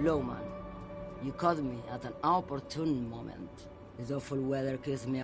Lowman, you caught me at an opportune moment. This awful weather keeps me...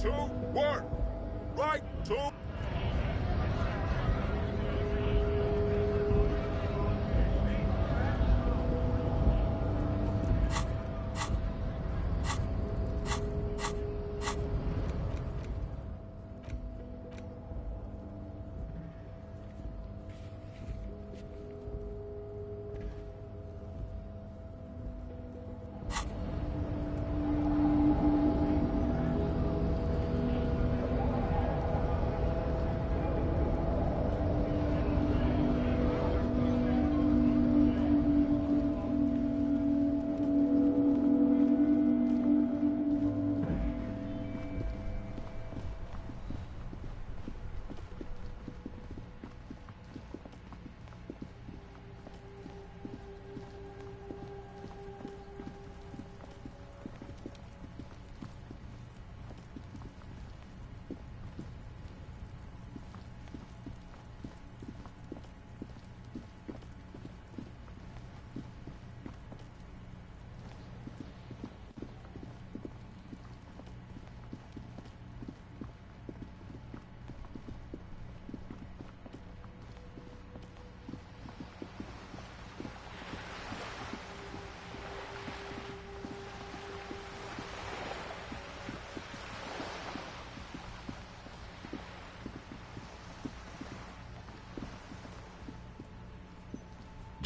to work! Right to...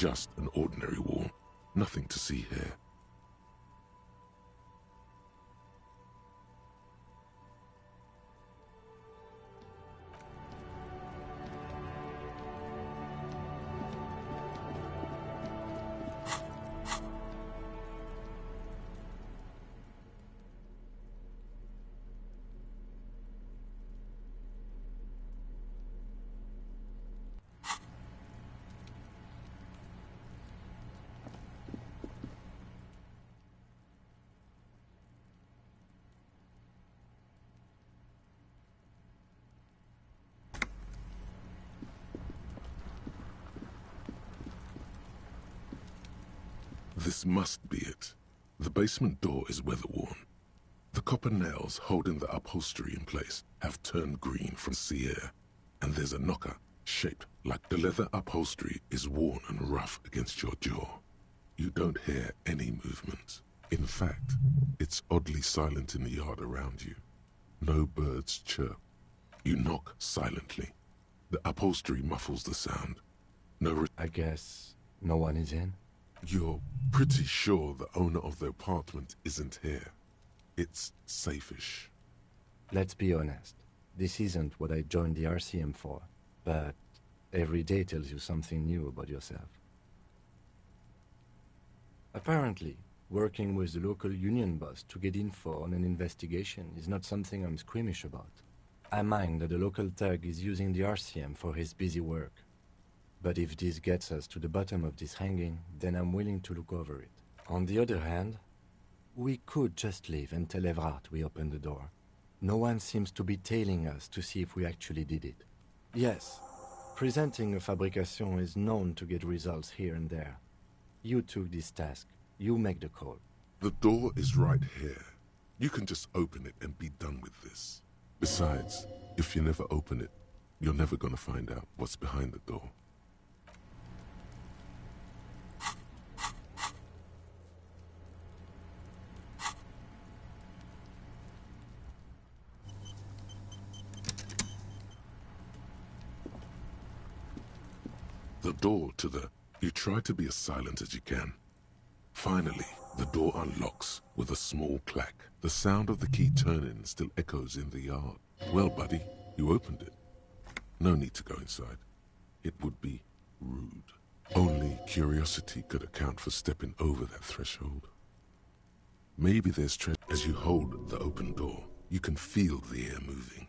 Just an ordinary wall. Nothing to see here. This must be it. The basement door is weather-worn. The copper nails holding the upholstery in place have turned green from sea air, and there's a knocker shaped like the leather upholstery is worn and rough against your jaw. You don't hear any movement. In fact, it's oddly silent in the yard around you. No birds chirp. You knock silently. The upholstery muffles the sound. I guess no one is in? You're pretty sure the owner of the apartment isn't here. It's safe-ish. Let's be honest. This isn't what I joined the RCM for, but every day tells you something new about yourself. Apparently, working with the local union boss to get info on an investigation is not something I'm squeamish about. I mind that the local thug is using the RCM for his busy work. But if this gets us to the bottom of this hanging, then I'm willing to look over it. On the other hand, we could just leave and tell Evrard we opened the door. No one seems to be tailing us to see if we actually did it. Yes, presenting a fabrication is known to get results here and there. You took this task. You make the call. The door is right here. You can just open it and be done with this. Besides, if you never open it, you're never gonna find out what's behind the door. The door to the... You try to be as silent as you can. Finally, the door unlocks with a small clack. The sound of the key turning still echoes in the yard. Well, buddy, you opened it. No need to go inside. It would be rude. Only curiosity could account for stepping over that threshold. Maybe there's treasure. As you hold the open door, you can feel the air moving.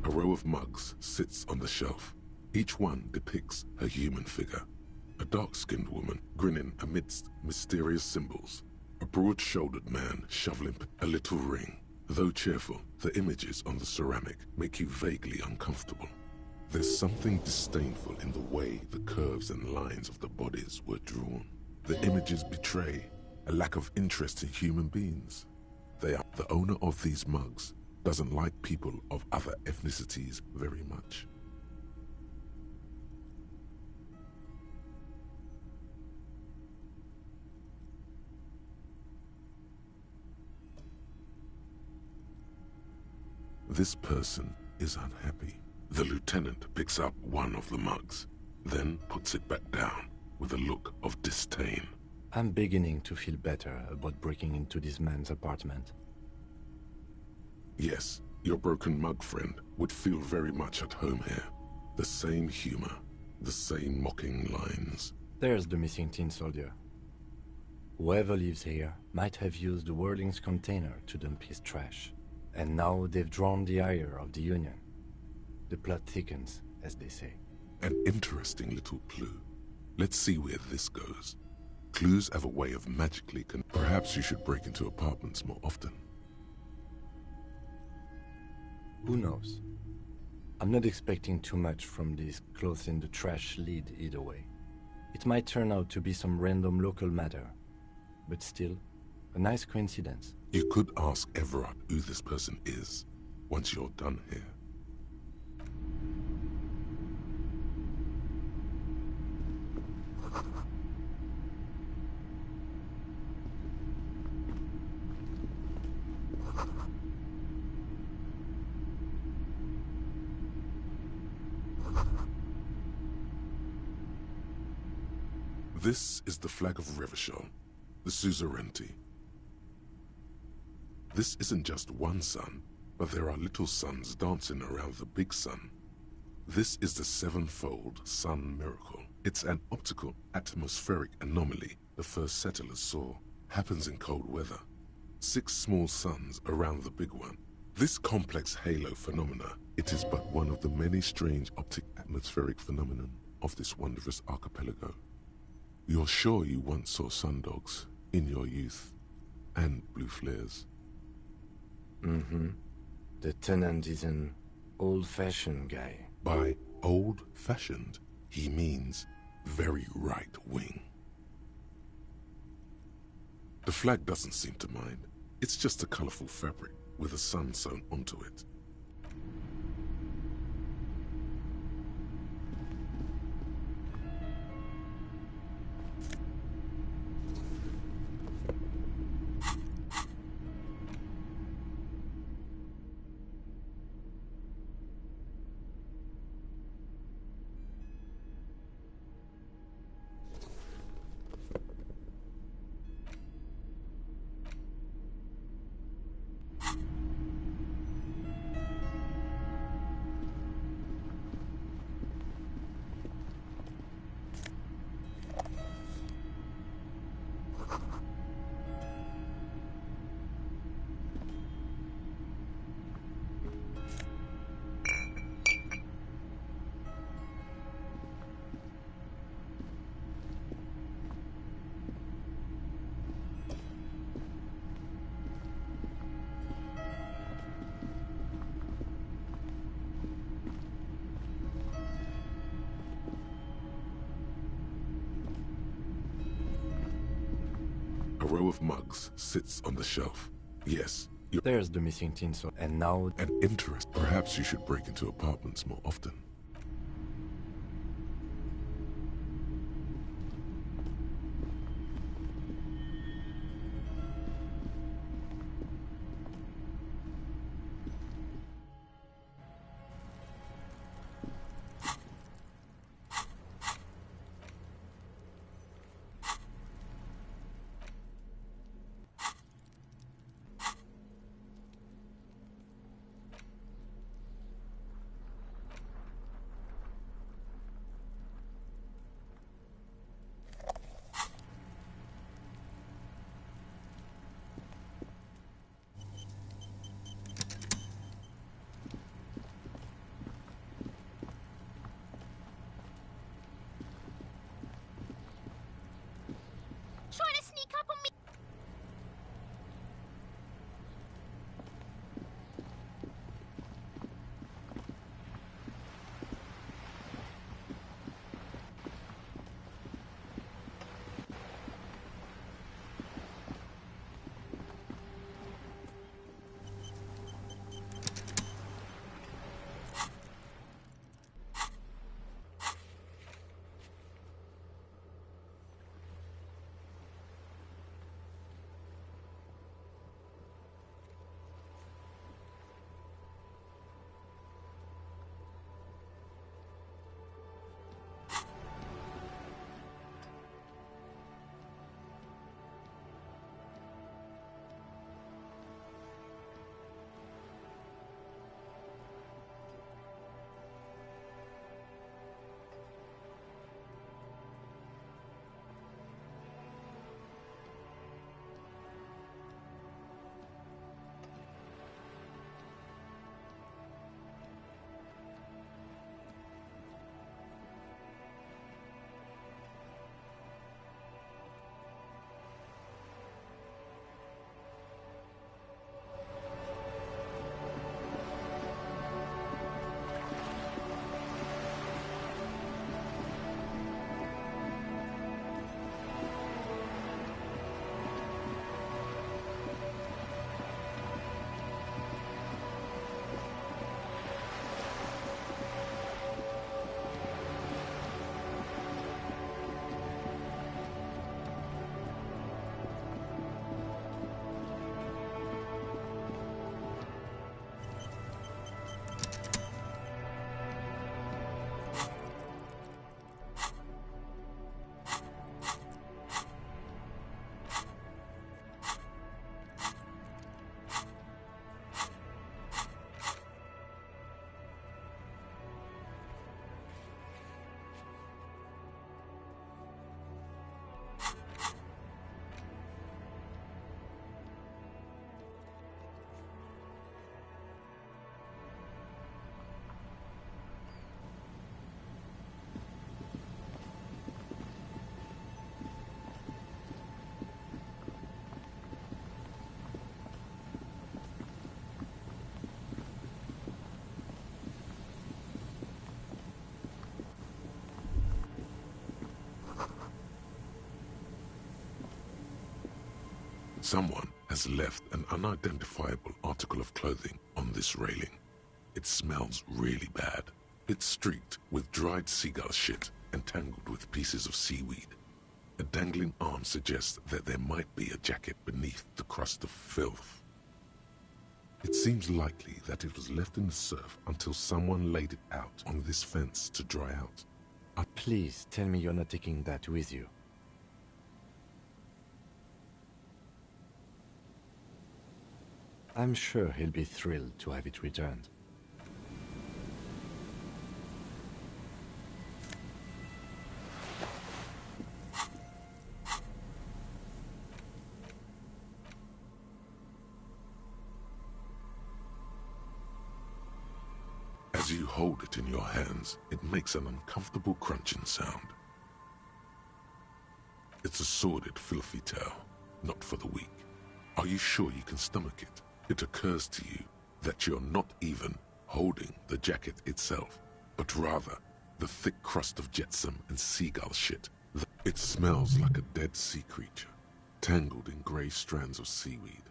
A row of mugs sits on the shelf. Each one depicts a human figure. A dark-skinned woman grinning amidst mysterious symbols. A broad-shouldered man shoveling a little ring. Though cheerful, the images on the ceramic make you vaguely uncomfortable. There's something disdainful in the way the curves and lines of the bodies were drawn. The images betray a lack of interest in human beings. The owner of these mugs doesn't like people of other ethnicities very much. This person is unhappy. The lieutenant picks up one of the mugs, then puts it back down with a look of disdain. I'm beginning to feel better about breaking into this man's apartment. Yes, your broken mug friend would feel very much at home here. The same humor, the same mocking lines. There's the missing tin soldier. Whoever lives here might have used the Whirling's container to dump his trash. And now they've drawn the ire of the Union. The plot thickens, as they say. An interesting little clue. Let's see where this goes. Clues have a way of magically Perhaps you should break into apartments more often. Who knows? I'm not expecting too much from this clothes in the trash lead either way. It might turn out to be some random local matter, but still, a nice coincidence. You could ask Everard who this person is once you're done here. This is the flag of Revachol, the suzerainty. This isn't just one sun, but there are little suns dancing around the big sun. This is the sevenfold sun miracle. It's an optical atmospheric anomaly the first settlers saw. Happens in cold weather. 6 small suns around the big one. This complex halo phenomena, it is but one of the many strange optic atmospheric phenomenon of this wondrous archipelago. You're sure you once saw sundogs in your youth, and blue flares. Mm-hmm. The tenant is an old-fashioned guy. By old-fashioned, he means very right-wing. The flag doesn't seem to mind. It's just a colorful fabric with a sun sewn onto it. A row of mugs sits on the shelf. Yes, you're There's the missing tinsel, and now... an interest. Perhaps you should break into apartments more often. Someone has left an unidentifiable article of clothing on this railing. It smells really bad. It's streaked with dried seagull shit and tangled with pieces of seaweed. A dangling arm suggests that there might be a jacket beneath the crust of filth. It seems likely that it was left in the surf until someone laid it out on this fence to dry out. Please tell me you're not taking that with you. I'm sure he'll be thrilled to have it returned. As you hold it in your hands, it makes an uncomfortable crunching sound. It's a sordid, filthy tale, not for the weak. Are you sure you can stomach it? It occurs to you that you're not even holding the jacket itself, but rather the thick crust of jetsam and seagull shit. It smells like a dead sea creature, tangled in grey strands of seaweed.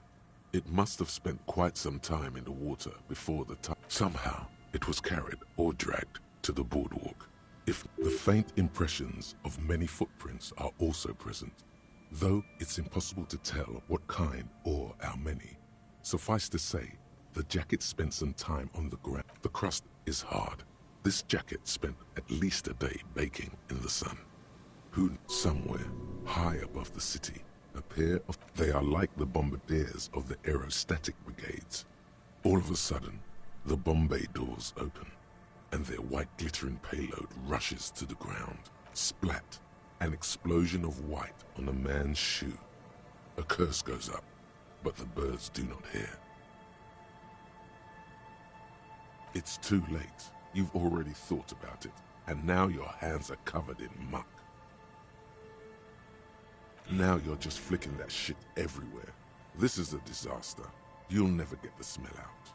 It must have spent quite some time in the water before the time. Somehow, it was carried or dragged to the boardwalk. If the faint impressions of many footprints are also present, though it's impossible to tell what kind or how many. Suffice to say, the jacket spent some time on the ground. The crust is hard. This jacket spent at least a day baking in the sun. Somewhere, high above the city, a pair of... They are like the bombardiers of the aerostatic brigades. All of a sudden, the Bombay doors open, and their white glittering payload rushes to the ground. Splat! An explosion of white on a man's shoe. A curse goes up, but the birds do not hear. It's too late. You've already thought about it, and now your hands are covered in muck. Now you're just flicking that shit everywhere. This is a disaster. You'll never get the smell out.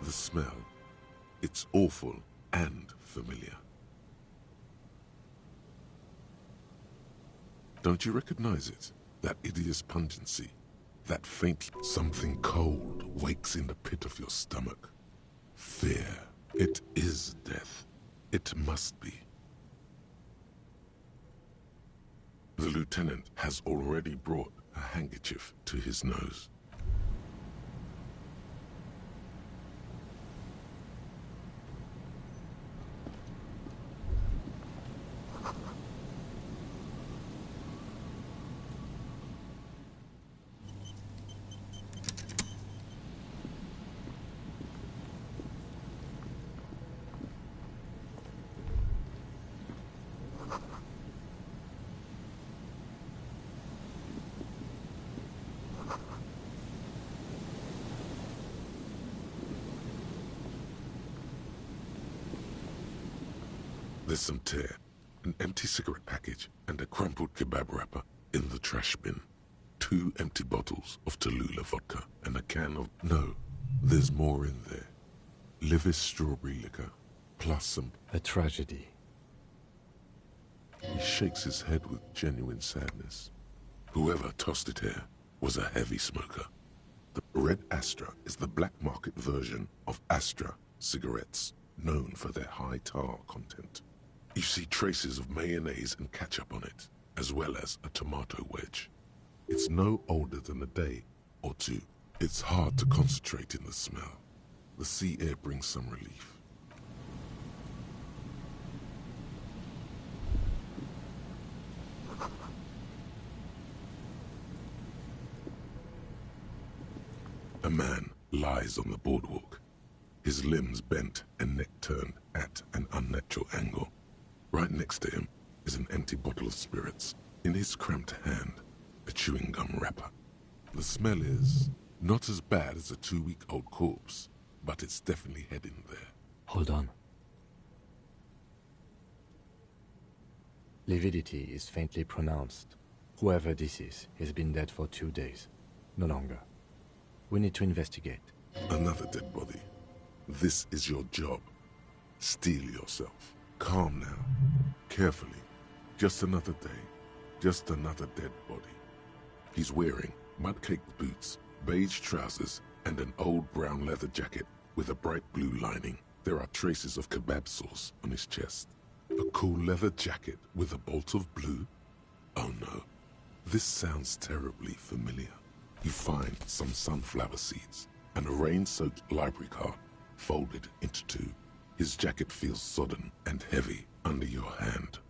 The smell, it's awful and familiar. Don't you recognize it? That hideous pungency, that faint something cold wakes in the pit of your stomach. Fear, it is death. It must be. The lieutenant has already brought a handkerchief to his nose. There's some tear, an empty cigarette package, and a crumpled kebab wrapper in the trash bin. 2 empty bottles of Tallulah vodka and a can of... No, there's more in there. Livis strawberry liquor, plus some... A tragedy. He shakes his head with genuine sadness. Whoever tossed it here was a heavy smoker. The Red Astra is the black market version of Astra cigarettes, known for their high tar content. You see traces of mayonnaise and ketchup on it, as well as a tomato wedge. It's no older than a day or two. It's hard to concentrate in the smell. The sea air brings some relief. A man lies on the boardwalk, his limbs bent and neck turned at an unnatural angle. Right next to him is an empty bottle of spirits. In his cramped hand, a chewing gum wrapper. The smell is not as bad as a 2-week-old corpse, but it's definitely heading there. Hold on. Lividity is faintly pronounced. Whoever this is has been dead for 2 days. No longer. We need to investigate. Another dead body. This is your job. Steel yourself. Calm now. Carefully. Just another day. Just another dead body. He's wearing mud-caked boots, beige trousers, and an old brown leather jacket with a bright blue lining. There are traces of kebab sauce on his chest. A cool leather jacket with a bolt of blue? Oh no. This sounds terribly familiar. You find some sunflower seeds and a rain-soaked library card folded into 2. His jacket feels sodden and heavy under your hand.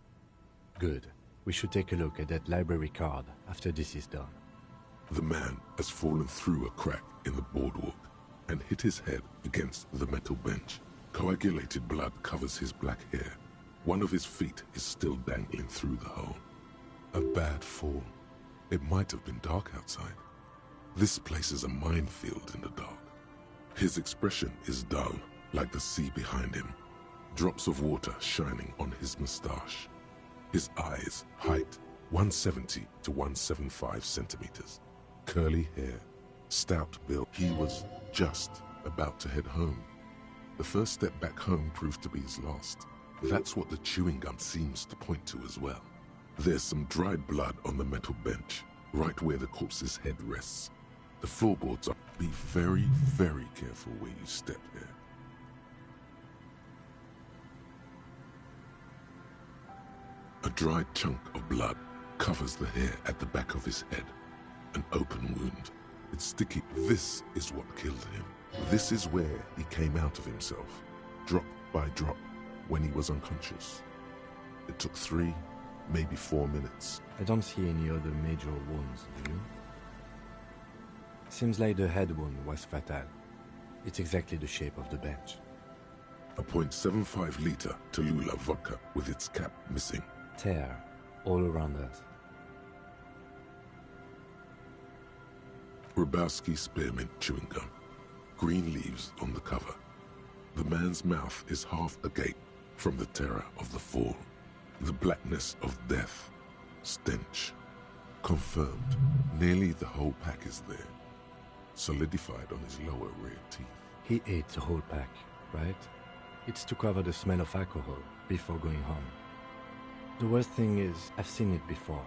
Good. We should take a look at that library card after this is done. The man has fallen through a crack in the boardwalk and hit his head against the metal bench. Coagulated blood covers his black hair. One of his feet is still dangling through the hole. A bad fall. It might have been dark outside. This place is a minefield in the dark. His expression is dull, like the sea behind him. Drops of water shining on his mustache. His eyes, height 170 to 175 centimeters. Curly hair, stout build. He was just about to head home. The first step back home proved to be his last. That's what the chewing gum seems to point to as well. There's some dried blood on the metal bench, right where the corpse's head rests. The floorboards are... Be very, very careful where you step here. A dried chunk of blood covers the hair at the back of his head. An open wound. It's sticky. This is what killed him. This is where he came out of himself, drop by drop, when he was unconscious. It took 3, maybe 4 minutes. I don't see any other major wounds, do you? Seems like the head wound was fatal. It's exactly the shape of the bench. A .75 liter Tallulah vodka with its cap missing. Tear all around us. Hrabowski spearmint chewing gum. Green leaves on the cover. The man's mouth is half agape from the terror of the fall. The blackness of death. Stench. Confirmed. Nearly the whole pack is there. Solidified on his lower rear teeth. He ate the whole pack, right? It's to cover the smell of alcohol before going home. The worst thing is, I've seen it before.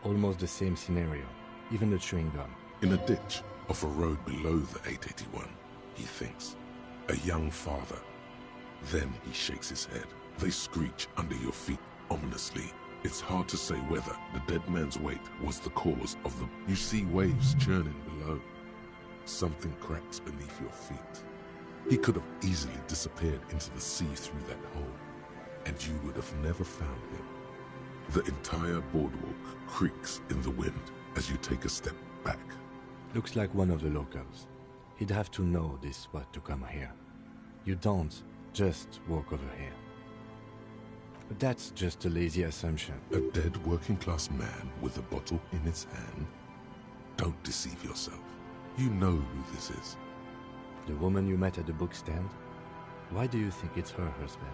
Almost the same scenario, even the chewing gum. In a ditch off a road below the 881, he thinks. A young father. Then he shakes his head. They screech under your feet ominously. It's hard to say whether the dead man's weight was the cause of the... You see waves churning below. Something cracks beneath your feet. He could have easily disappeared into the sea through that hole, and you would have never found him. The entire boardwalk creaks in the wind as you take a step back. Looks like one of the locals. He'd have to know this spot to come here. You don't just walk over here. But that's just a lazy assumption. A dead working-class man with a bottle in his hand? Don't deceive yourself. You know who this is. The woman you met at the book stand? Why do you think it's her husband?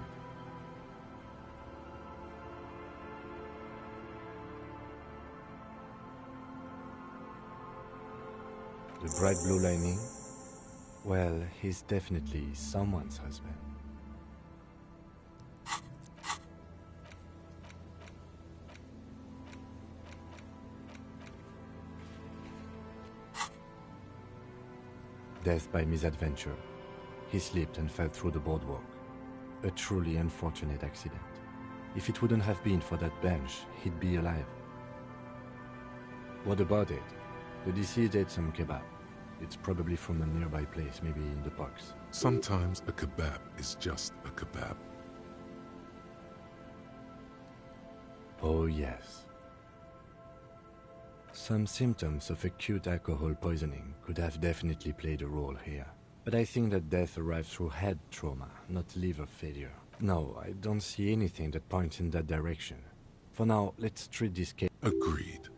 The bright blue lining? Well, he's definitely someone's husband. Death by misadventure. He slipped and fell through the boardwalk. A truly unfortunate accident. If it wouldn't have been for that bench, he'd be alive. What about it? The deceased ate some kebab. It's probably from a nearby place, maybe in the parks. Sometimes a kebab is just a kebab. Oh yes. Some symptoms of acute alcohol poisoning could have definitely played a role here. But I think that death arrived through head trauma, not liver failure. No, I don't see anything that points in that direction. For now, let's treat this case. Agreed.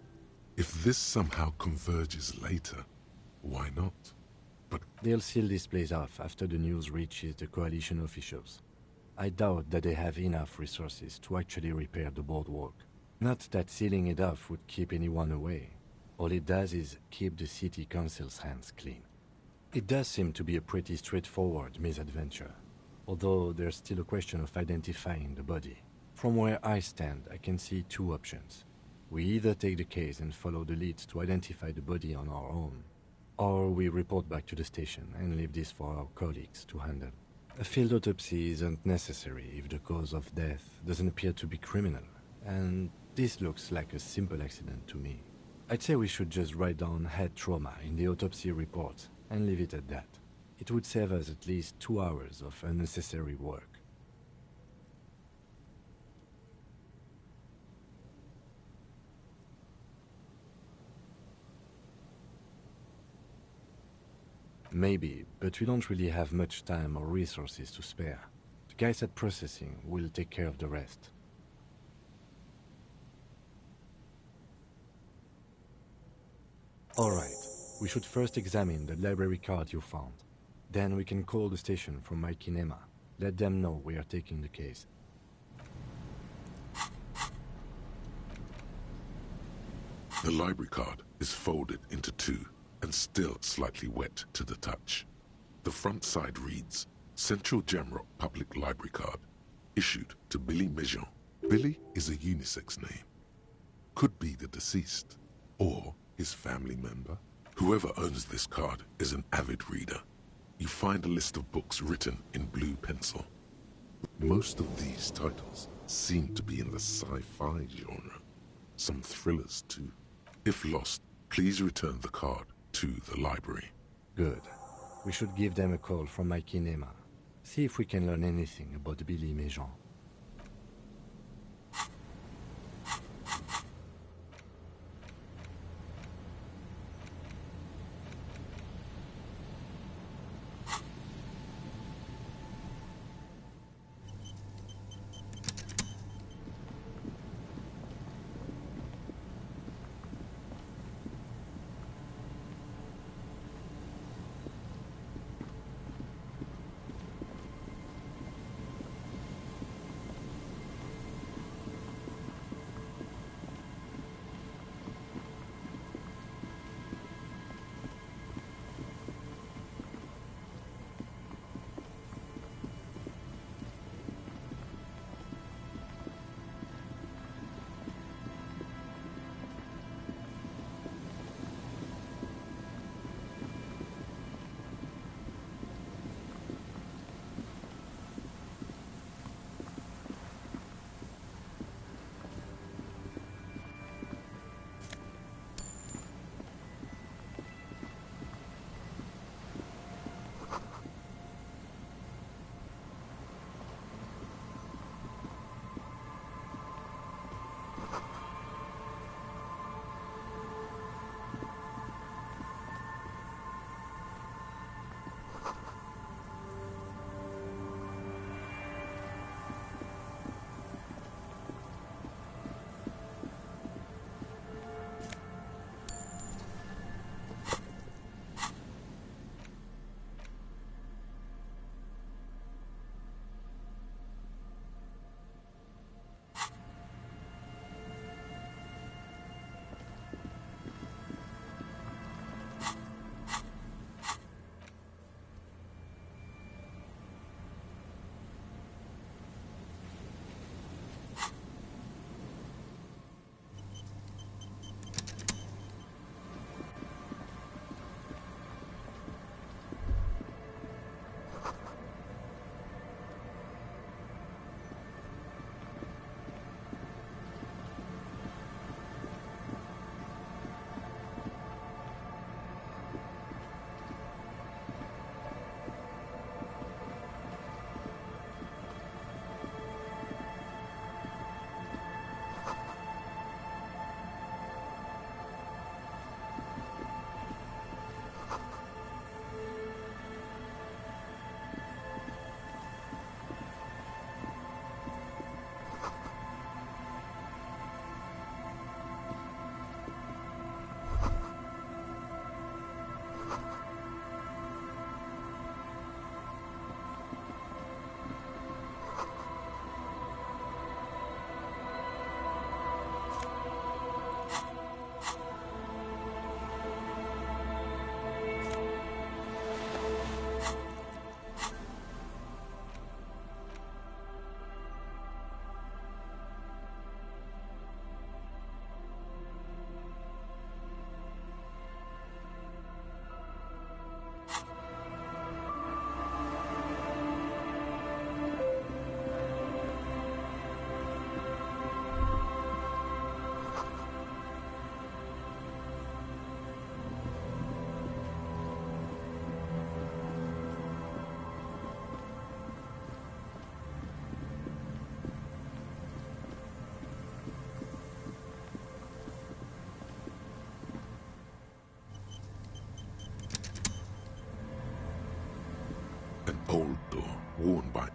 If this somehow converges later, why not? But They'll seal this place off after the news reaches the coalition officials. I doubt that they have enough resources to actually repair the boardwalk. Not that sealing it off would keep anyone away. All it does is keep the city council's hands clean. It does seem to be a pretty straightforward misadventure, although there's still a question of identifying the body. From where I stand, I can see two options. We either take the case and follow the leads to identify the body on our own, or we report back to the station and leave this for our colleagues to handle. A field autopsy isn't necessary if the cause of death doesn't appear to be criminal, and this looks like a simple accident to me. I'd say we should just write down head trauma in the autopsy report and leave it at that. It would save us at least 2 hours of unnecessary work. Maybe, but we don't really have much time or resources to spare. The guys at processing will take care of the rest. Alright, we should first examine the library card you found. Then we can call the station from my kinema. Let them know we are taking the case. the library card is folded into two and still slightly wet to the touch. The front side reads, Central Jamrock Public Library Card, issued to Billy Mejean. Billy is a unisex name. Could be the deceased, or his family member. Whoever owns this card is an avid reader. You find a list of books written in blue pencil. Most of these titles seem to be in the sci-fi genre. Some thrillers too. If lost, please return the card to the library. Good. We should give them a call from my kinema. See if we can learn anything about Billy Mejean.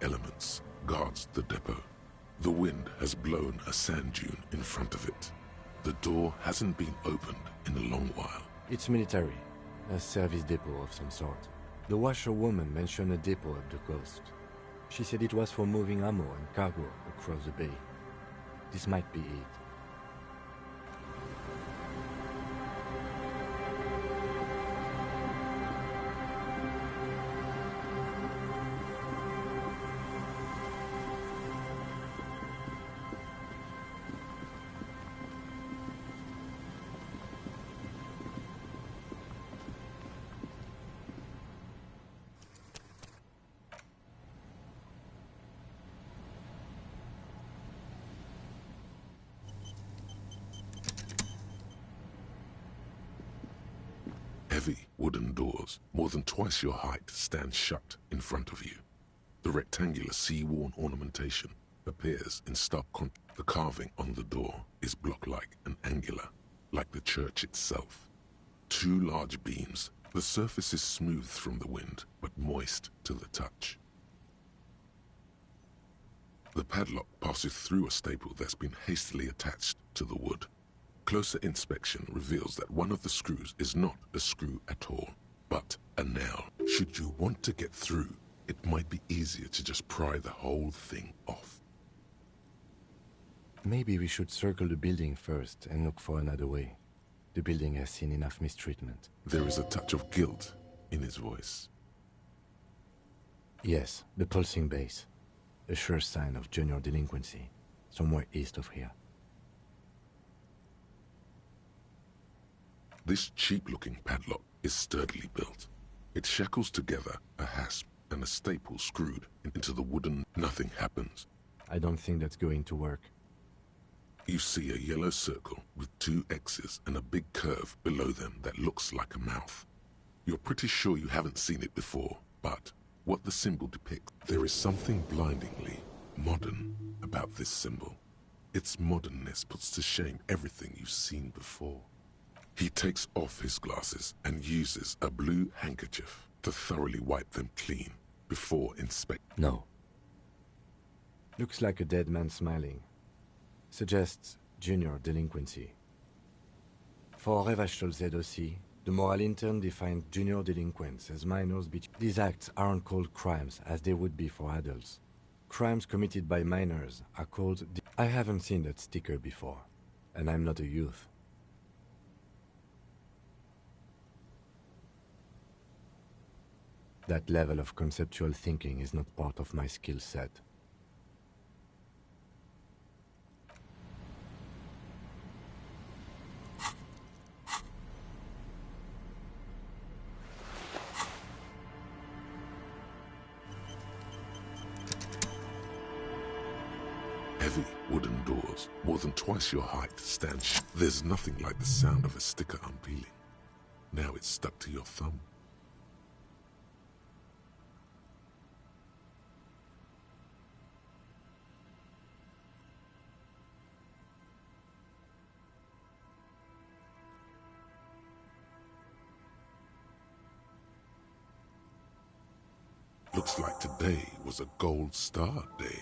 elements guards the depot. The wind has blown a sand dune in front of it. The door hasn't been opened in a long while. It's military, a service depot of some sort. The washerwoman mentioned a depot up the coast. She said it was for moving ammo and cargo across the bay. This might be it. Heavy wooden doors, more than twice your height, stand shut in front of you. The rectangular sea-worn ornamentation appears in stark contrast. The carving on the door is block-like and angular, like the church itself. Two large beams. The surface is smooth from the wind, but moist to the touch. The padlock passes through a staple that's been hastily attached to the wood. Closer inspection reveals that one of the screws is not a screw at all, but a nail. Should you want to get through, it might be easier to just pry the whole thing off. Maybe we should circle the building first and look for another way. The building has seen enough mistreatment. There is a touch of guilt in his voice. Yes, the pulsing base. A sure sign of junior delinquency, somewhere east of here. This cheap-looking padlock is sturdily built. It shackles together a hasp and a staple screwed into the wooden. Nothing happens. I don't think that's going to work. You see a yellow circle with two X's and a big curve below them that looks like a mouth. You're pretty sure you haven't seen it before, but what the symbol depicts, there is something blindingly modern about this symbol. Its modernness puts to shame everything you've seen before. He takes off his glasses and uses a blue handkerchief to thoroughly wipe them clean before inspecting. No. Looks like a dead man smiling. Suggests junior delinquency. For Revachol ZOC, the moral intern defined junior delinquents as minors between. These acts aren't called crimes as they would be for adults. Crimes committed by minors are called. I haven't seen that sticker before, and I'm not a youth. That level of conceptual thinking is not part of my skill set. Heavy wooden doors, more than twice your height, stand shut. There's nothing like the sound of a sticker unpeeling. Now it's stuck to your thumb. Looks like today was a gold star day.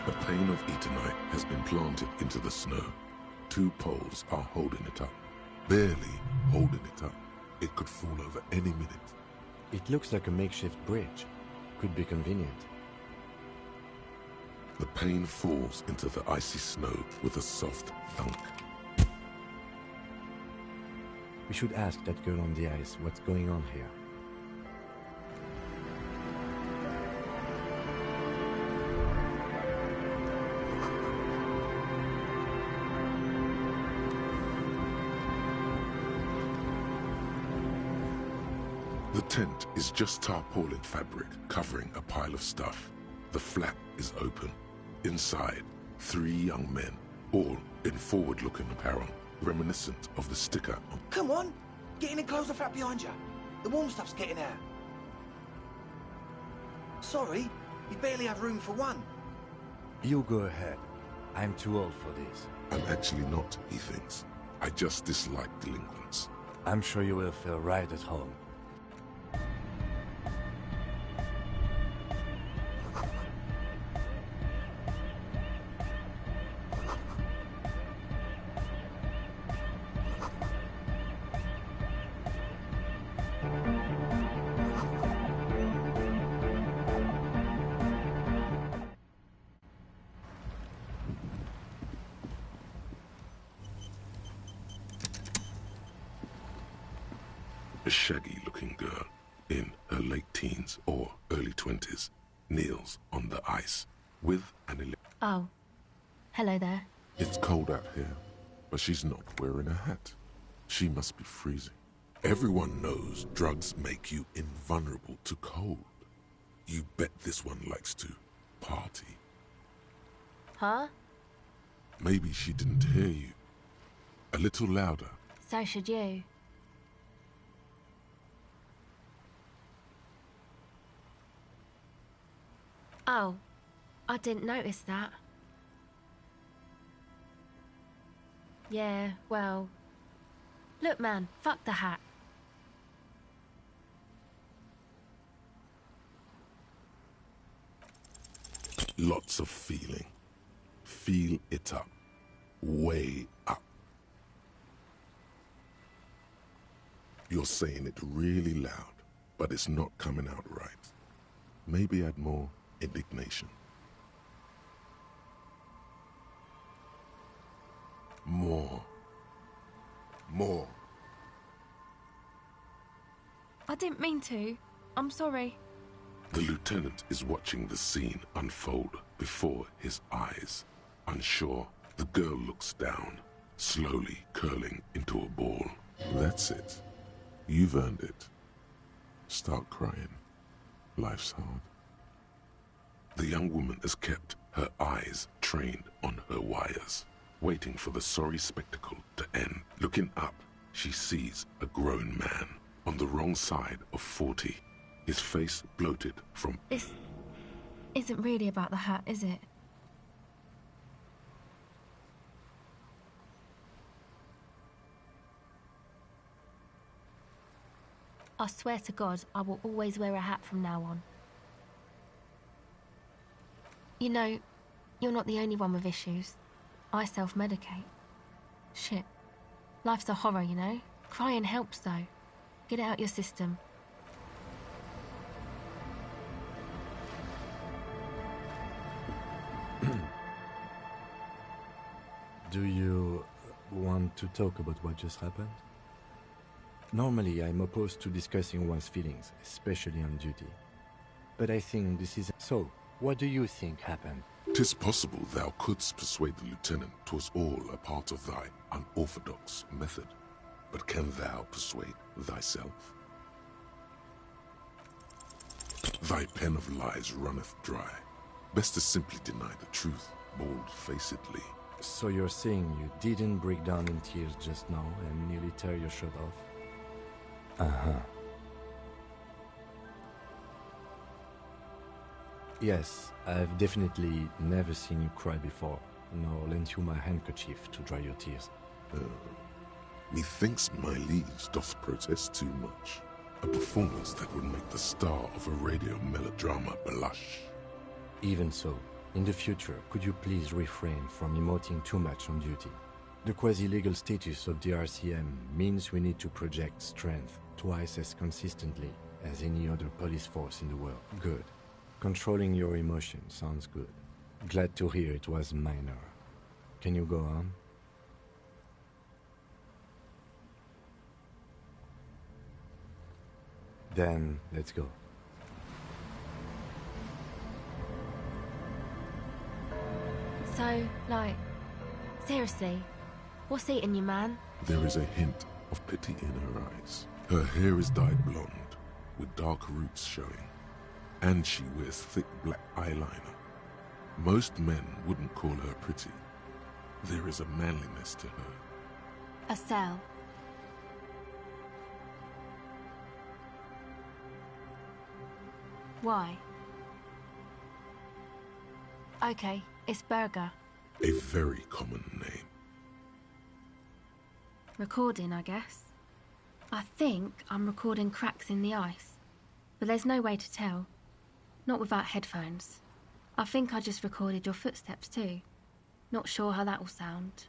A pane of Eternite has been planted into the snow. 2 poles are holding it up. Barely holding it up. It could fall over any minute. It looks like a makeshift bridge. Could be convenient. The pane falls into the icy snow with a soft thunk. We should ask that girl on the ice what's going on here. The tent is just tarpaulin fabric covering a pile of stuff. The flap is open. Inside, 3 young men, all in forward-looking apparel, reminiscent of the sticker on... Come on! Get in and close the flap behind you. The warm stuff's getting out. Sorry, we barely have room for one. You go ahead. I'm too old for this. I'm actually not, he thinks. I just dislike delinquents. I'm sure you will feel right at home. A shaggy-looking girl, in her late teens or early 20s, kneels on the ice with an Oh. Hello there. It's cold out here, but she's not wearing a hat. She must be freezing. Everyone knows drugs make you invulnerable to cold. You bet this one likes to party. Huh? Maybe she didn't hear you. A little louder. So should you. Oh, I didn't notice that. Yeah, well... Look, man, fuck the hat. Lots of feeling. Feel it up. Way up. You're saying it really loud, but it's not coming out right. Maybe add more indignation. More. More. I didn't mean to. I'm sorry. The lieutenant is watching the scene unfold before his eyes. Unsure, the girl looks down, slowly curling into a ball. That's it. You've earned it. Start crying. Life's hard. The young woman has kept her eyes trained on her wires, waiting for the sorry spectacle to end. Looking up, she sees a grown man on the wrong side of 40, his face bloated from... This isn't really about the hat, is it? I swear to God, I will always wear a hat from now on. You know, you're not the only one with issues. I self-medicate. Shit. Life's a horror, you know? Crying helps, though. Get it out your system. Do you want to talk about what just happened? Normally, I'm opposed to discussing one's feelings, especially on duty. But I think this is... So, what do you think happened? 'Tis possible thou couldst persuade the lieutenant 'twas all a part of thy unorthodox method. But can thou persuade thyself? Thy pen of lies runneth dry. Best to simply deny the truth, bold-facedly. So you're saying you didn't break down in tears just now and nearly tear your shirt off? Uh-huh. Yes, I've definitely never seen you cry before, nor lent you my handkerchief to dry your tears. Methinks my liege doth protest too much. A performance that would make the star of a radio melodrama blush. Even so, In the future, could you please refrain from emoting too much on duty? The quasi-legal status of the RCM means we need to project strength twice as consistently as any other police force in the world. Good. Controlling your emotions sounds good. Glad to hear it was minor. Can you go on? Then, let's go. So, like, seriously, what's eating you, man? There is a hint of pity in her eyes. Her hair is dyed blonde, with dark roots showing. And she wears thick black eyeliner. Most men wouldn't call her pretty. There is a manliness to her. Estelle. Why? Okay, it's Berger. A very common name. Recording, I guess. I think I'm recording cracks in the ice, but there's no way to tell. Not without headphones. I think I just recorded your footsteps too. Not sure how that will sound.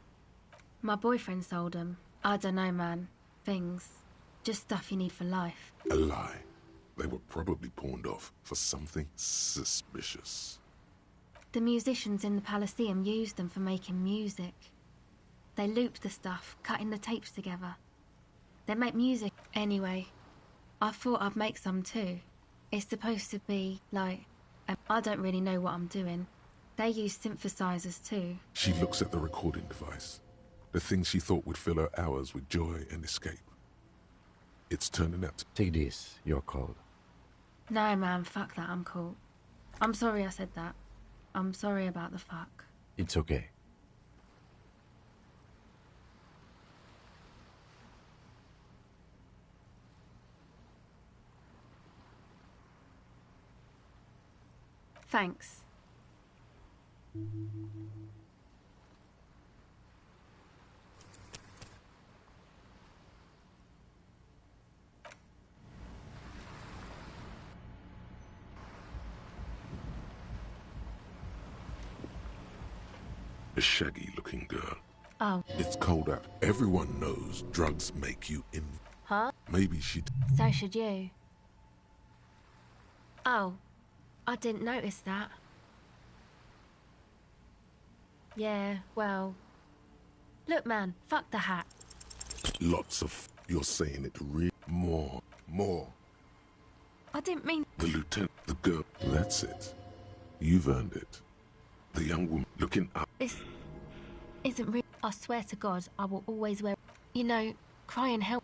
My boyfriend sold them. I don't know, man. Things. Just stuff you need for life. A lie. They were probably pawned off for something suspicious. The musicians in the Palaceum used them for making music. They looped the stuff, cutting the tapes together. They make music. Anyway, I thought I'd make some too. It's supposed to be, like, I don't really know what I'm doing. They use synthesizers too. She looks at the recording device. The thing she thought would fill her hours with joy and escape. It's turning out to... Take this, you're cold. No, man, fuck that, I'm cool. I'm sorry I said that. I'm sorry about the fuck. It's okay. Thanks. A shaggy-looking girl. Oh. It's cold out. Everyone knows drugs make you in... Huh? Maybe she'd... So should you. Oh. I didn't notice that. Yeah, well... Look, man, fuck the hat. Lots of... You're saying it real... More. I didn't mean... The lieutenant, the girl... That's it. You've earned it. The young woman looking up... This isn't real. I swear to God, I will always wear... You know, cry and help...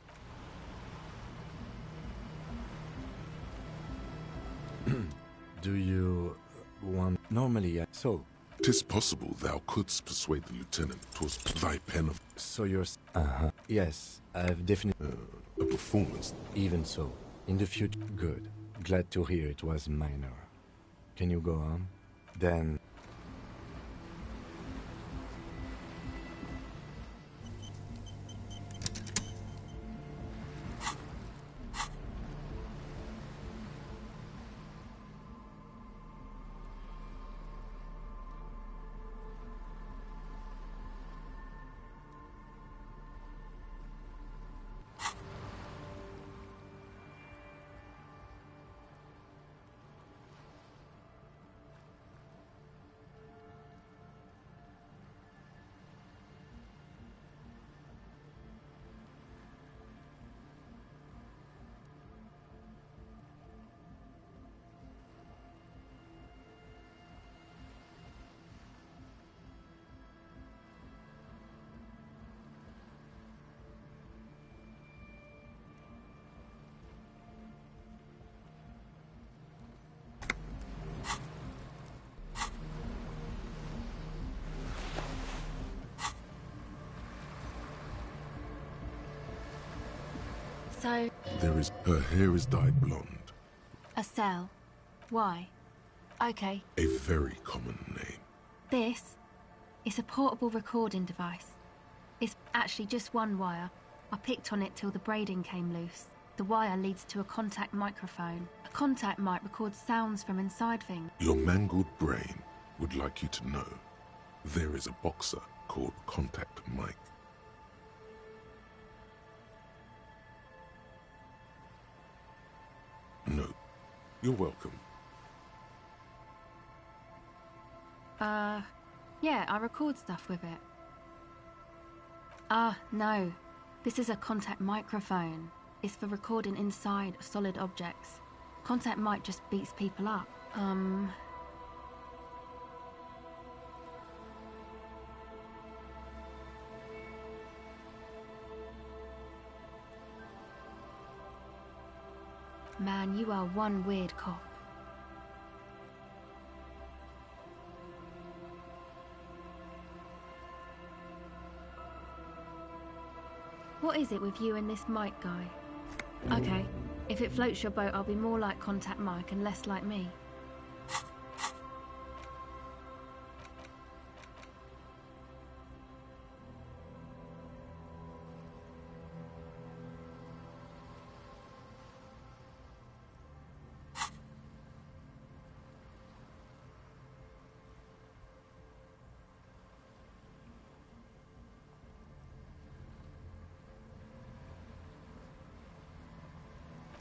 Do you want... Normally, so... 'Tis possible thou couldst persuade the lieutenant 'twas thy pen of... So you're... Yes, I've definitely... a performance. Even so, in the future... Good. Glad to hear it was minor. Can you go on? Then... So... There is... Her hair is dyed blonde. Estelle. Why? Okay. A very common name. This is a portable recording device. It's actually just one wire. I picked on it till the braiding came loose. The wire leads to a contact microphone. A contact mic records sounds from inside things. Your mangled brain would like you to know there is a boxer called Contact Mike. No, you're welcome. Yeah, I record stuff with it. No. This is a Contact microphone. It's for recording inside solid objects. Contact mic just beats people up. Man, you are one weird cop. What is it with you and this Mike guy? Okay, if it floats your boat, I'll be more like Contact Mike and less like me.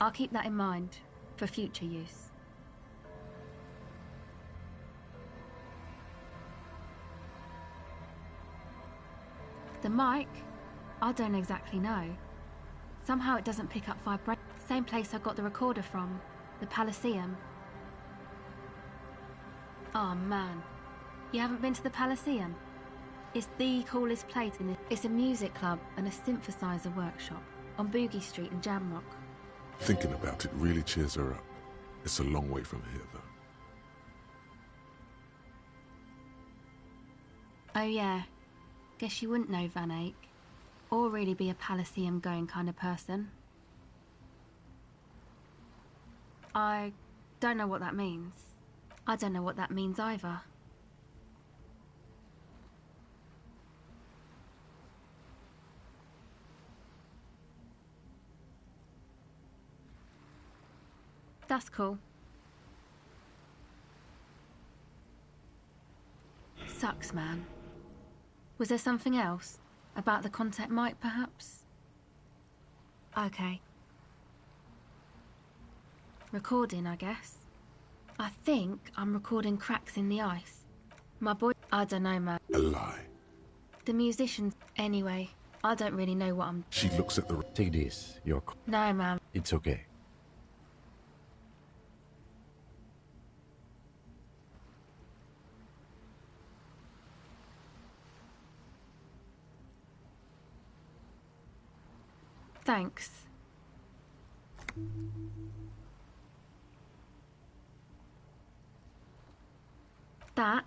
I'll keep that in mind for future use. The mic? I don't exactly know. Somehow it doesn't pick up vibration. Same place I got the recorder from, the Palaceum. Oh man, you haven't been to the Palaceum? It's the coolest place in it. It's a music club and a synthesizer workshop on Boogie Street in Jamrock. Thinking about it really cheers her up. It's a long way from here, though. Oh yeah, guess you wouldn't know Van Eyck. Or really be a Palaceum going kind of person. I don't know what that means. I don't know what that means either. That's cool. Sucks, man. Was there something else? About the Contact mic, perhaps? Okay. Recording, I guess. I think I'm recording cracks in the ice. My boy... I don't know, man. A lie. The musicians... Anyway, I don't really know what I'm... She looks at the... Take this, No, man. It's okay. Thanks. That?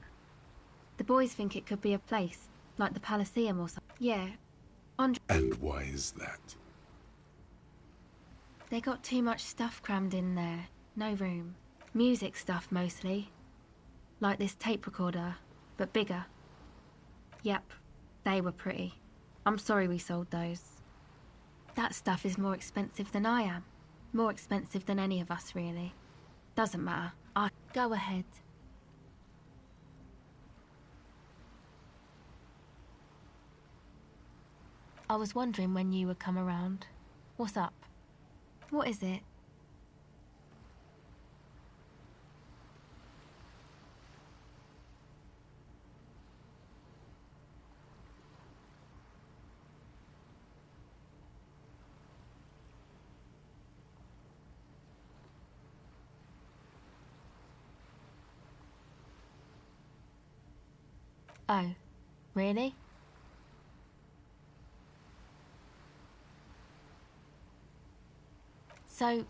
The boys think it could be a place, like the Palaceum or something. Yeah. And why is that? They got too much stuff crammed in there. No room. Music stuff, mostly. Like this tape recorder, but bigger. Yep, they were pretty. I'm sorry we sold those. That stuff is more expensive than I am. More expensive than any of us, really. Doesn't matter. Go ahead. I was wondering when you would come around. What's up? What is it? Oh, really? So,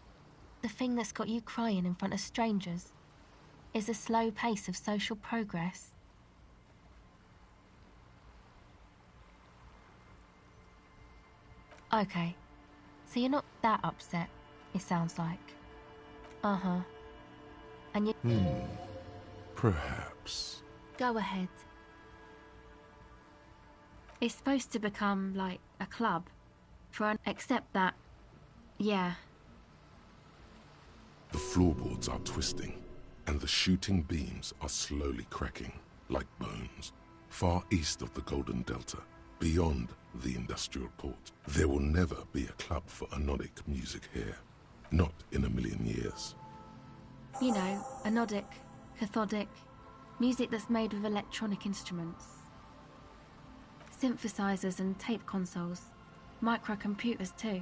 the thing that's got you crying in front of strangers is a slow pace of social progress? Okay, so you're not that upset, it sounds like. Uh-huh. And you... Perhaps. Go ahead. It's supposed to become, like, a club. Except that... Yeah. The floorboards are twisting. and the shooting beams are slowly cracking like bones. Far east of the Golden Delta, beyond the industrial port, there will never be a club for anodic music here. Not in a million years. You know, anodic, cathodic, music that's made with electronic instruments. Synthesizers and tape consoles. Microcomputers too.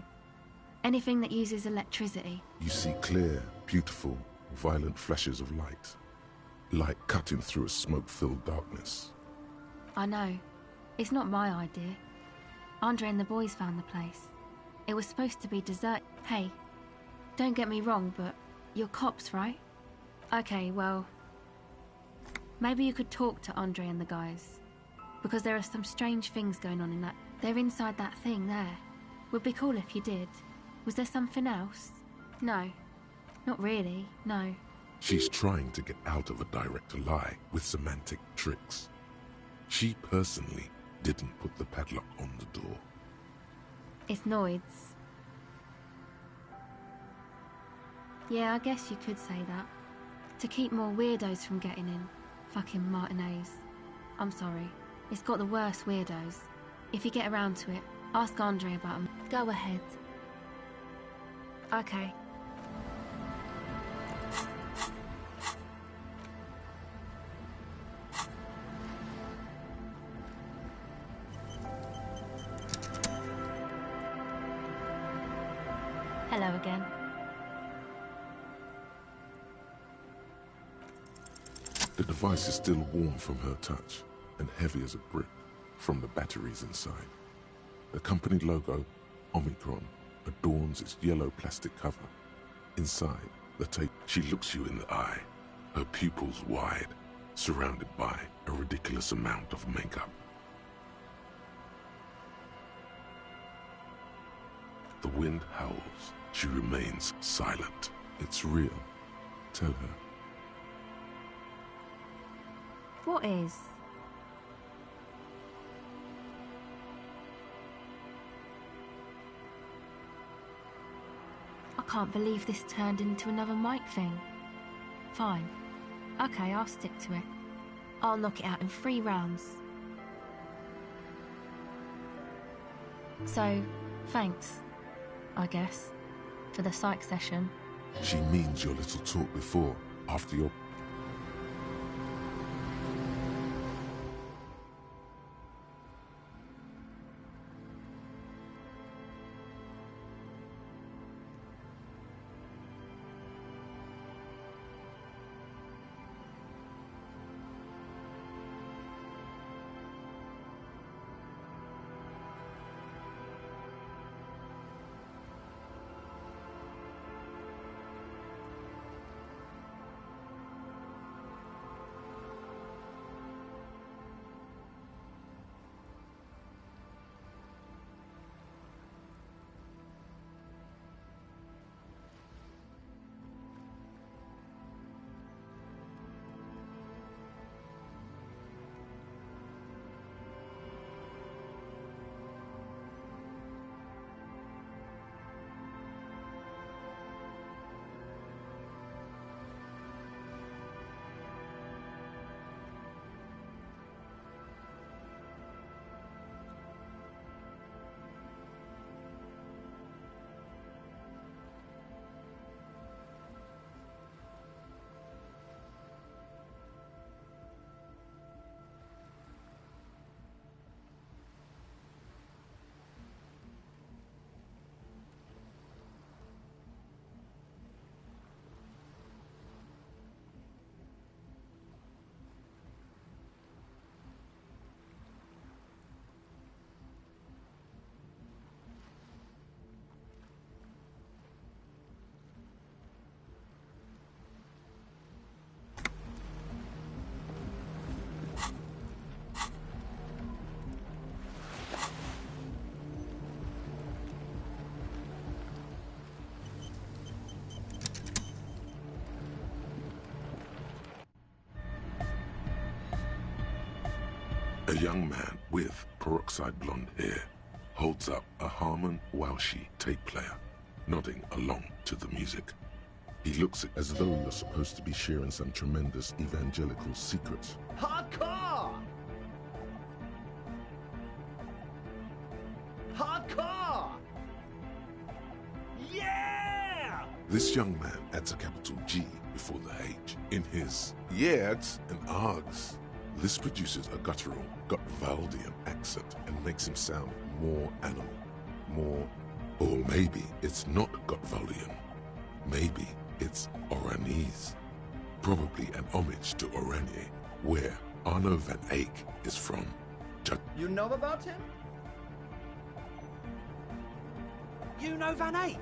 Anything that uses electricity. You see clear, beautiful, violent flashes of light. Light cutting through a smoke-filled darkness. I know. It's not my idea. Andre and the boys found the place. It was supposed to be desert. Hey, don't get me wrong, but you're cops, right? Okay, well, maybe you could talk to Andre and the guys. Because there are some strange things going on in that. They're inside that thing there. Would be cool if you did. Was there something else? No. Not really, no. She's trying to get out of a direct lie with semantic tricks. She personally didn't put the padlock on the door. It's Noid's. Yeah, I guess you could say that. To keep more weirdos from getting in. Fucking Martinez. I'm sorry. It's got the worst weirdos. If you get around to it, ask Andre about them. Go ahead. Okay. Hello again. The device is still warm from her touch and heavy as a brick from the batteries inside. The company logo, Omicron, adorns its yellow plastic cover. Inside the tape, she looks you in the eye, her pupils wide, surrounded by a ridiculous amount of makeup. The wind howls. She remains silent. It's real. Tell her. What is? I can't believe this turned into another mic thing. Fine. Okay, I'll stick to it. I'll knock it out in 3 rounds. So, thanks, I guess, for the psych session. She means your little talk before, after your... A young man with peroxide blonde hair holds up a Harman Walshy tape player, nodding along to the music. He looks as though you're supposed to be sharing some tremendous evangelical secret. Hardcore! Hardcore! Yeah! This young man adds a capital G before the H in his yeahs and args. This produces a guttural, Gotwaldian accent and makes him sound more animal, more... Or maybe it's not Gotwaldian. Maybe it's Oranese. Probably an homage to Oranje, where Arno van Eyck is from. You know about him? You know Van Eyck?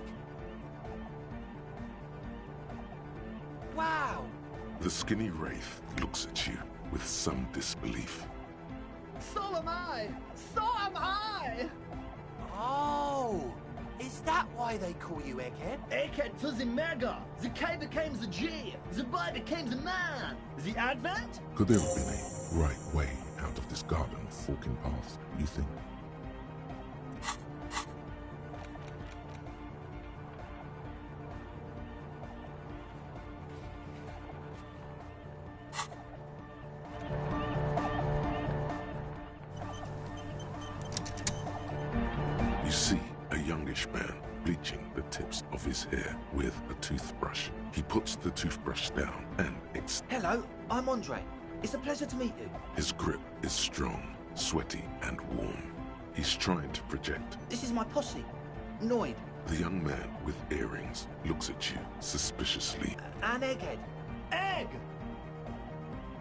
Wow! The skinny wraith looks at you with some disbelief. So am I! So am I! Oh! Is that why they call you Egghead? Egghead to the mega! The K became the G! The boy became the man! The Advent? Could there have been a right way out of this garden of forking paths, you think? You see a youngish man bleaching the tips of his hair with a toothbrush. He puts the toothbrush down and Hello, I'm Andre. It's a pleasure to meet you. his grip is strong, sweaty, and warm. He's trying to project. This is my posse. Noid. The young man with earrings looks at you suspiciously. And Egghead. Egg!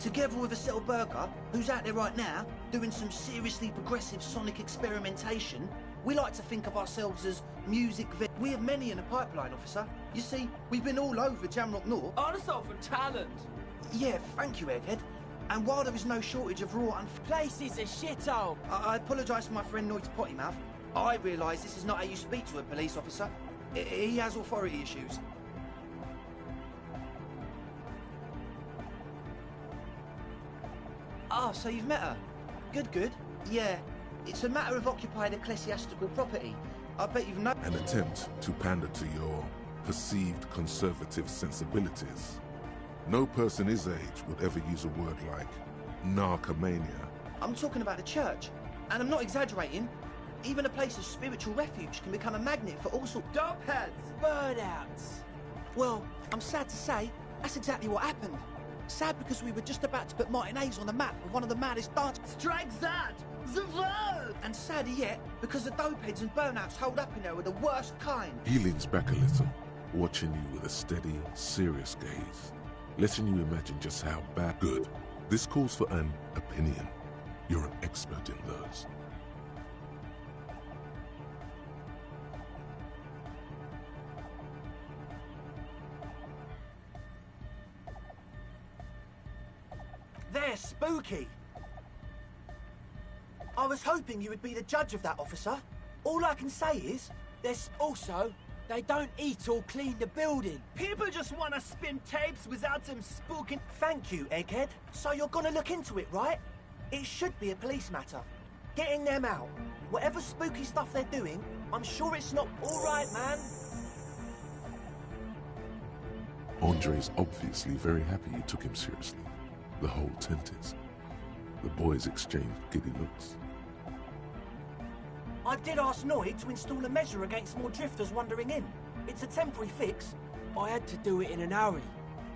Together with Estelle Berger, who's out there right now, doing some seriously progressive sonic experimentation, we like to think of ourselves as we have many in the pipeline, officer. You see, we've been all over Jamrock North. Also for talent. Yeah, thank you, Egghead. And while there is no shortage of raw and... Place is a shithole. I apologise for my friend Noid's potty mouth. I realise this is not how you speak to a police officer. He has authority issues. Ah, so you've met her? Good, good. Yeah, it's a matter of occupied ecclesiastical property. I bet you've known... An attempt to pander to your perceived conservative sensibilities. No person his age would ever use a word like narcomania. I'm talking about the church, and I'm not exaggerating. Even a place of spiritual refuge can become a magnet for all sorts... Dope heads. Burnouts. Well, I'm sad to say, that's exactly what happened. Sad because we were just about to put Martinez on the map with one of the maddest dance... Strike that! The verb! And sadder yet, because the dopeheads and burnouts holed up in there were the worst kind. He leans back a little, watching you with a steady, serious gaze, letting you imagine just how bad... Good. This calls for an opinion. You're an expert in those. They're spooky. I was hoping you would be the judge of that, officer. All I can say is, There's also, they don't eat or clean the building. People just want to spin tapes without them spooking. thank you, Egghead. So you're gonna look into it, right? It should be a police matter. Getting them out. Whatever spooky stuff they're doing, I'm sure it's not... All right, man. Andre's obviously very happy you took him seriously. The whole tent is. The boys exchanged giddy looks. I did ask Noid to install a measure against more drifters wandering in. It's a temporary fix. I had to do it in a hurry.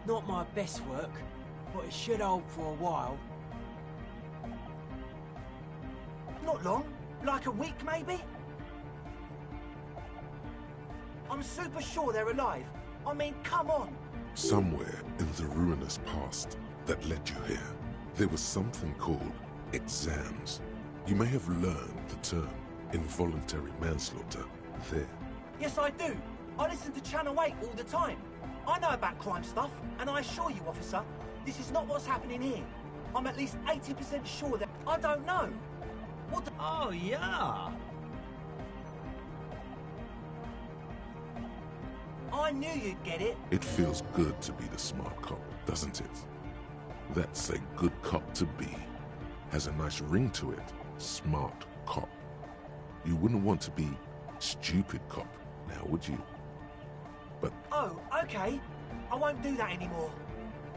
Not my best work, but it should hold for a while. Not long. Like a week, maybe? I'm super sure they're alive. I mean, come on. Somewhere in the ruinous past that led you here, there was something called exams. You may have learned the term involuntary manslaughter there. Yes, I do. I listen to Channel 8 all the time. I know about crime stuff, and I assure you, officer, this is not what's happening here. I'm at least 80% sure that... I don't know. What the... Oh, yeah. I knew you'd get it. It feels good to be the smart cop, doesn't it? That's a good cop to be. Has a nice ring to it. Smart cop. You wouldn't want to be stupid cop, now would you? But... Oh, okay. I won't do that anymore.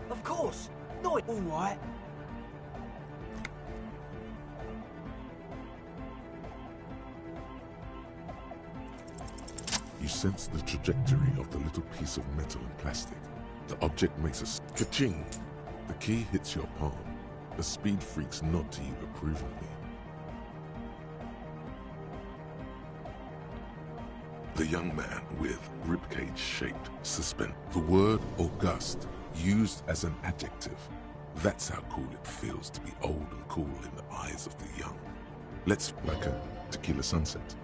Of course. No, all right. You sense the trajectory of the little piece of metal and plastic. The object makes a ka-ching. The key hits your palm. The speed freaks nod to you approvingly. The young man with ribcage-shaped suspend. The word august, used as an adjective. That's how cool it feels to be old and cool in the eyes of the young. Let's like a tequila sunset.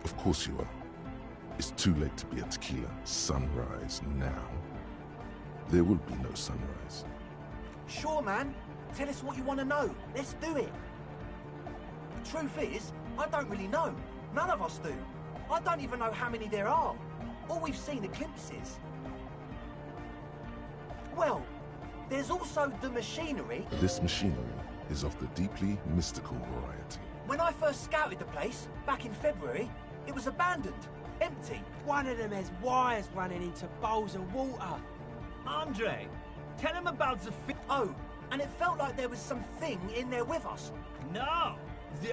Of course you are. It's too late to be a tequila sunrise now. There will be no sunrise. Sure, man. Tell us what you want to know. Let's do it. The truth is, I don't really know. None of us do. I don't even know how many there are. All we've seen are glimpses. Well, there's also the machinery. This machinery is of the deeply mystical variety. When I first scouted the place, back in February, it was abandoned, empty. One of them has wires running into bowls of water. Andre, tell him about the Oh, and it felt like there was something in there with us. No! The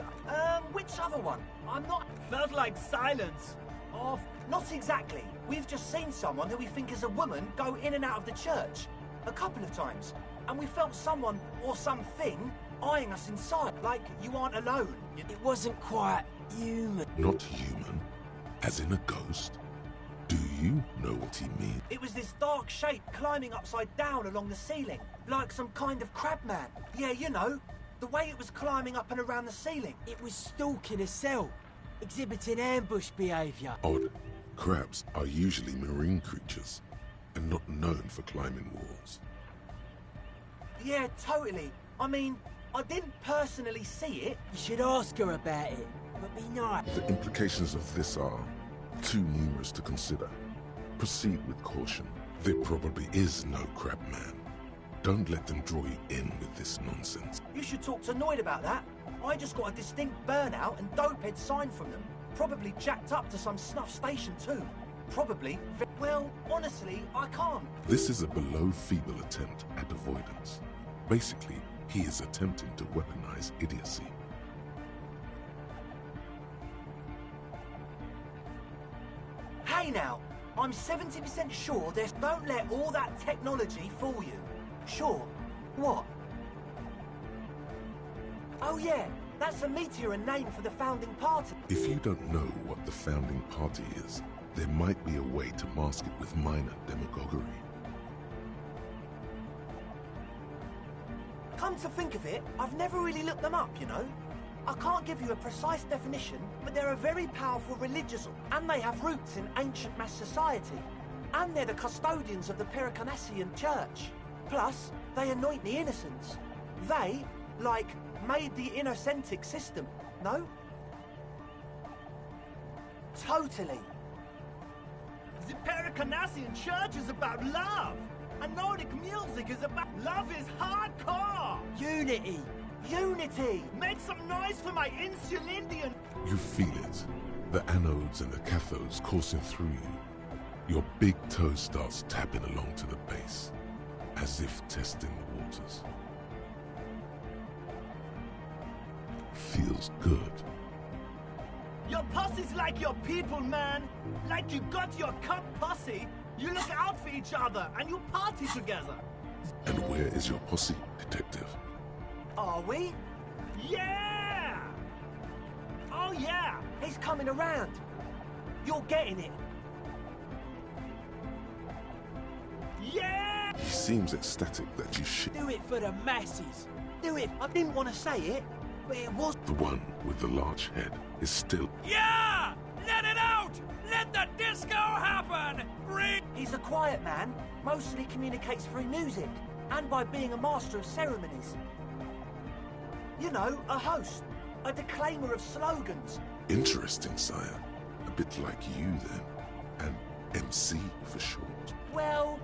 Which other one? I'm not... felt like silence. Of... Not exactly. We've just seen someone who we think is a woman go in and out of the church. A couple of times. And we felt someone, or something, eyeing us inside. Like you aren't alone. It wasn't quite human. Not human, as in a ghost. Do you know what he means? It was this dark shape climbing upside down along the ceiling. Like some kind of crabman. Yeah, you know. The way it was climbing up and around the ceiling. It was stalking a cell, exhibiting ambush behaviour. Odd. Crabs are usually marine creatures, and not known for climbing walls. Yeah, totally. I mean, I didn't personally see it. You should ask her about it, but be nice. The implications of this are too numerous to consider. Proceed with caution. There probably is no crabman. Don't let them draw you in with this nonsense. You should talk to Noid about that. I just got a distinct burnout and dopehead sign from them. Probably jacked up to some snuff station too. Probably... Well, honestly, I can't. This is a below-feeble attempt at avoidance. Basically, he is attempting to weaponize idiocy. Hey now, I'm 70% sure there's... Don't let all that technology fool you. Sure. What? Oh yeah, that's a Meteoran name for the founding party. If you don't know what the founding party is, there might be a way to mask it with minor demagoguery. Come to think of it, I've never really looked them up, you know? I can't give you a precise definition, but they're a very powerful religious, and they have roots in ancient mass society. And they're the custodians of the Pericarnassian Church. Plus, they anoint the innocents. They, like, made the Innocentic system, no? Totally. The Pericarnassian Church is about love. And Nordic music is about... Love is hardcore! Unity! Unity! Make some noise for my Insulindian... You feel it. The anodes and the cathodes coursing through you. Your big toe starts tapping along to the base, as if testing the waters. Feels good. Your pussy's like your people, man. Like you got your cup pussy. You look out for each other, and you party together. And where is your posse, detective? Are we? Yeah! Oh, yeah! He's coming around. You're getting it. Yeah! He seems ecstatic that you Do it for the masses. Do it. I didn't want to say it, but it was... The one with the large head is still... Yeah! Let it out! Let the disco happen! Bring... He's a quiet man, mostly communicates through music, and by being a master of ceremonies. You know, a host, a declaimer of slogans. Interesting, sire. A bit like you, then. An MC for short. Well,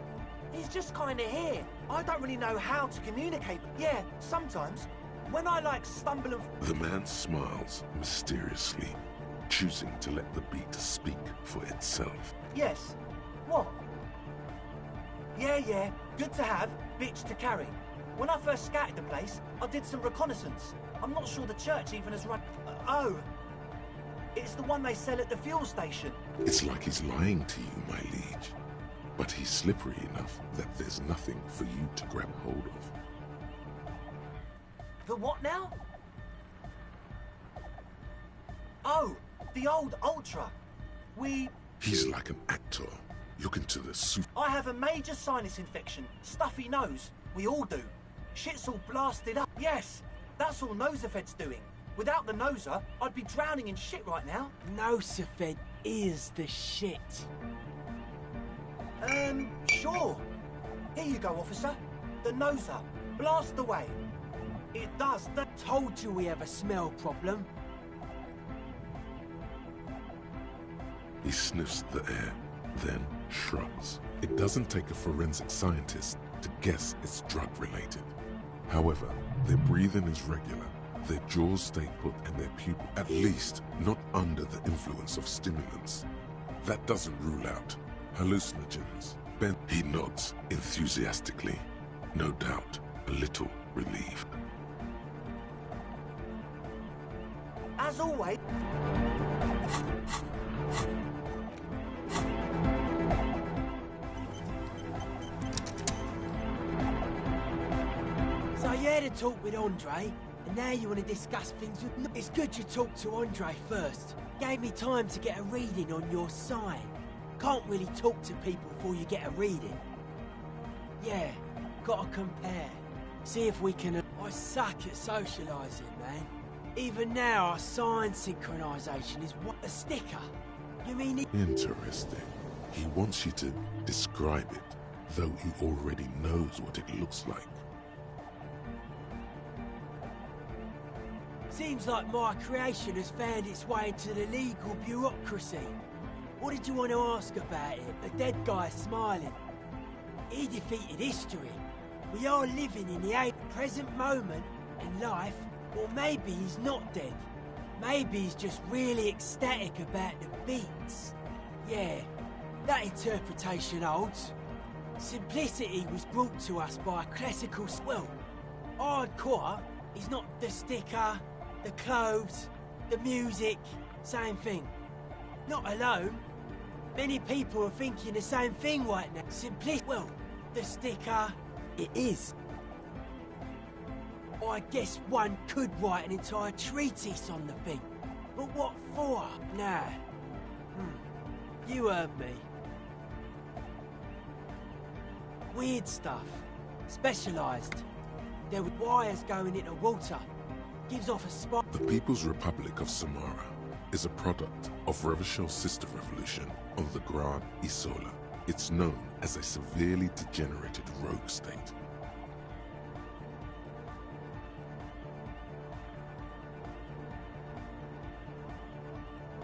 he's just kinda here. I don't really know how to communicate. Yeah, sometimes. When I, like, stumble and... The man smiles mysteriously choosing to let the beat speak for itself. Yes. What? Yeah, good to have, bitch to carry. When I first scouted the place, I did some reconnaissance. I'm not sure the church even has run... oh. It's the one they sell at the fuel station. It's like he's lying to you, my liege. But he's slippery enough that there's nothing for you to grab hold of. The what now? Oh, the old Ultra. He's like an actor. Look into the suit. I have a major sinus infection. Stuffy nose. We all do. Shit's all blasted up. Yes, that's all Nosafed's doing. Without the Noser, I'd be drowning in shit right now. Nosafed is the shit. Sure. Here you go, officer. The Noser. Blast away. It does. Told you we have a smell problem. He sniffs the air, then shrugs. It doesn't take a forensic scientist to guess it's drug-related. However, their breathing is regular, their jaws stay put, and their pupil, at least, not under the influence of stimulants. That doesn't rule out hallucinogens. He nods enthusiastically, no doubt a little relieved. As always... So you had a talk with Andre, and now you want to discuss things with... It's good you talked to Andre first. Gave me time to get a reading on your sign. Can't really talk to people before you get a reading. Yeah, gotta compare. See if we can... I suck at socialising, man. Even now, our sign synchronisation is what? A sticker? You mean... Interesting. He wants you to describe it, though he already knows what it looks like. Seems like my creation has found its way into the legal bureaucracy. What did you want to ask about it? The dead guy smiling. He defeated history. We are living in the present moment in life, or maybe he's not dead. Maybe he's just really ecstatic about the beats. Yeah, that interpretation holds. Simplicity was brought to us by a classical... Well, hardcore is not the sticker, the clothes, the music, same thing. Not alone. Many people are thinking the same thing right now. Well, the sticker, it is. I guess one could write an entire treatise on the thing. But what for? Nah. You heard me. Weird stuff. Specialised. There were wires going into water. Gives off a spark. The People's Republic of Samara is a product of Revachel's sister revolution on the Gran Isola. It's known as a severely degenerated rogue state.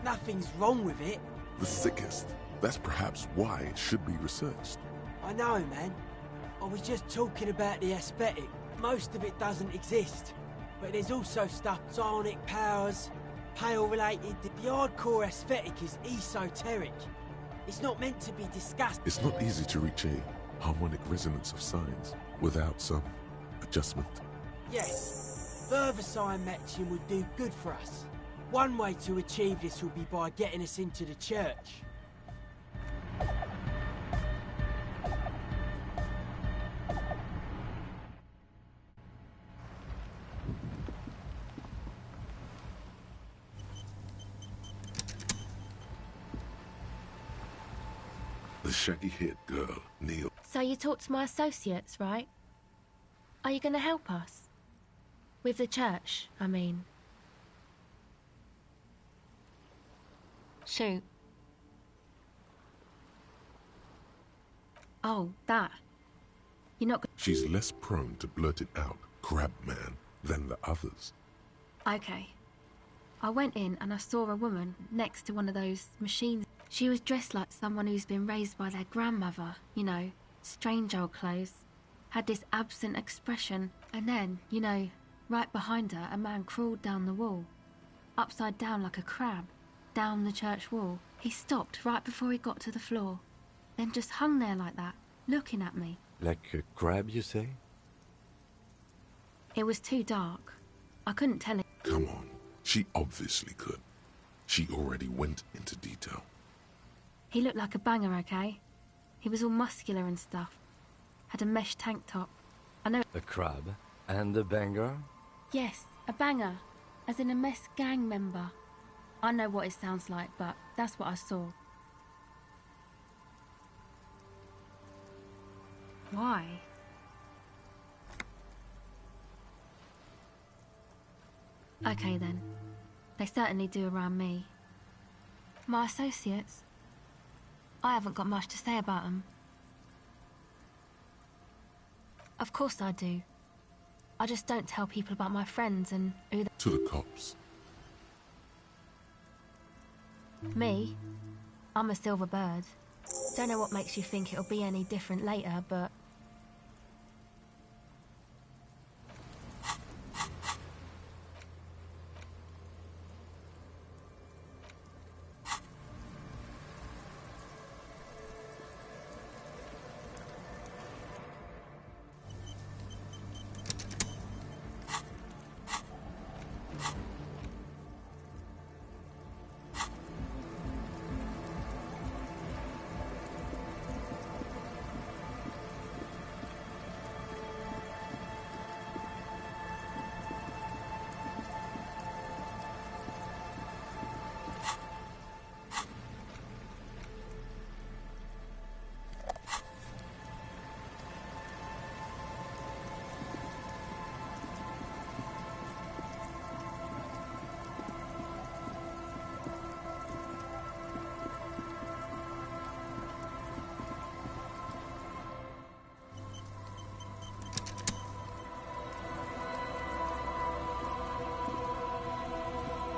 Nothing's wrong with it. The sickest. That's perhaps why it should be researched. I know, man. I was just talking about the aesthetic. Most of it doesn't exist. But there's also stuff, psionic powers, pale-related. The hardcore aesthetic is esoteric. It's not meant to be discussed. It's not easy to reach a harmonic resonance of signs without some adjustment. Yes. Further sign matching would do good for us. One way to achieve this would be by getting us into the church. The shaggy-haired girl, Neil. So you talked to my associates, right? Are you going to help us? With the church, I mean. Shoot. Oh, that. You're not... She's less prone to blurt it out, crab man, than the others. Okay. I went in and I saw a woman next to one of those machines. She was dressed like someone who's been raised by their grandmother, you know, strange old clothes. Had this absent expression. And then, you know, right behind her, a man crawled down the wall. Upside down like a crab. down the church wall. He stopped right before he got to the floor, then just hung there like that, looking at me. Like a crab, you say? It was too dark. I couldn't tell it. Come on. She obviously could. She already went into detail. He looked like a banger, okay? He was all muscular and stuff. Had a mesh tank top. I know... A crab and a banger? Yes, a banger. As in a mess gang member. I know what it sounds like, but that's what I saw. Why? Okay then. They certainly do around me. My associates? I haven't got much to say about them. Of course I do. I just don't tell people about my friends and who they... To the cops. Me? I'm a silver bird. Don't know what makes you think it'll be any different later, but...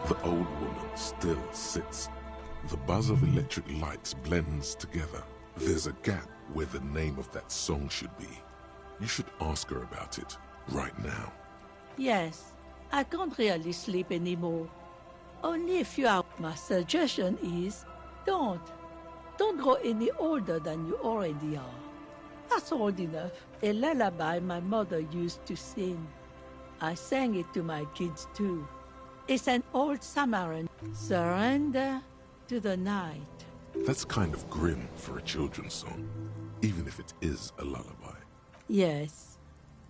The old woman still sits. The buzz of electric lights blends together. There's a gap where the name of that song should be. You should ask her about it, right now. Yes, I can't really sleep anymore. Only if you are. My suggestion is, don't. Don't go any older than you already are. That's old enough. A lullaby my mother used to sing. I sang it to my kids too. It's an old Samaran. Surrender to the night. That's kind of grim for a children's song, even if it is a lullaby. Yes,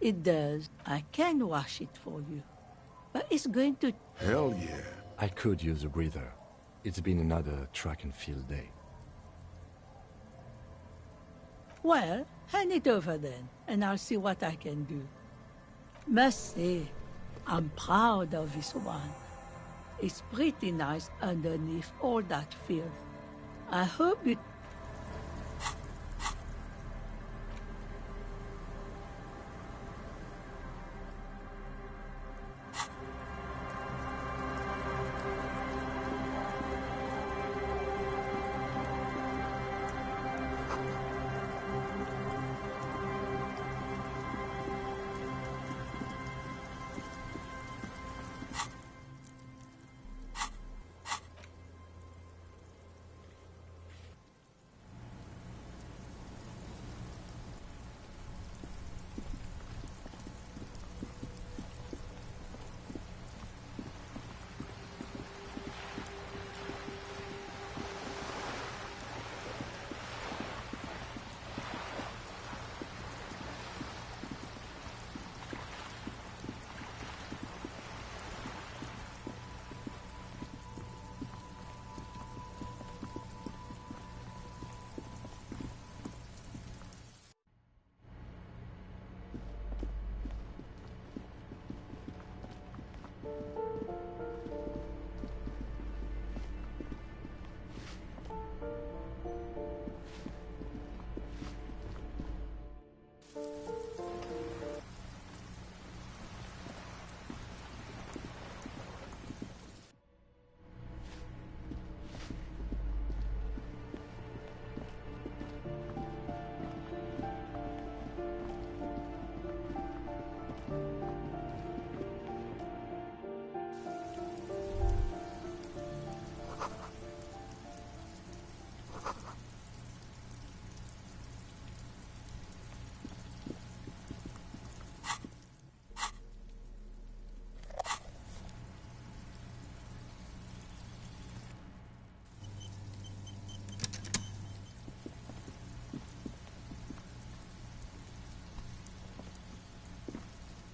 it does. I can wash it for you. But it's going to... Hell yeah. I could use a breather. It's been another track and field day. Well, hand it over then, and I'll see what I can do. Must say, I'm proud of this one. It's pretty nice underneath all that filth. I hope you...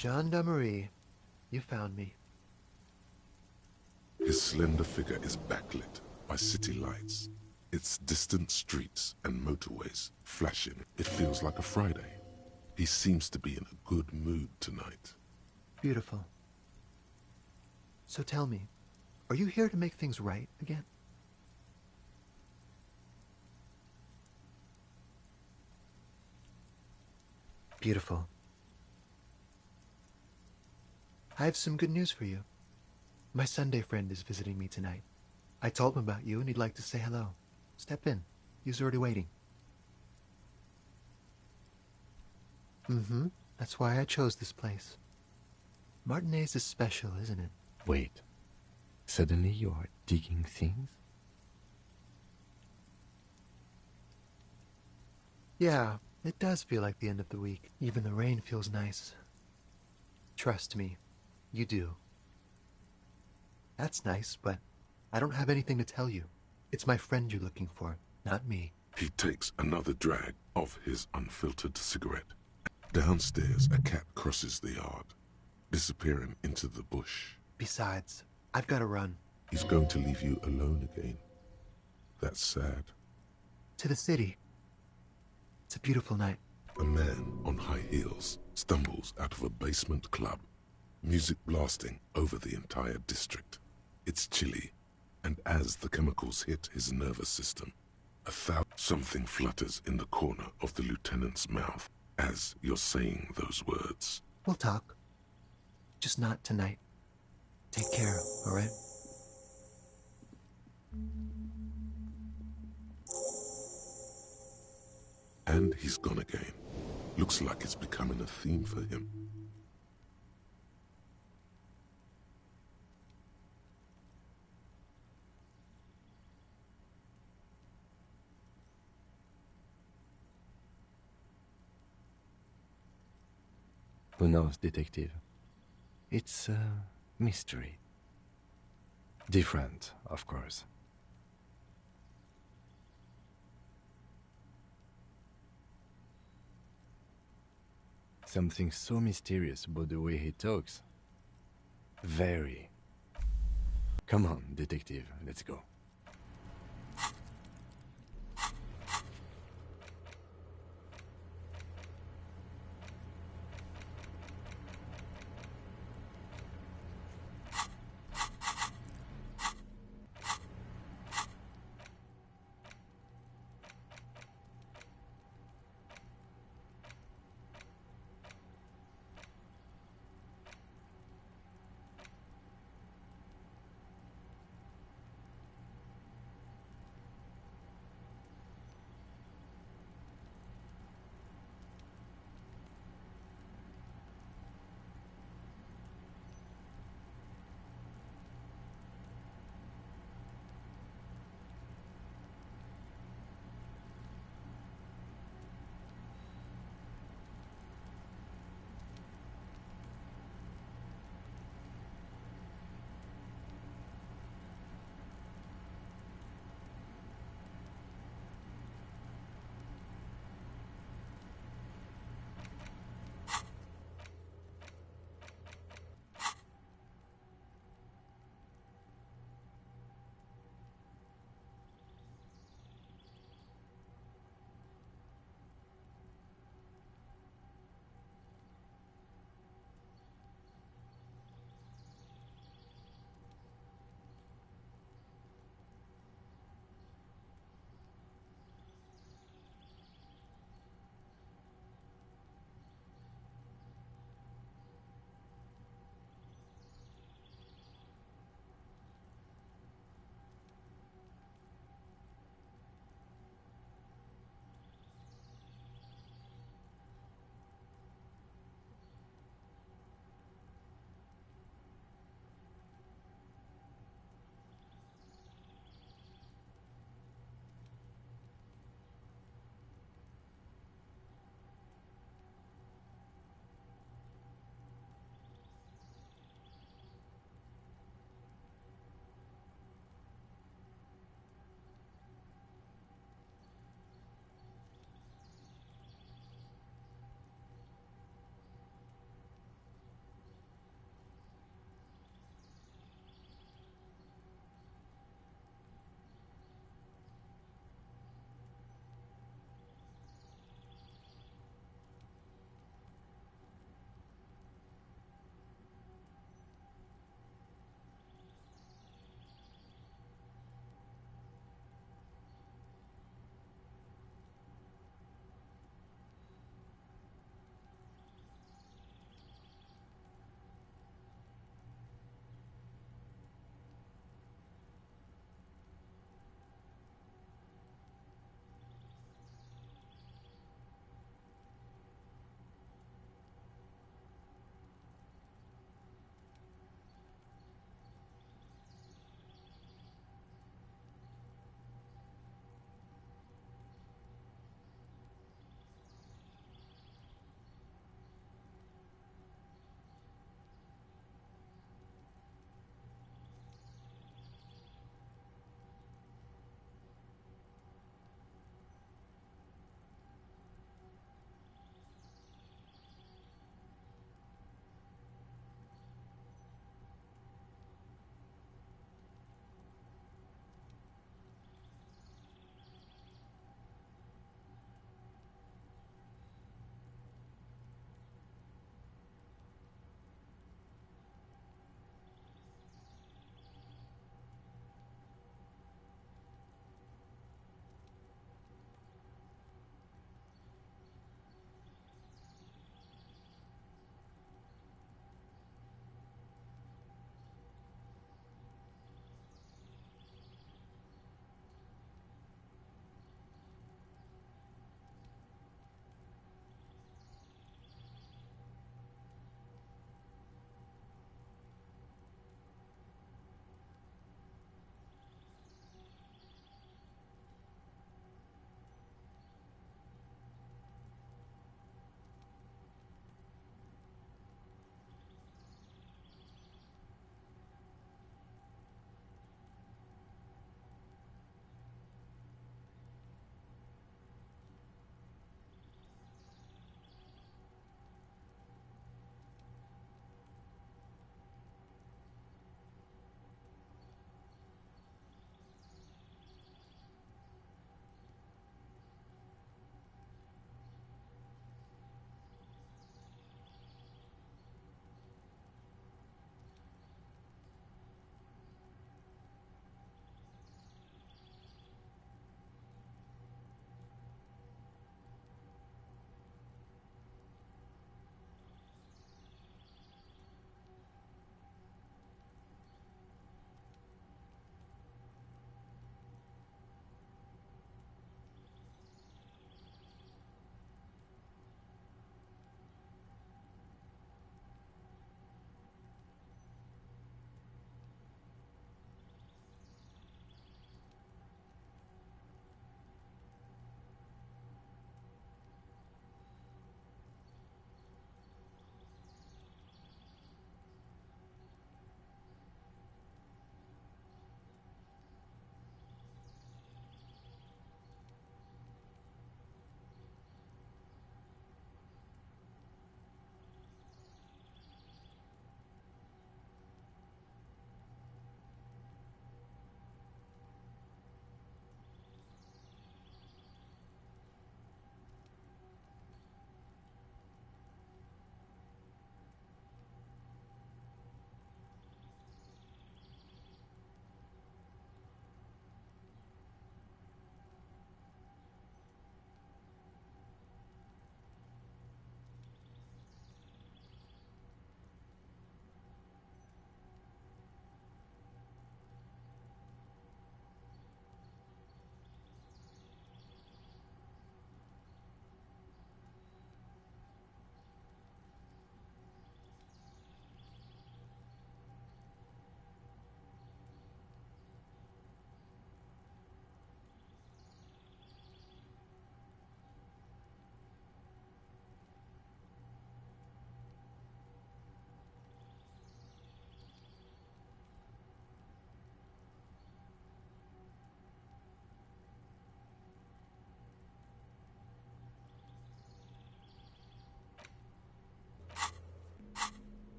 Gendarmerie. You found me. His slender figure is backlit by city lights. Its distant streets and motorways flashing. It feels like a Friday. He seems to be in a good mood tonight. Beautiful. So tell me, are you here to make things right again? Beautiful. I have some good news for you. My Sunday friend is visiting me tonight. I told him about you and he'd like to say hello. Step in. He's already waiting. That's why I chose this place. Martinez is special, isn't it? Wait. Suddenly you are digging things? Yeah, it does feel like the end of the week. Even the rain feels nice. Trust me, you do. That's nice, but I don't have anything to tell you. It's my friend you're looking for, not me. He takes another drag of his unfiltered cigarette. Downstairs, a cat crosses the yard, disappearing into the bush. Besides, I've got to run. He's going to leave you alone again. That's sad. To the city. It's a beautiful night. A man on high heels stumbles out of a basement club, music blasting over the entire district. It's chilly, and as the chemicals hit his nervous system, something flutters in the corner of the lieutenant's mouth as you're saying those words. We'll talk. Just not tonight. Take care, all right? And he's gone again. Looks like it's becoming a theme for him. Who knows, detective? It's a mystery. Different, of course. Something so mysterious about the way he talks. Very. Come on, detective, let's go.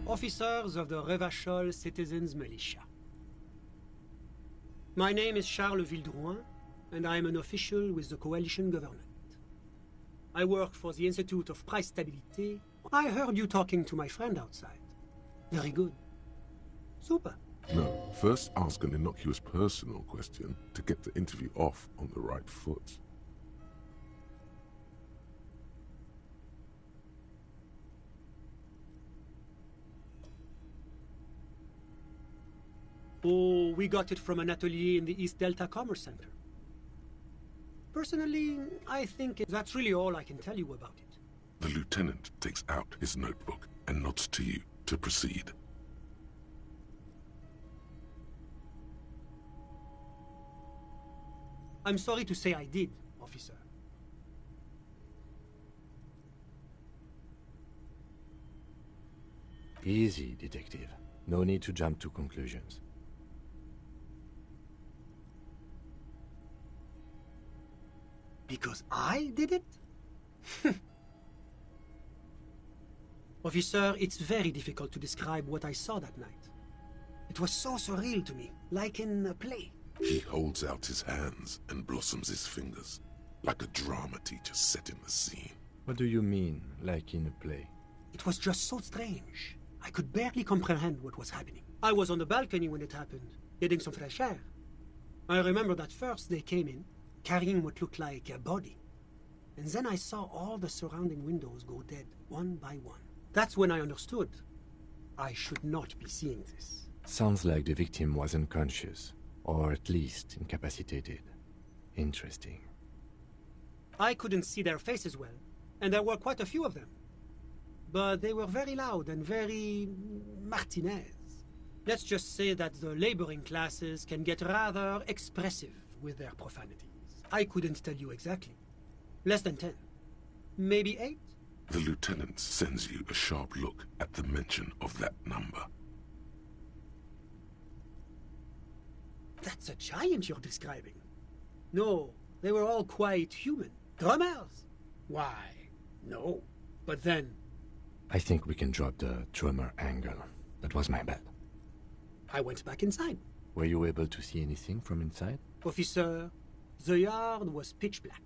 Officers of the Revachol Citizens Militia. My name is Charles Vildrouin, and I am an official with the coalition government. I work for the Institute of Price Stability. I heard you talking to my friend outside. Very good. Super. No, first ask an innocuous personal question to get the interview off on the right foot. Oh, we got it from an atelier in the East Delta Commerce Center. Personally, I think that's really all I can tell you about it. The lieutenant takes out his notebook and nods to you to proceed. I'm sorry to say I did, officer. Easy, detective. No need to jump to conclusions. Because I did it? Officer, it's very difficult to describe what I saw that night. It was so surreal to me, like in a play. He holds out his hands and blossoms his fingers, like a drama teacher setting the scene. What do you mean, like in a play? It was just so strange. I could barely comprehend what was happening. I was on the balcony when it happened, getting some fresh air. I remember that first they came in, carrying what looked like a body. And then I saw all the surrounding windows go dead, one by one. That's when I understood. I should not be seeing this. Sounds like the victim was unconscious, or at least incapacitated. Interesting. I couldn't see their faces well, and there were quite a few of them. But they were very loud and very Martinez. Let's just say that the laboring classes can get rather expressive with their profanities. I couldn't tell you exactly. Less than 10. Maybe 8? The lieutenant sends you a sharp look at the mention of that number. That's a giant you're describing. No, they were all quite human. Drummers? Why, no. But then... I think we can drop the drummer angle. That was my bad. I went back inside. Were you able to see anything from inside? Officer, the yard was pitch black.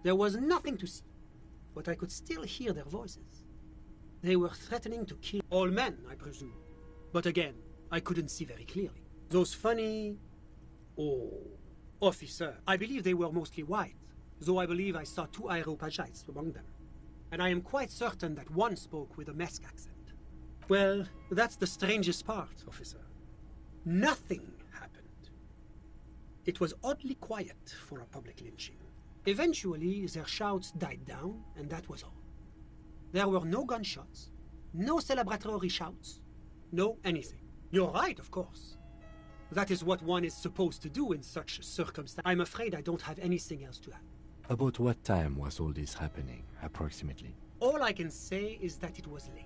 There was nothing to see, but I could still hear their voices. They were threatening to kill all men, I presume. But again, I couldn't see very clearly. Those funny... Oh, officer, I believe they were mostly white, though I believe I saw 2 Areopagites among them. And I am quite certain that one spoke with a Mesk accent. Well, that's the strangest part, officer. Nothing happened. It was oddly quiet for a public lynching. Eventually, their shouts died down, and that was all. There were no gunshots, no celebratory shouts, no anything. You're right, of course. That is what one is supposed to do in such circumstances. I'm afraid I don't have anything else to add. About what time was all this happening, approximately? All I can say is that it was late.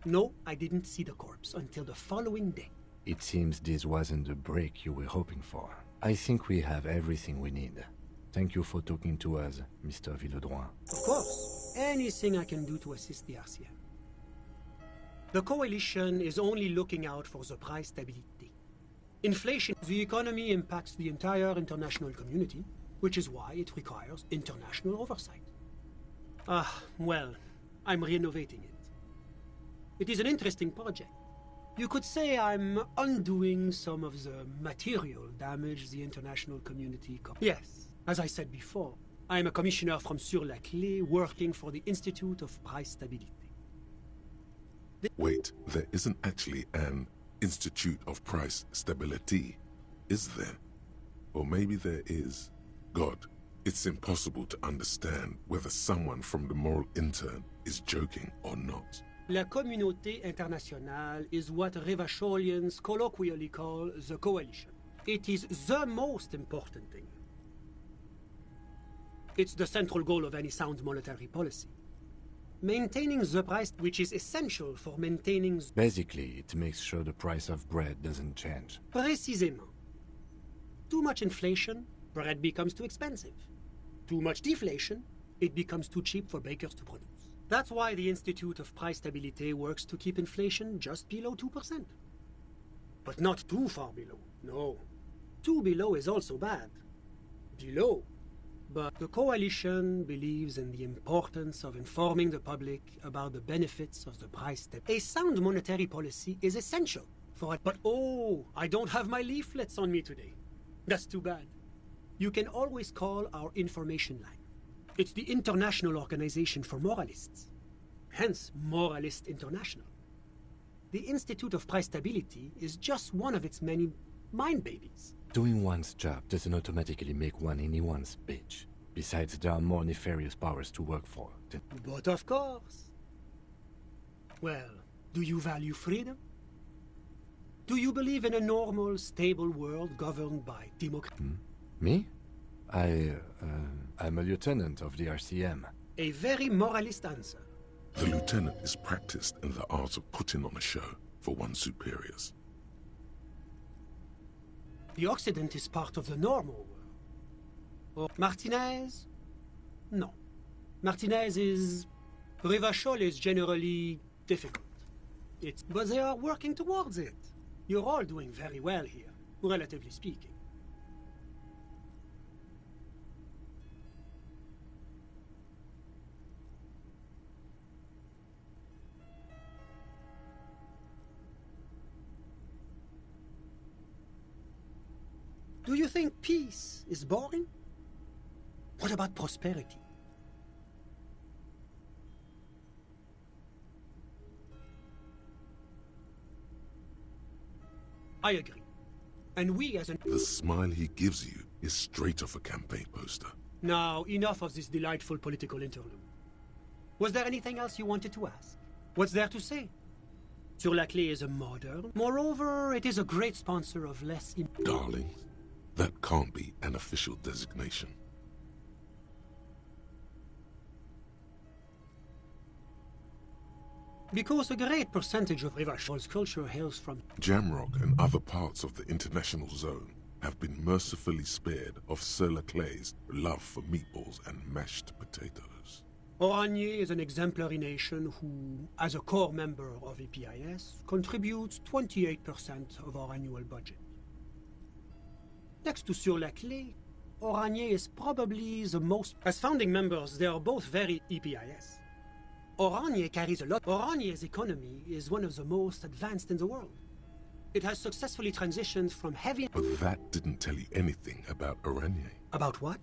No, I didn't see the corpse until the following day. It seems this wasn't the break you were hoping for. I think we have everything we need. Thank you for talking to us, Mr. Vildrouin. Of course. Anything I can do to assist the RCM. The Coalition is only looking out for the price stability. Inflation, the economy impacts the entire international community, which is why it requires international oversight. Well, I'm renovating it. It is an interesting project. You could say I'm undoing some of the material damage the international community caused. Yes, as I said before, I am a commissioner from Sur-la-Clé working for the Institute of Price Stability. Wait, there isn't actually an Institute of Price Stability, is there? Or maybe there is. God, it's impossible to understand whether someone from the moral intern is joking or not. La communauté internationale is what Revacholians colloquially call the coalition. It is the most important thing. It's the central goal of any sound monetary policy. Maintaining the price, which is essential for maintaining... Basically, it makes sure the price of bread doesn't change. Précisément. Too much inflation, bread becomes too expensive. Too much deflation, it becomes too cheap for bakers to produce. That's why the Institute of Price Stability works to keep inflation just below 2%. But not too far below, no. Too below is also bad. Below. But the coalition believes in the importance of informing the public about the benefits of the price step. A sound monetary policy is essential for it. But oh, I don't have my leaflets on me today. That's too bad. You can always call our information line. It's the International Organization for Moralists. Hence, Moralist International. The Institute of Price Stability is just one of its many mind babies. Doing one's job doesn't automatically make one anyone's bitch. Besides, there are more nefarious powers to work for. But of course. Well, do you value freedom? Do you believe in a normal, stable world governed by democracy? Me? I'm a lieutenant of the RCM. A very moralist answer. The lieutenant is practiced in the art of putting on a show for one's superiors. The Occident is part of the normal world. Or Martinez? No. Martinez is... Revachol is generally difficult. But they are working towards it. You're all doing very well here, relatively speaking. Do you think peace is boring? What about prosperity? I agree. And we as an... The smile he gives you is straight off a campaign poster. Now, enough of this delightful political interlude. Was there anything else you wanted to ask? What's there to say? Sur-la-Clé is a modern. Moreover, it is a great sponsor of less... Darling, that can't be an official designation. Because a great percentage of Revachol's culture hails from... Jamrock and other parts of the international zone have been mercifully spared of Sur-la-Clé's love for meatballs and mashed potatoes. Oranje is an exemplary nation who, as a core member of EPIS, contributes 28% of our annual budget. Next to Sur-la-Clé, Oranje is probably the most... As founding members, they are both very EPIS. Oranje carries a lot. Oranje's economy is one of the most advanced in the world. It has successfully transitioned from heavy... But that didn't tell you anything about Oranje. About what?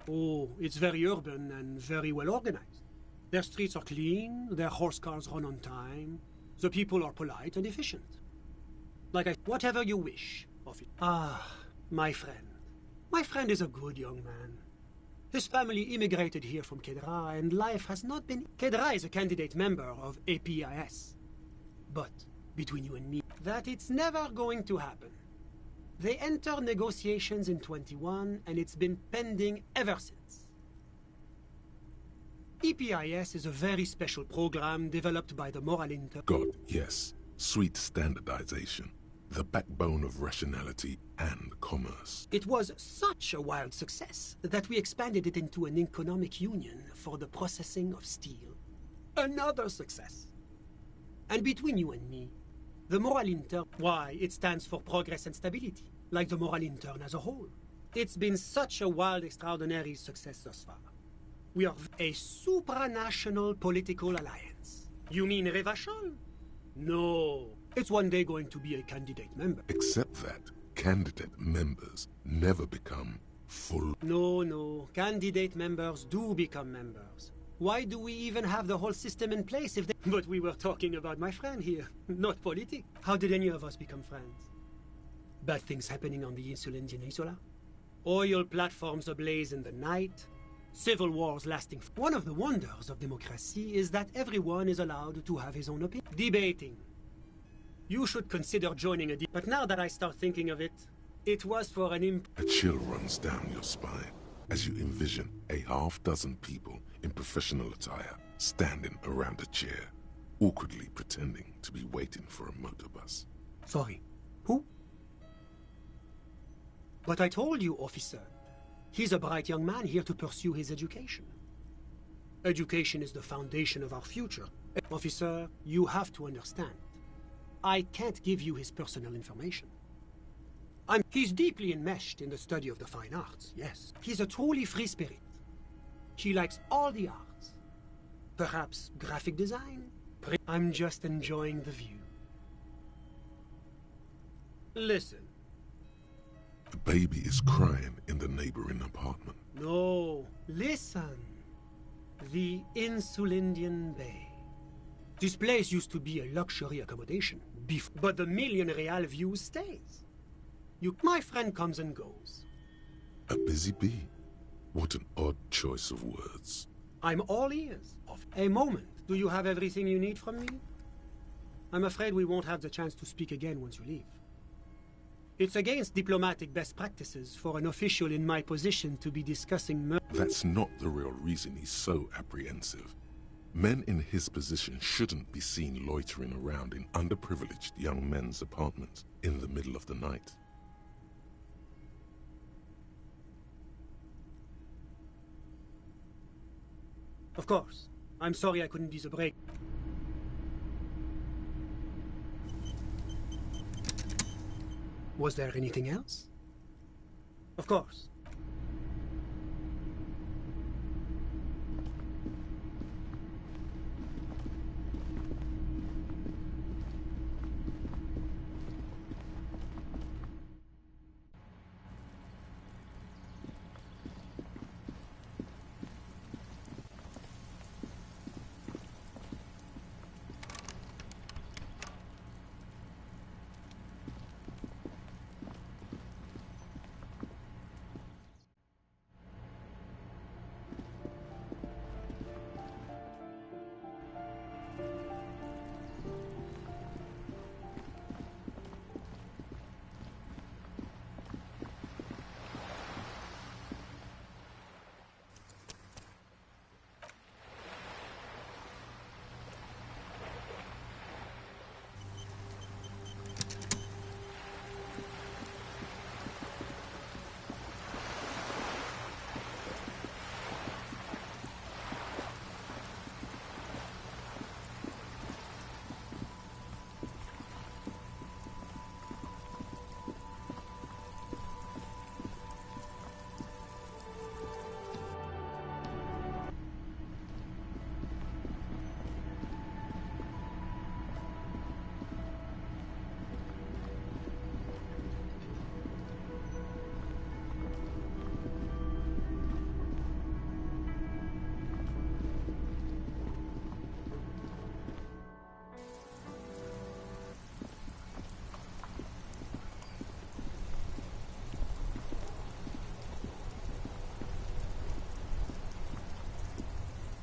Oh, it's very urban and very well organized. Their streets are clean, their horse cars run on time, the people are polite and efficient. Whatever you wish of it. Ah, my friend. My friend is a good young man. His family immigrated here from Kedra, and life has not been... Kedra is a candidate member of APIS. But, between you and me, that it's never going to happen. They entered negotiations in 21, and it's been pending ever since. EPIS is a very special program developed by the Moral Inter... God, yes. Sweet standardization. The backbone of rationality and commerce. It was such a wild success that we expanded it into an economic union for the processing of steel. Another success. And between you and me, the Moral Intern, why, it stands for progress and stability, like the Moral Intern as a whole. It's been such a wild, extraordinary success thus far. We are a supranational political alliance. You mean Revachol? No. It's one day going to be a candidate member. Except that candidate members never become full. No. Candidate members do become members. Why do we even have the whole system in place if they... But we were talking about my friend here, not politics. How did any of us become friends? Bad things happening on the Insulindian Isola? Oil platforms ablaze in the night? Civil wars lasting... One of the wonders of democracy is that everyone is allowed to have his own opinion. Debating. You should consider joining a... But now that I start thinking of it, it was for an A chill runs down your spine as you envision a half-dozen people in professional attire standing around a chair, awkwardly pretending to be waiting for a motor bus. Sorry. Who? But I told you, officer. He's a bright young man here to pursue his education. Education is the foundation of our future. Officer, you have to understand. I can't give you his personal information. He's deeply enmeshed in the study of the fine arts, yes. He's a truly free spirit. He likes all the arts. Perhaps graphic design? I'm just enjoying the view. Listen. The baby is crying in the neighboring apartment. No, listen. The Insulindian Bay. This place used to be a luxury accommodation, but the million real view stays. My friend comes and goes. A busy bee? What an odd choice of words. I'm all ears. A moment. Do you have everything you need from me? I'm afraid we won't have the chance to speak again once you leave. It's against diplomatic best practices for an official in my position to be discussing That's not the real reason he's so apprehensive. Men in his position shouldn't be seen loitering around in underprivileged young men's apartments in the middle of the night. Of course. I'm sorry I couldn't use a break. Was there anything else? Of course.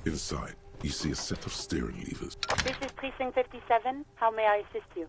Inside, you see a set of steering levers. This is Precinct 57. How may I assist you?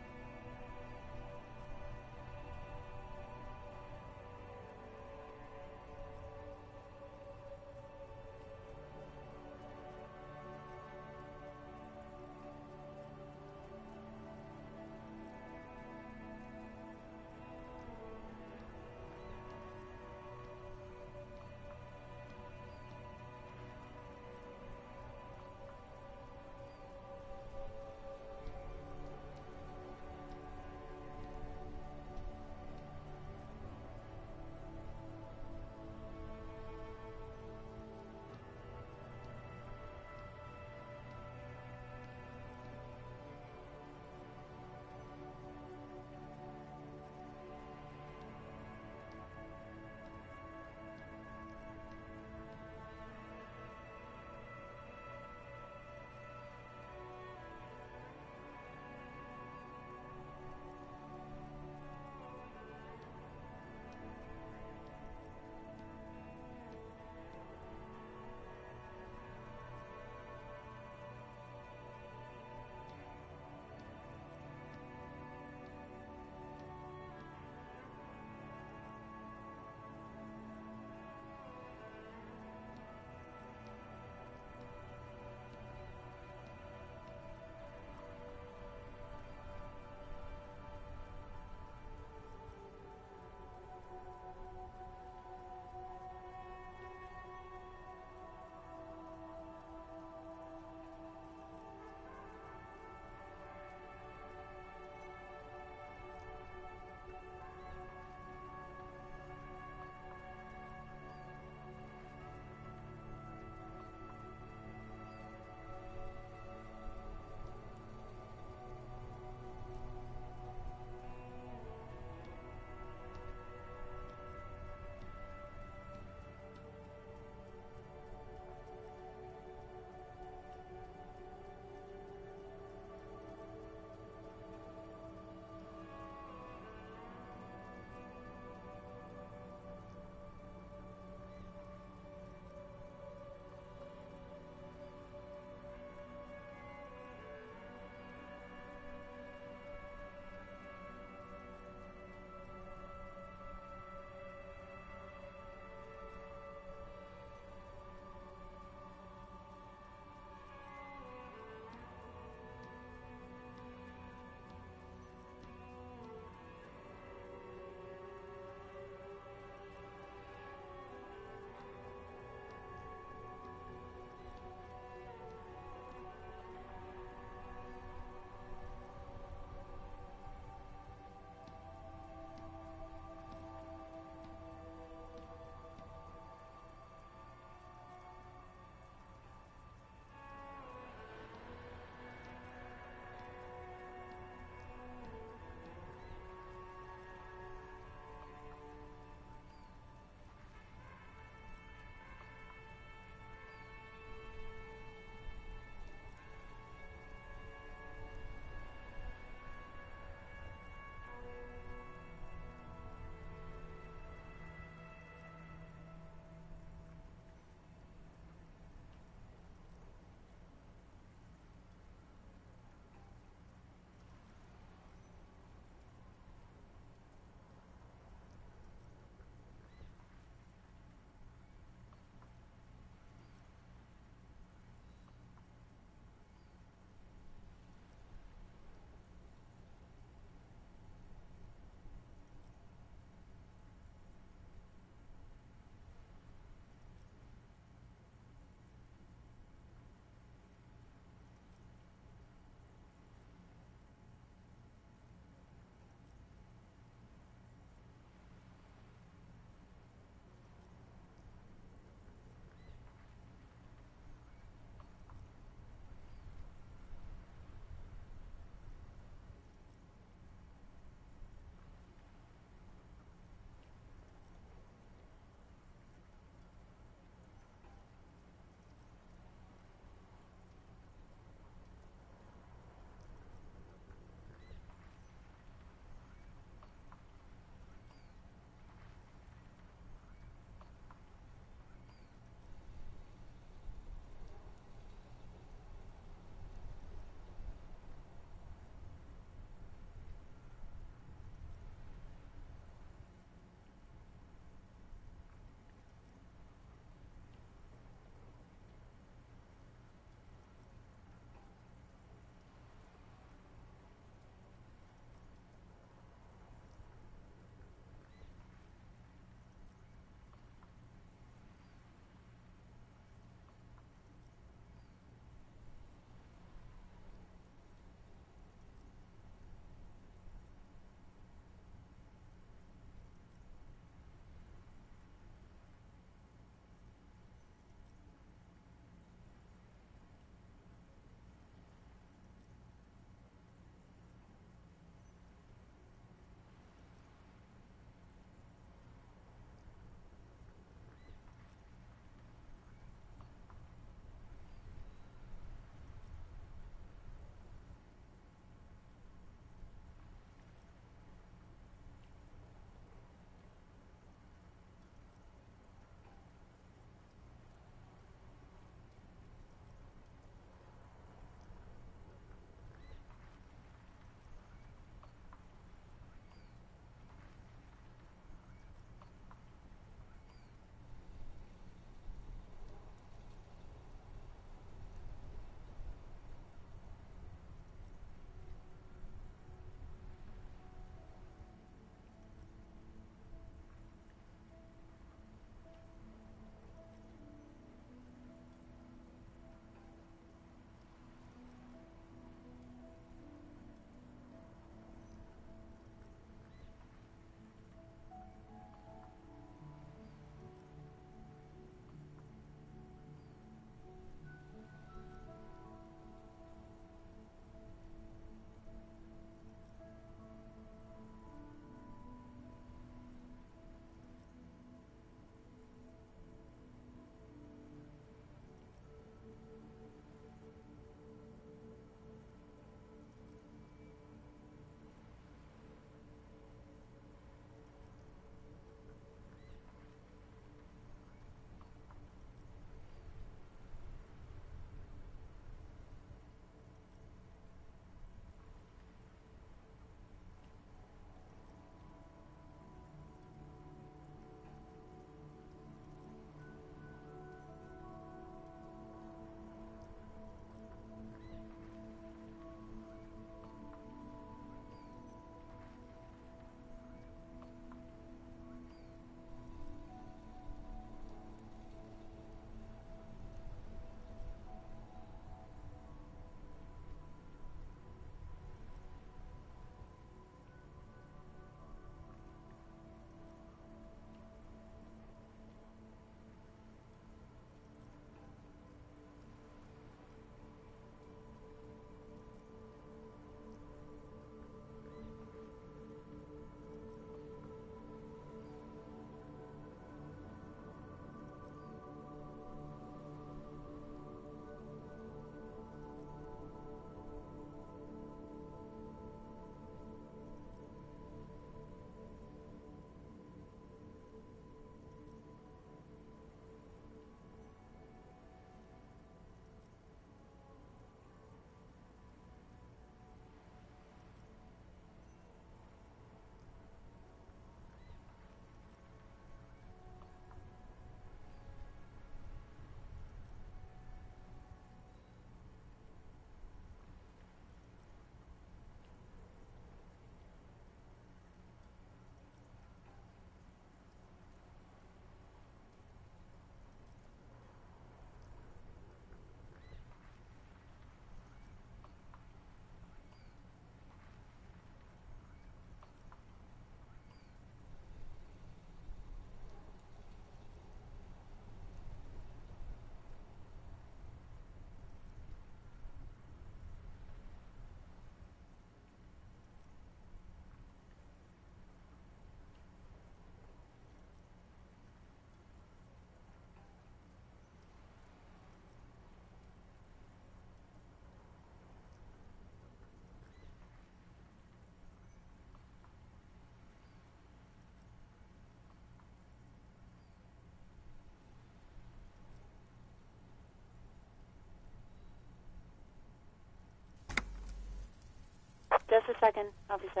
Just a second, officer.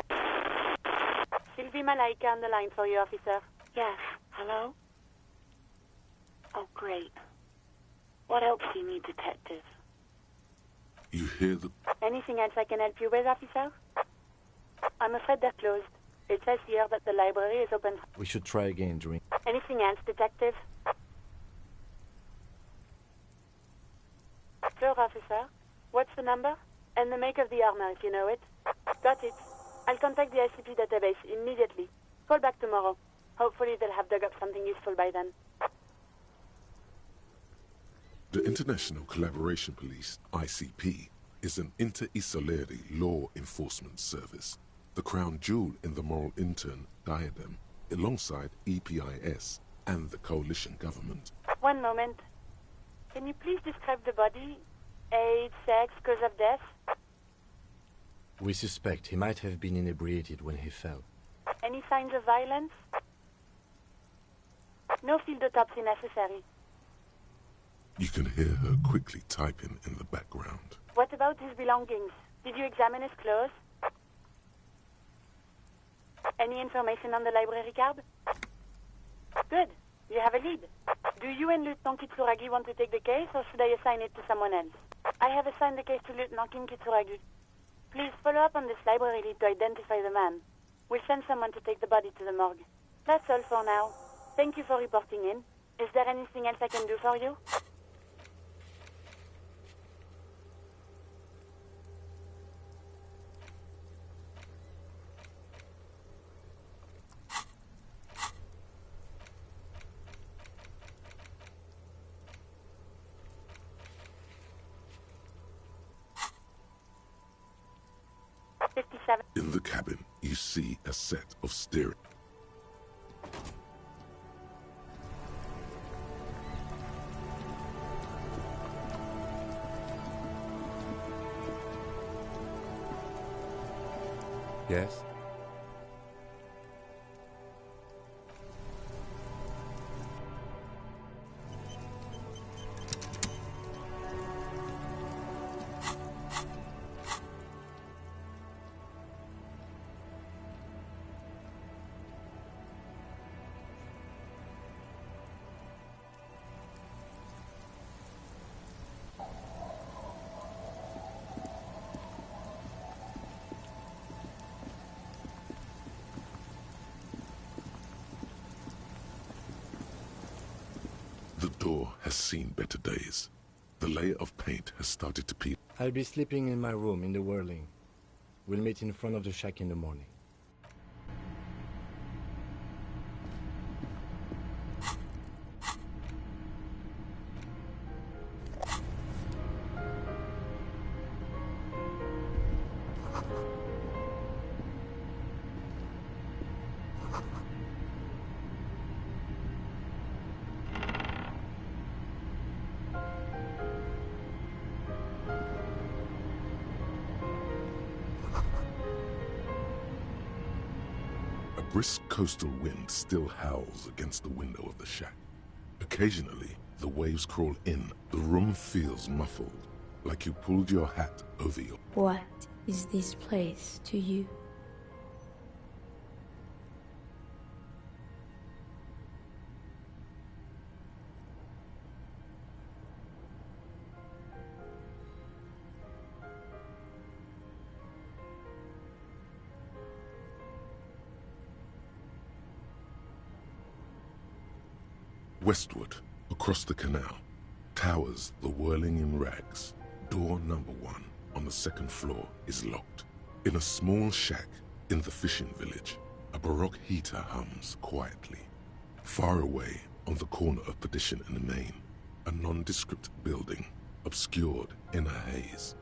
Sylvie Malaika on the line for you, officer. Yes. Hello? Oh, great. What else do you need, detective? You hear the... Anything else I can help you with, officer? I'm afraid they're closed. It says here that the library is open. We should try again during... Anything else, detective? Sure, officer. What's the number? And the make of the armor, if you know it. Got it. I'll contact the ICP database immediately. Call back tomorrow. Hopefully they'll have dug up something useful by then. The International Collaboration Police, ICP, is an inter-Isolari law enforcement service, the crown jewel in the moral intern diadem, alongside EPIS and the coalition government. One moment. Can you please describe the body? Age, sex, cause of death? We suspect he might have been inebriated when he fell. Any signs of violence? No field autopsy necessary. You can hear her quickly typing in the background. What about his belongings? Did you examine his clothes? Any information on the library card? Good. You have a lead. Do you and Lieutenant Kitsuragi want to take the case, or should I assign it to someone else? I have assigned the case to Lieutenant Kim Kitsuragi. Please follow up on this library lead to identify the man. We'll send someone to take the body to the morgue. That's all for now. Thank you for reporting in. Is there anything else I can do for you? In the cabin, you see a set of steering. Yes? The door has seen better days. The layer of paint has started to peel. I'll be sleeping in my room in the Whirling. We'll meet in front of the shack in the morning. A brisk coastal wind still howls against the window of the shack. Occasionally, the waves crawl in. The room feels muffled, like you pulled your hat over your... What is this place to you? Westward, across the canal, towers the Whirling in Rags. Door number 1 on the second floor is locked. In a small shack in the fishing village, a Baroque heater hums quietly. Far away, on the corner of Perdition and Main, a nondescript building, obscured in a haze.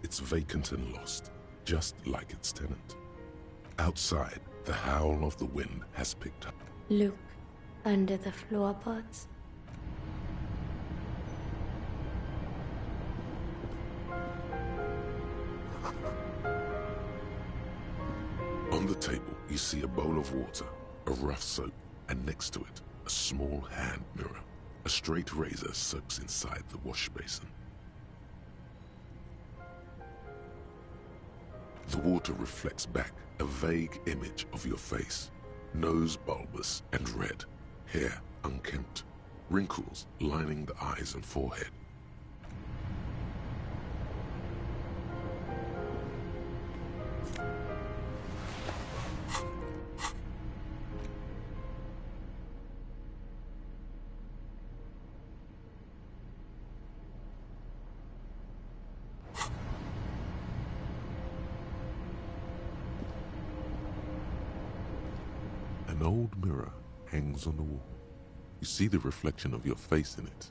It's vacant and lost, just like its tenant. Outside, the howl of the wind has picked up. Look, under the floorboards. On the table, you see a bowl of water, a rough soap, and next to it, a small hand mirror. A straight razor soaks inside the wash basin. The water reflects back a vague image of your face. Nose bulbous and red, hair unkempt, wrinkles lining the eyes and forehead. An old mirror hangs on the wall. You see the reflection of your face in it.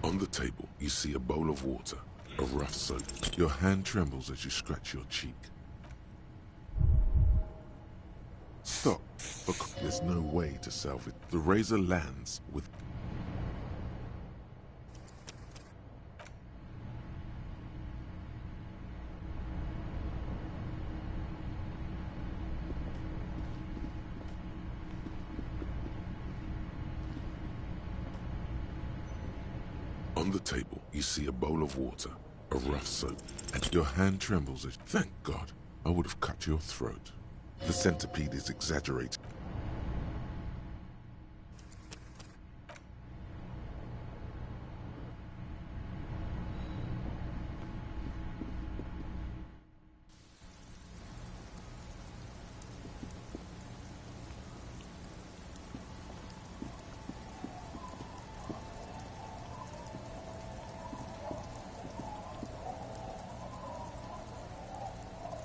On the table, you see a bowl of water, a rough soap. Your hand trembles as you scratch your cheek. Stop, because there's no way to salvage. The razor lands with... On the table, you see a bowl of water, a rough soap, and your hand trembles as... Thank God, I would have cut your throat. The centipede is exaggerated.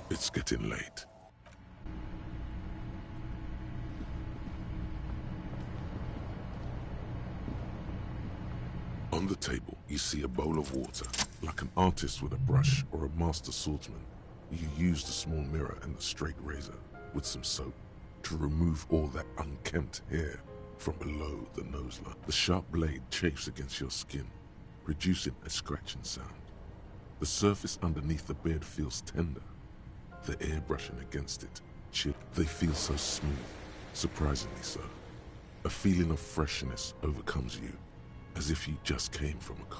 It's getting late. On the table, you see a bowl of water. Like an artist with a brush or a master swordsman, you use the small mirror and the straight razor with some soap to remove all that unkempt hair from below the nose line. The sharp blade chafes against your skin, reducing a scratching sound. The surface underneath the beard feels tender. The air brushing against it, chill. They feel so smooth, surprisingly so. A feeling of freshness overcomes you, as if you just came from a...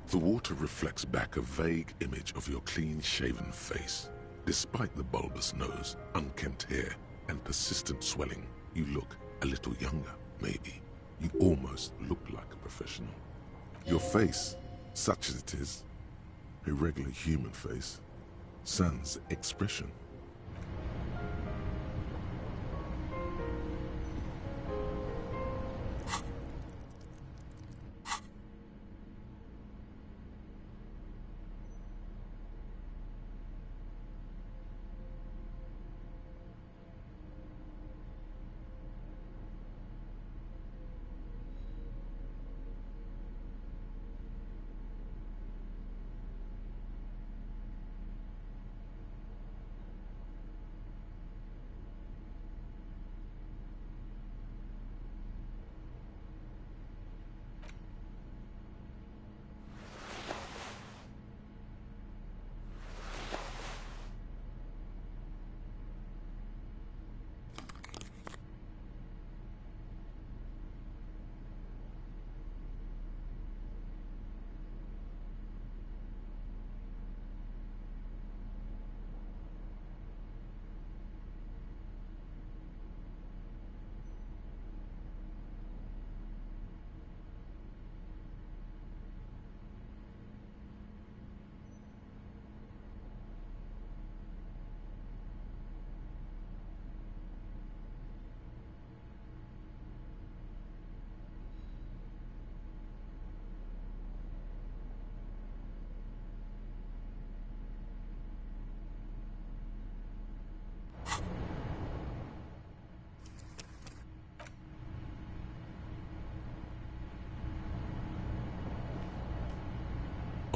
The water reflects back a vague image of your clean-shaven face. Despite the bulbous nose, unkempt hair, and persistent swelling, you look a little younger, maybe. You almost look like a professional. Your face, such as it is, a regular human face, sans expression.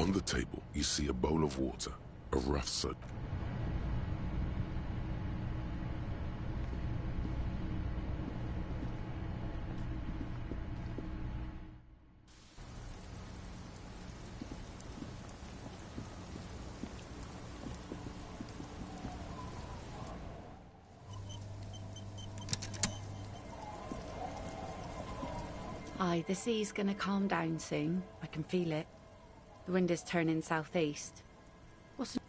On the table, you see a bowl of water, a rough soap. Aye, the sea's gonna calm down soon. I can feel it. The wind is turning southeast. What's...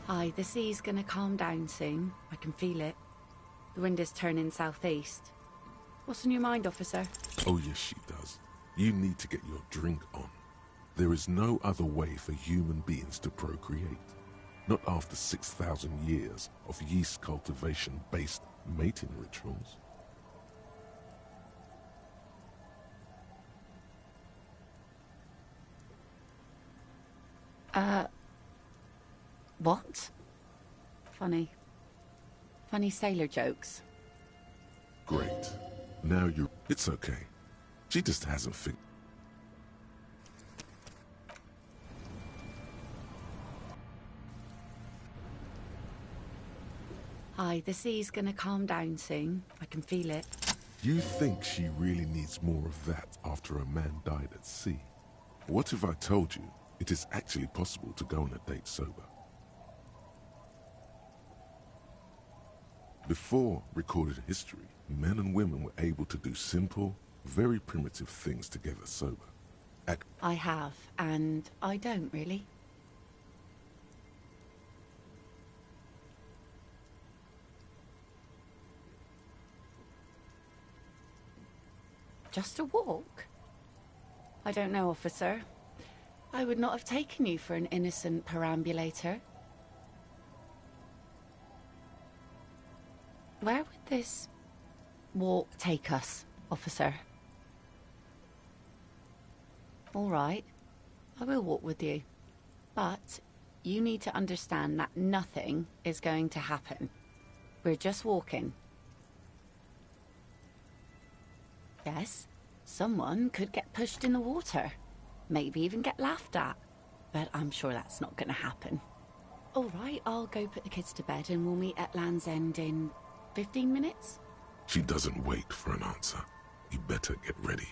Aye, the sea's gonna calm down soon. I can feel it. The wind is turning southeast. What's on your mind, officer? Oh yes, she does. You need to get your drink on. There is no other way for human beings to procreate. Not after 6,000 years of yeast cultivation-based mating rituals. What? Funny. Funny sailor jokes. Great. Now you're... It's okay. She just hasn't figured... Aye, the sea's gonna calm down soon. I can feel it. You think she really needs more of that after a man died at sea? What if I told you it is actually possible to go on a date sober? Before recorded history, men and women were able to do simple, very primitive things together sober. I have, and I don't really. Just a walk? I don't know, officer. I would not have taken you for an innocent perambulator. Where would this walk take us, officer? All right, I will walk with you. But you need to understand that nothing is going to happen. We're just walking. Yes, someone could get pushed in the water. Maybe even get laughed at. But I'm sure that's not going to happen. All right, I'll go put the kids to bed and we'll meet at Land's End in 15 minutes? She doesn't wait for an answer. You better get ready.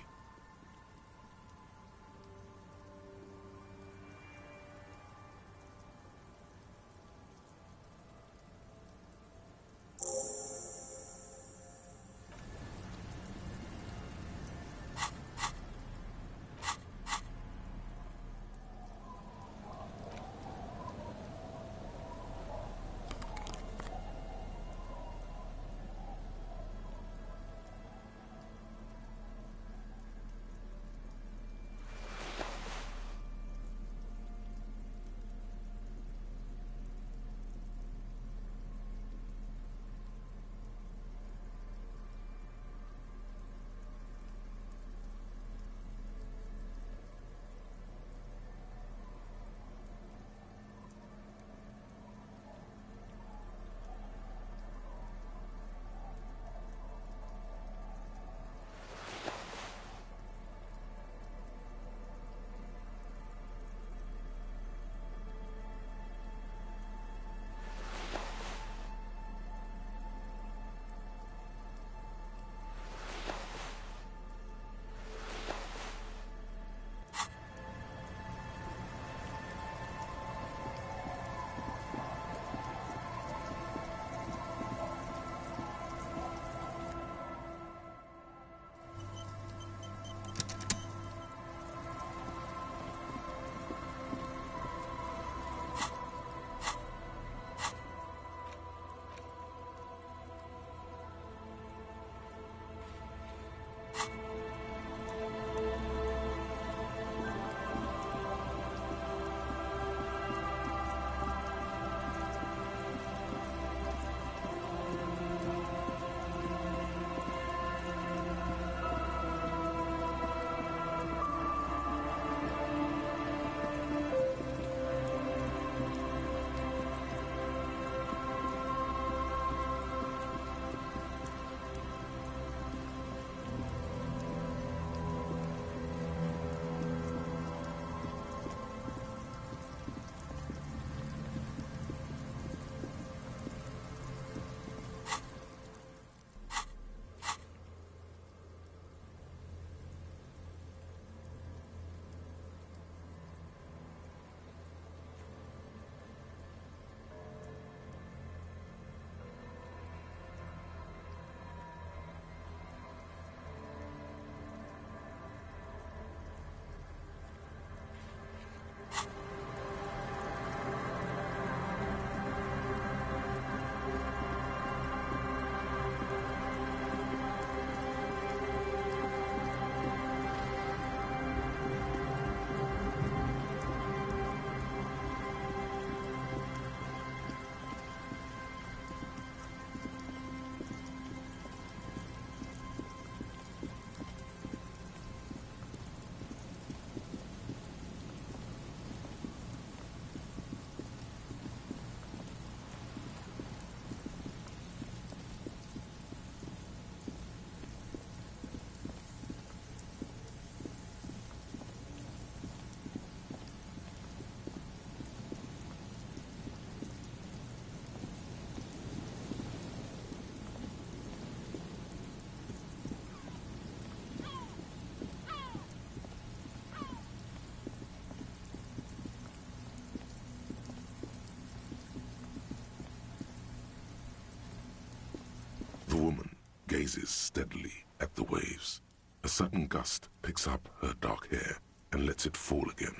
gazes steadily at the waves. A sudden gust picks up her dark hair and lets it fall again,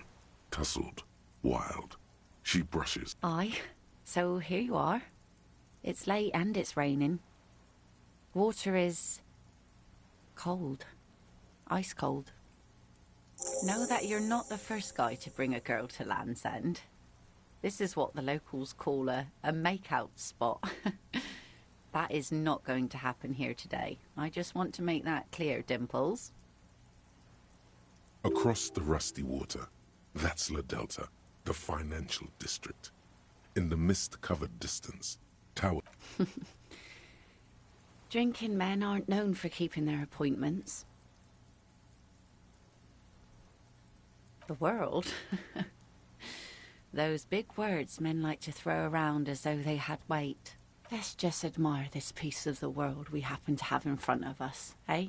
tousled, wild. She brushes. Aye, so here you are. It's late and it's raining. Water is cold. Ice cold. Know that you're not the first guy to bring a girl to Land's End. This is what the locals call a make-out spot. That is not going to happen here today. I just want to make that clear, Dimples. Across the rusty water, that's La Delta, the financial district. In the mist-covered distance, tower... Drinking men aren't known for keeping their appointments. The world? Those big words men like to throw around as though they had weight. Let's just admire this piece of the world we happen to have in front of us, eh?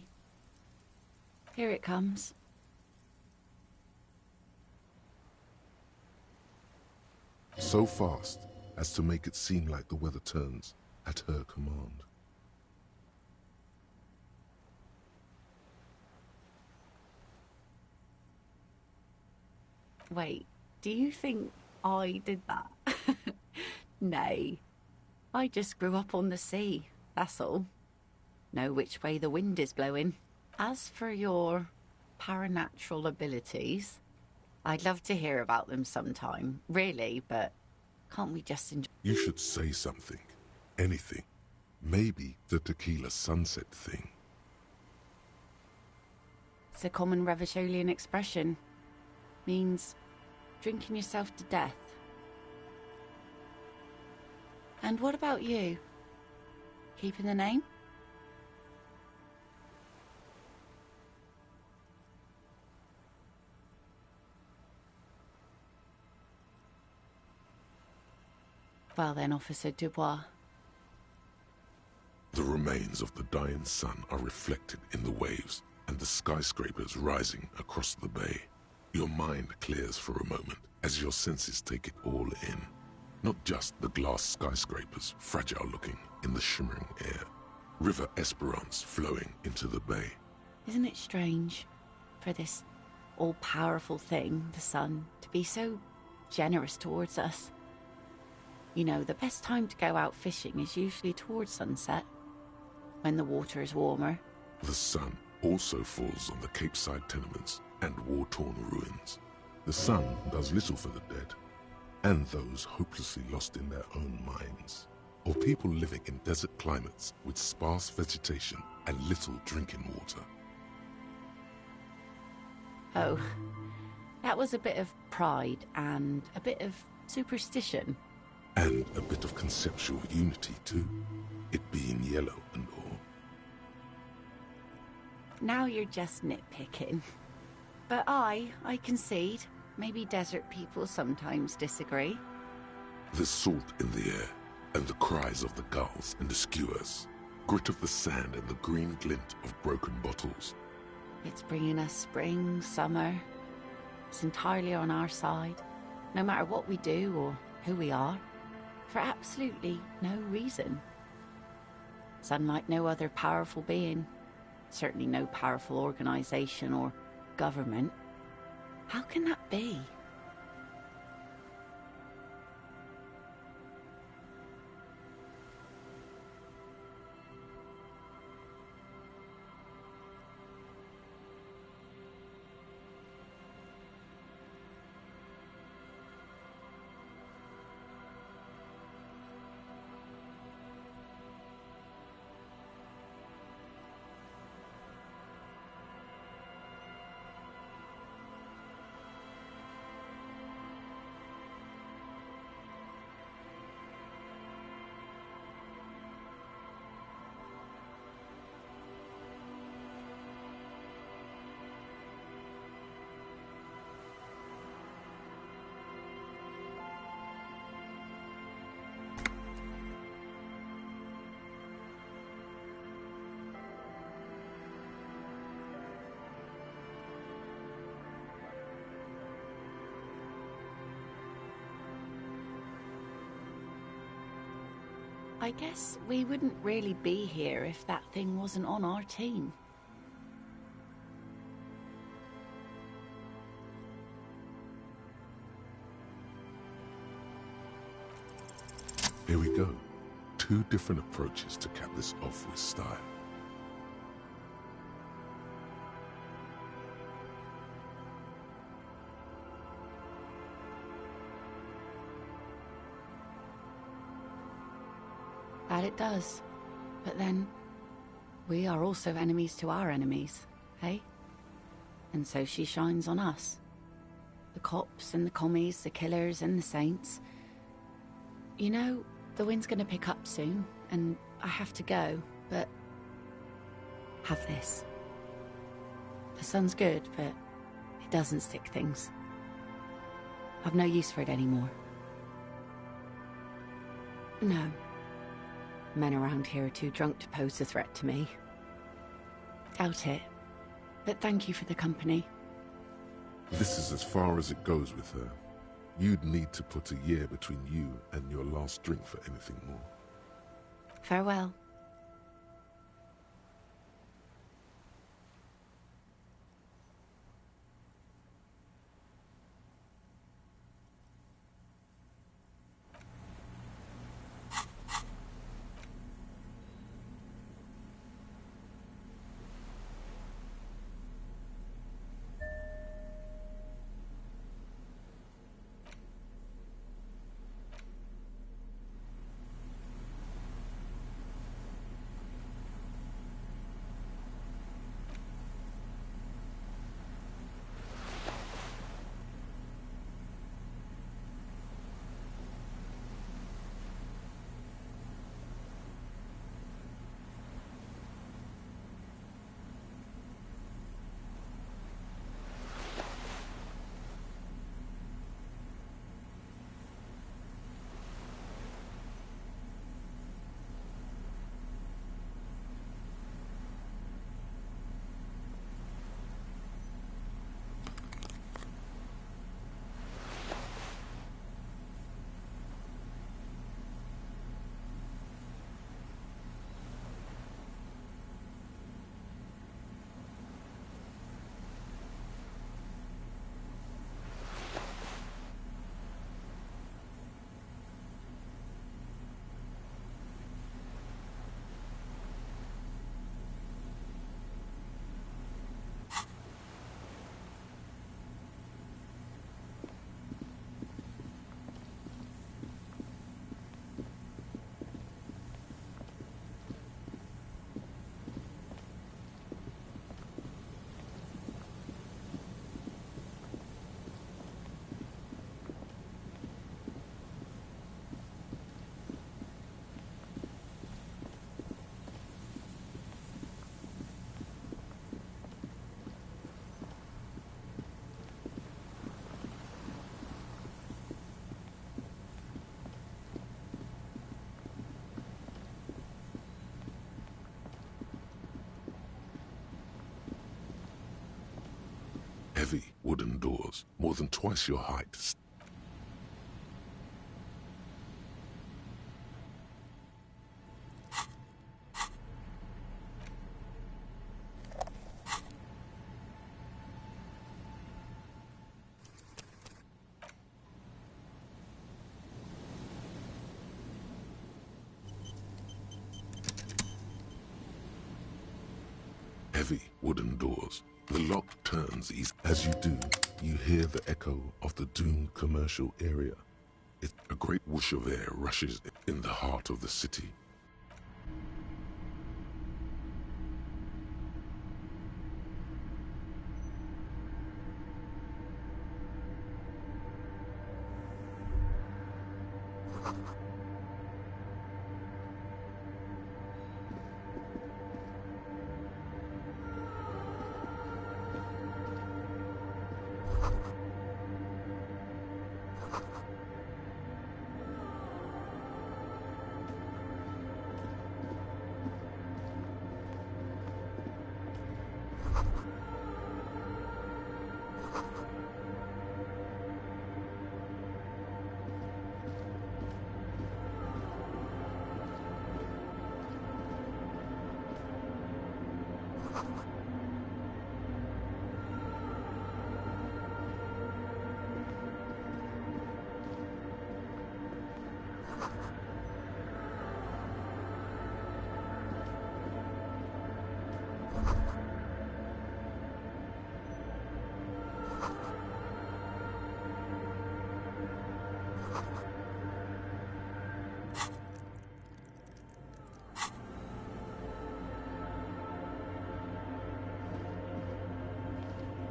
Here it comes. So fast as to make it seem like the weather turns at her command. Wait, do you think I did that? Nay. I just grew up on the sea, that's all. Know which way the wind is blowing. As for your paranatural abilities, I'd love to hear about them sometime, really, but can't we just enjoy... You should say something. Anything. Maybe the tequila sunset thing. It's a common Revacholian expression. Means drinking yourself to death. And what about you? Keeping the name? Well then, Officer Dubois. The remains of the dying sun are reflected in the waves and the skyscrapers rising across the bay. Your mind clears for a moment as your senses take it all in. Not just the glass skyscrapers, fragile looking in the shimmering air. River Esperance flowing into the bay. Isn't it strange for this all-powerful thing, the sun, to be so generous towards us? You know, the best time to go out fishing is usually towards sunset, when the water is warmer. The sun also falls on the Capeside tenements and war-torn ruins. The sun does little for the dead, and those hopelessly lost in their own minds, or people living in desert climates with sparse vegetation and little drinking water. Oh, that was a bit of pride and a bit of superstition. And a bit of conceptual unity too, it being yellow and all. Now you're just nitpicking. But I concede. Maybe desert people sometimes disagree. The salt in the air, and the cries of the gulls and the skuas, grit of the sand and the green glint of broken bottles. It's bringing us spring, summer. It's entirely on our side, no matter what we do or who we are, for absolutely no reason. It's unlike no other powerful being, certainly no powerful organization or government. How can that be? I guess we wouldn't really be here if that thing wasn't on our team. Here we go. 2 different approaches to cap this off with style. That it does. But then, we are also enemies to our enemies, eh? And so she shines on us. The cops and the commies, the killers and the saints. You know, the wind's gonna pick up soon, and I have to go, but... have this. The sun's good, but it doesn't stick things. I've no use for it anymore. No. Men around here are too drunk to pose a threat to me. Doubt it. But thank you for the company. This is as far as it goes with her. You'd need to put a year between you and your last drink for anything more. Farewell. Heavy wooden doors, more than twice your height. Heavy wooden doors. The lock turns easy. As you do, you hear the echo of the doomed commercial area. A great whoosh of air rushes in the heart of the city.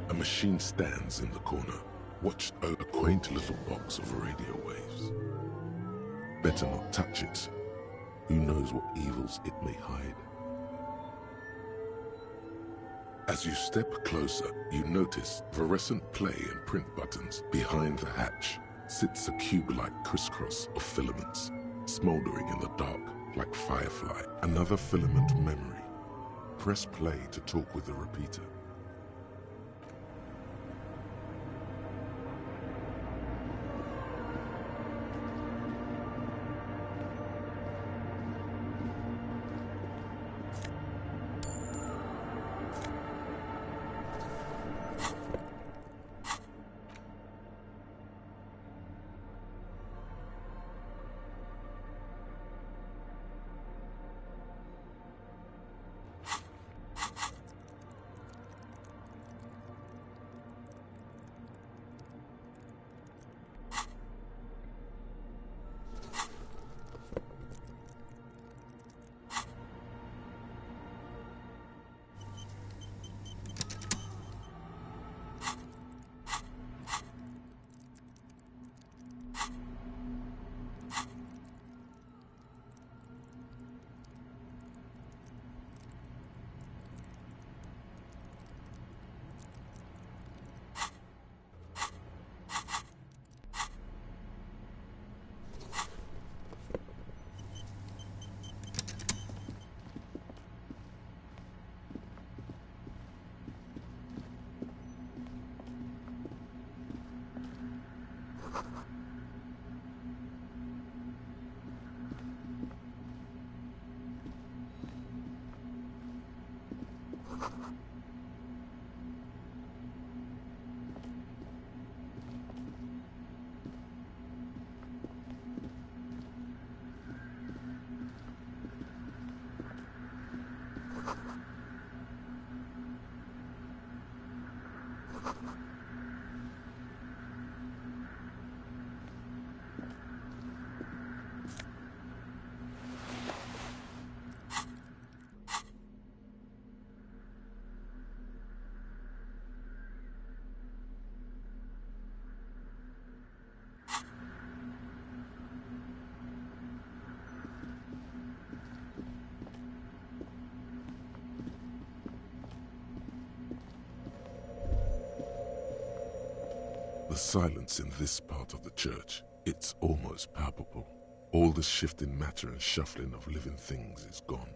A machine stands in the corner, watched a quaint little box of radio waves. Better not touch it. Who knows what evils it may hide? As you step closer, you notice fluorescent play and print buttons. Behind the hatch sits a cube-like crisscross of filaments, smoldering in the dark like firefly. Another filament memory. Press play to talk with the repeater. The silence in this part of the church, it's almost palpable. All the shifting matter and shuffling of living things is gone.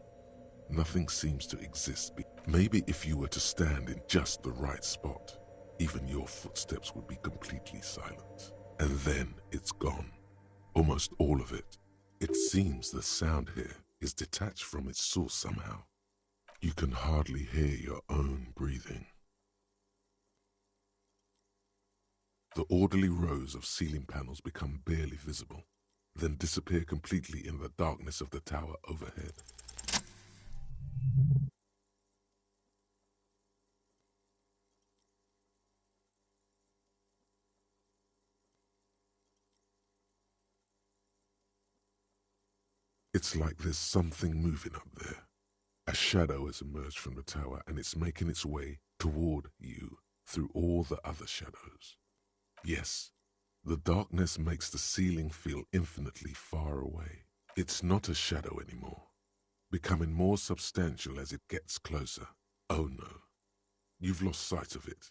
Nothing seems to exist. Maybe if you were to stand in just the right spot, even your footsteps would be completely silent. And then it's gone. Almost all of it. It seems the sound here is detached from its source somehow. You can hardly hear your own breathing. The orderly rows of ceiling panels become barely visible, then disappear completely in the darkness of the tower overhead. It's like there's something moving up there. A shadow has emerged from the tower and it's making its way toward you through all the other shadows. Yes, the darkness makes the ceiling feel infinitely far away. It's not a shadow anymore, becoming more substantial as it gets closer. Oh no, you've lost sight of it.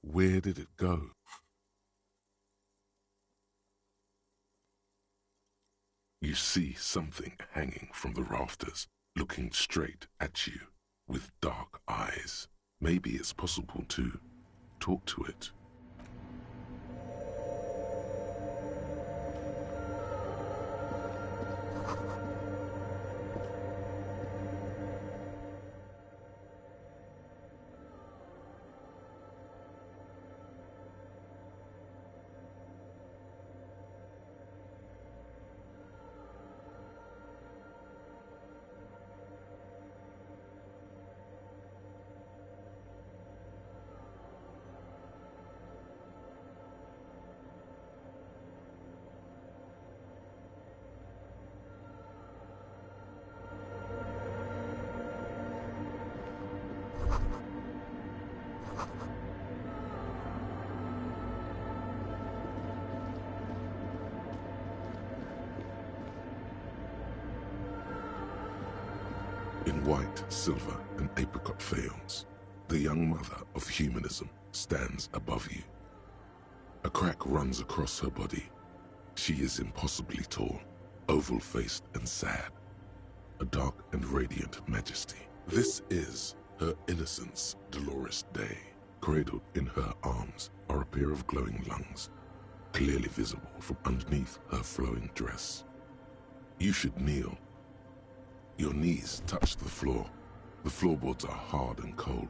Where did it go? You see something hanging from the rafters, looking straight at you with dark eyes. Maybe it's possible to talk to it. In white, silver, and apricot faience, the young mother of humanism stands above you. A crack runs across her body. She is impossibly tall, oval-faced and sad, a dark and radiant majesty. This is her innocence, Dolores Day. Cradled in her arms are a pair of glowing lungs, clearly visible from underneath her flowing dress. You should kneel. Your knees touch the floor. The floorboards are hard and cold.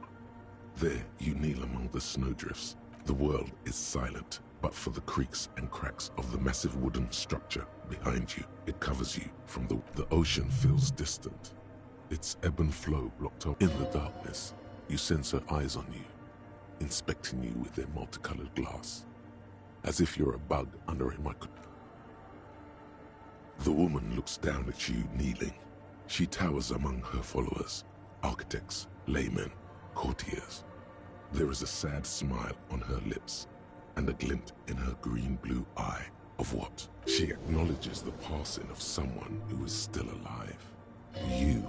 There you kneel among the snowdrifts. The world is silent, but for the creaks and cracks of the massive wooden structure behind you. It covers you from the ocean feels distant. Its ebb and flow blocked up. In the darkness, you sense her eyes on you, inspecting you with their multicolored glass, as if you're a bug under a microscope. The woman looks down at you kneeling. She towers among her followers, architects, laymen, courtiers. There is a sad smile on her lips and a glint in her green-blue eye of what? She acknowledges the passing of someone who is still alive. You.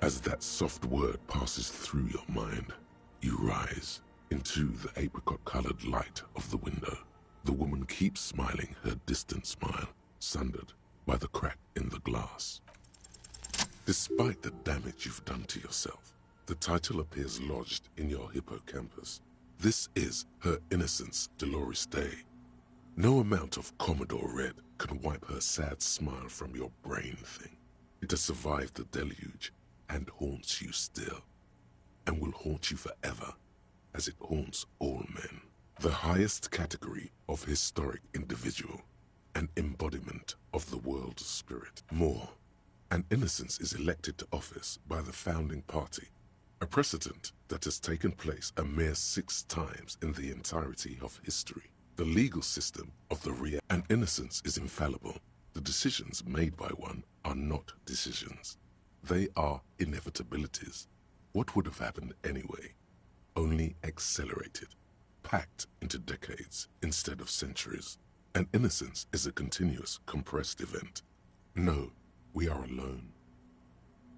As that soft word passes through your mind, you rise into the apricot-colored light of the window. The woman keeps smiling her distant smile, sundered by the crack in the glass. Despite the damage you've done to yourself, the title appears lodged in your hippocampus. This is Her Innocence, Dolores Day. No amount of Commodore Red can wipe her sad smile from your brain thing. It has survived the deluge and haunts you still, and will haunt you forever, as it haunts all men. The highest category of historic individual, an embodiment of the world's spirit. More, an innocence is elected to office by the founding party, a precedent that has taken place a mere 6 times in the entirety of history. The legal system of the real and innocence is infallible. The decisions made by one are not decisions. They are inevitabilities. What would have happened anyway? Only accelerated, packed into decades instead of centuries. And innocence is a continuous, compressed event. No, we are alone.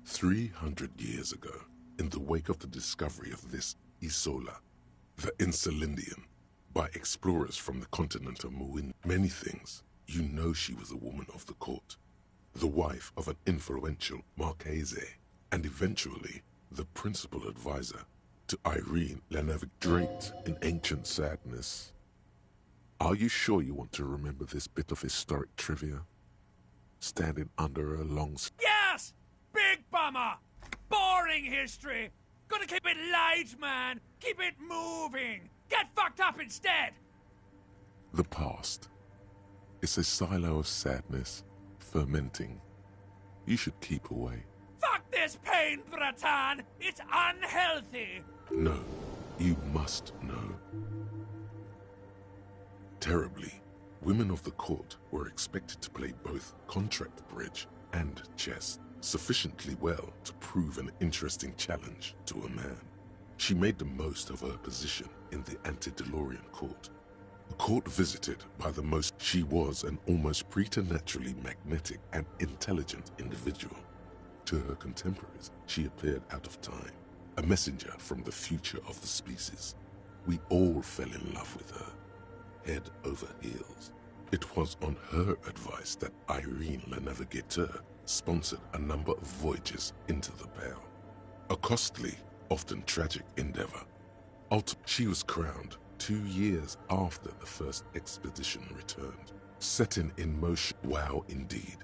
300 years ago, in the wake of the discovery of this Isola, the Insulindian, by explorers from the continent of Muin, many things, you know she was a woman of the court, the wife of an influential Marchese, and eventually the principal advisor to Irene Lenevich, draped in ancient sadness. Are you sure you want to remember this bit of historic trivia? Standing under a long... Yes! Big bummer! Boring history! Gotta keep it light, man! Keep it moving! Get fucked up instead! The past. It's a silo of sadness, fermenting. You should keep away. Fuck this pain, Bratan! It's unhealthy! No, you must know. Terribly, women of the court were expected to play both contract bridge and chess sufficiently well to prove an interesting challenge to a man. She made the most of her position in the antediluvian court. A court visited by the most. She was an almost preternaturally magnetic and intelligent individual. To her contemporaries, she appeared out of time, a messenger from the future of the species. We all fell in love with her, head over heels. It was on her advice that Irene Le Navigateur sponsored a number of voyages into the Pale. A costly, often tragic endeavor. She was crowned 2 years after the first expedition returned, setting in motion. Wow, indeed.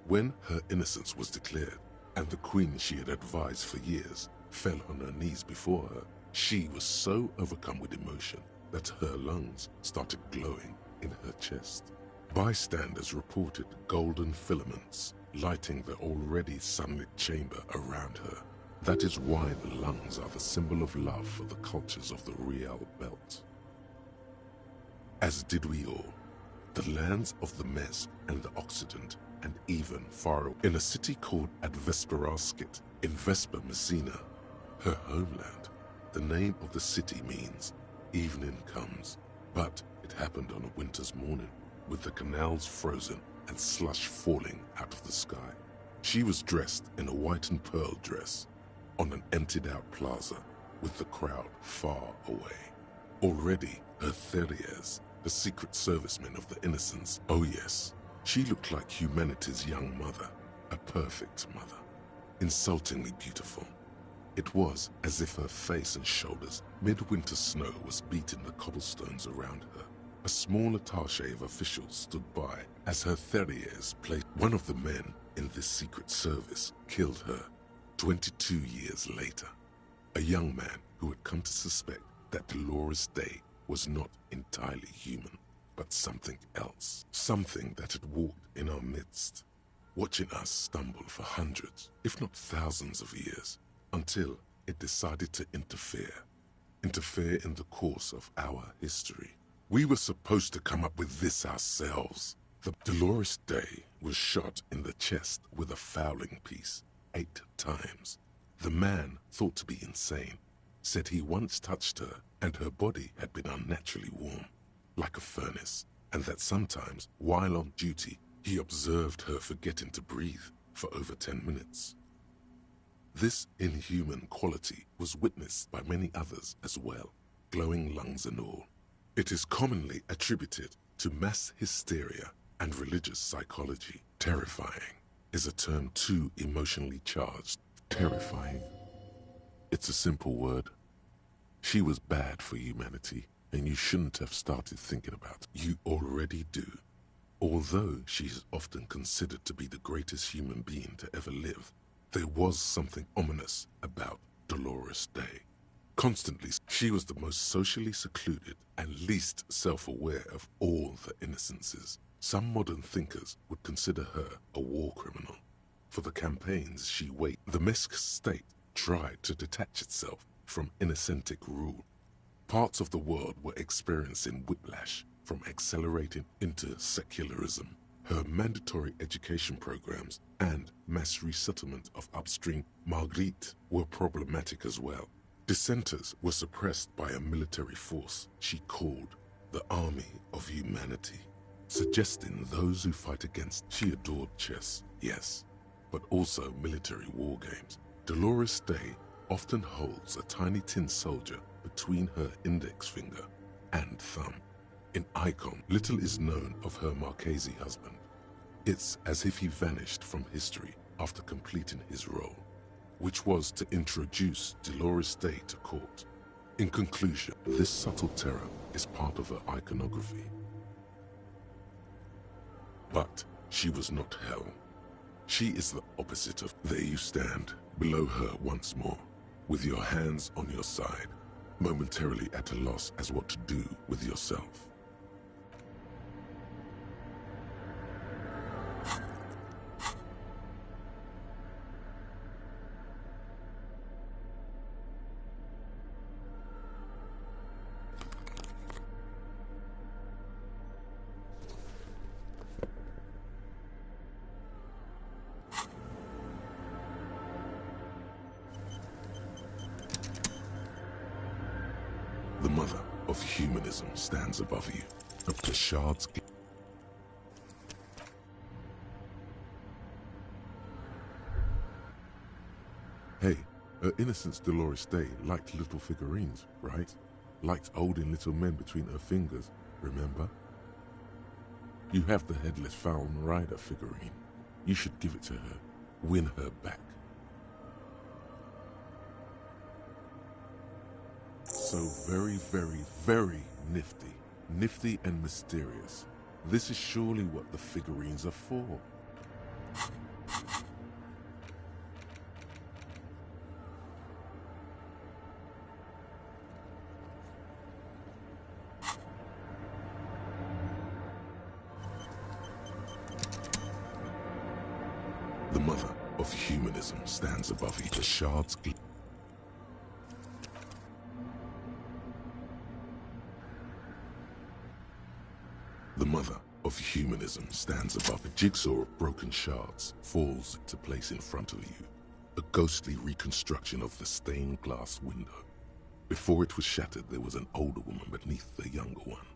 When her innocence was declared, and the queen she had advised for years fell on her knees before her, she was so overcome with emotion that her lungs started glowing in her chest. Bystanders reported golden filaments lighting the already sunlit chamber around her. That is why the lungs are the symbol of love for the cultures of the Riel Belt. As did we all, the lands of the Mes and the Occident, and even far in a city called Advesperaskit in Vesper Messina, her homeland. The name of the city means evening comes, but it happened on a winter's morning. with the canals frozen and slush falling out of the sky. She was dressed in a white and pearl dress on an emptied-out plaza with the crowd far away. Already, her Therias, the secret servicemen of the Innocents, oh yes, she looked like humanity's young mother, a perfect mother, insultingly beautiful. It was as if her face and shoulders, midwinter snow was beating the cobblestones around her. A small attaché of officials stood by as her Therias placed. One of the men in this secret service killed her 22 years later. A young man who had come to suspect that Dolores Day was not entirely human, but something else. Something that had walked in our midst, watching us stumble for hundreds, if not thousands of years, until it decided to interfere in the course of our history. We were supposed to come up with this ourselves. The Dolores Day was shot in the chest with a fowling piece 8 times. The man, thought to be insane, said he once touched her and her body had been unnaturally warm, like a furnace, and that sometimes, while on duty, he observed her forgetting to breathe for over 10 minutes. This inhuman quality was witnessed by many others as well, glowing lungs and all. It is commonly attributed to mass hysteria and religious psychology. Terrifying is a term too emotionally charged. Terrifying. It's a simple word. She was bad for humanity, and you shouldn't have started thinking about it. You already do. Although she is often considered to be the greatest human being to ever live, there was something ominous about Dolores Day. Constantly, she was the most socially secluded and least self-aware of all the Innocences. Some modern thinkers would consider her a war criminal. For the campaigns she waged, the Mesk state tried to detach itself from Innocentic rule. Parts of the world were experiencing whiplash from accelerating into secularism. Her mandatory education programs and mass resettlement of upstream Marguerite were problematic as well. Dissenters were suppressed by a military force she called the Army of Humanity, suggesting those who fight against. She adored chess, yes, but also military war games. Dolores Day often holds a tiny tin soldier between her index finger and thumb. In Icon, little is known of her Marchese husband. It's as if he vanished from history after completing his role, which was to introduce Dolores Day to court. In conclusion, this subtle terror is part of her iconography. But she was not hell. She is the opposite of. There you stand, below her once more, with your hands on your side, momentarily at a loss as what to do with yourself. The mother of humanism stands above you, a Peshard's. Hey, her Innocence Dolores Day liked little figurines, right? Liked holding little men between her fingers, remember? You have the Headless Falcon Rider figurine. You should give it to her. Win her back. So very, very, very nifty. Nifty and mysterious. This is surely what the figurines are for. The mother of humanism stands above you. Peshard's. The mother of humanism stands above. A jigsaw of broken shards falls into place in front of you. A ghostly reconstruction of the stained glass window. Before it was shattered, there was an older woman beneath the younger one.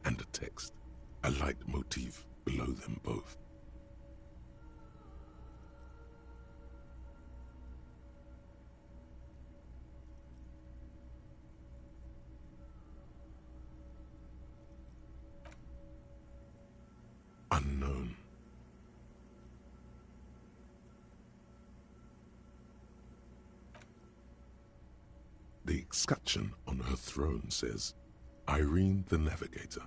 And a text. a leitmotif below them both. Unknown. The escutcheon on her throne says, Irene the Navigator.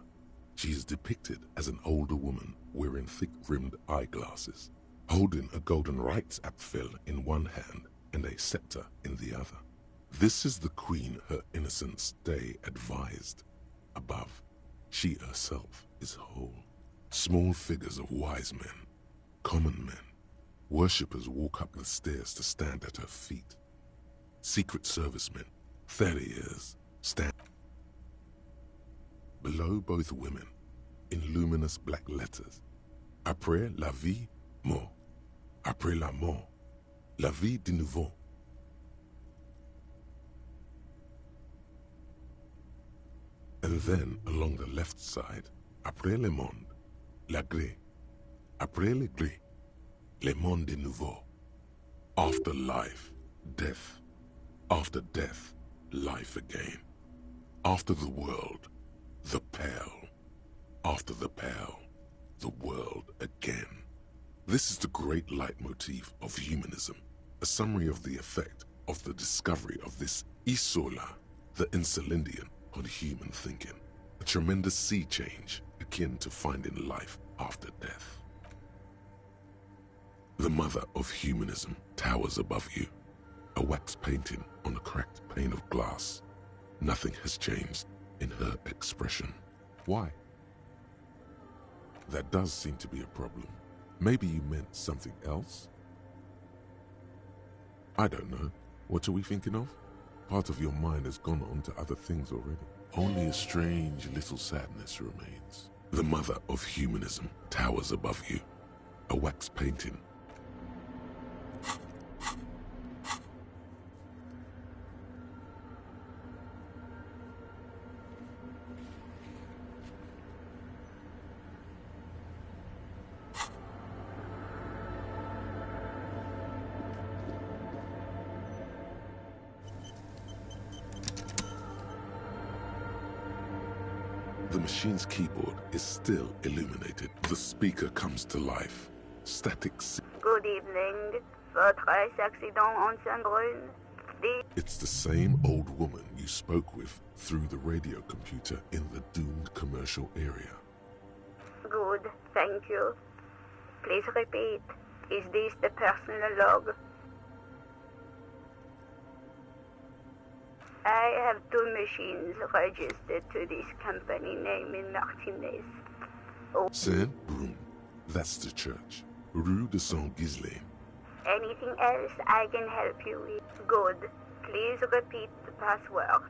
She is depicted as an older woman wearing thick-rimmed eyeglasses, holding a golden Reichsapfel in one hand and a scepter in the other. This is the queen her innocence day advised. Above, she herself is whole. Small figures of wise men, common men, worshippers walk up the stairs to stand at her feet. Secret servicemen, farriers, stand. Below both women, in luminous black letters, Après la vie, mort. Après la mort, la vie de nouveau. And then, along the left side, Après le monde, la gré. Après le gré, le monde de nouveau. After life, death. After death, life again. After the world, the pale. After the pale, the world again. This is the great leitmotif of humanism, a summary of the effect of the discovery of this Isola, the Insulindian, on human thinking. A tremendous sea change akin to finding life after death. The mother of humanism towers above you, a wax painting on a cracked pane of glass. Nothing has changed in her expression. Why? That does seem to be a problem. Maybe you meant something else? I don't know. What are we thinking of? Part of your mind has gone on to other things already. Only a strange little sadness remains. The mother of humanism towers above you, a wax painting. The machine's keyboard is still illuminated. The speaker comes to life. Static. Good evening. Votre accident on Saint-Brune. It's the same old woman you spoke with through the radio computer in the doomed commercial area. Good, thank you. Please repeat. Is this the personal log? I have 2 machines registered to this company name in Martinez. Oh. Saint-Brune. That's the church. Rue de Saint-Ghislain. Anything else I can help you with? Good. Please repeat the password.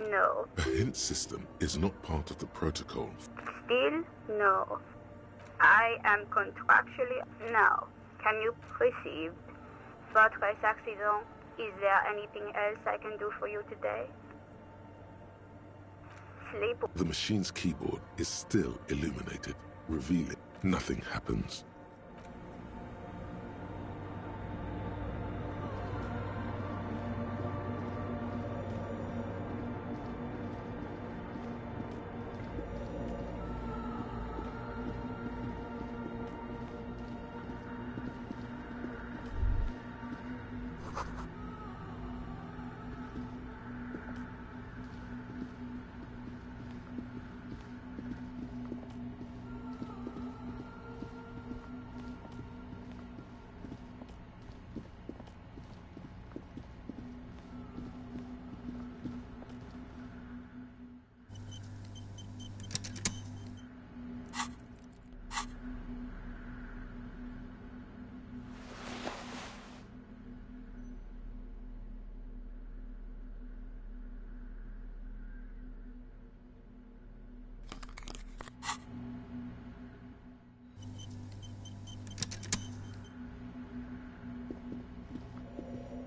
No. A hint system is not part of the protocol. Still no. I am contractually... Now, can you proceed? Votre accident. Is there anything else I can do for you today? Sleep. The machine's keyboard is still illuminated, revealing nothing happens.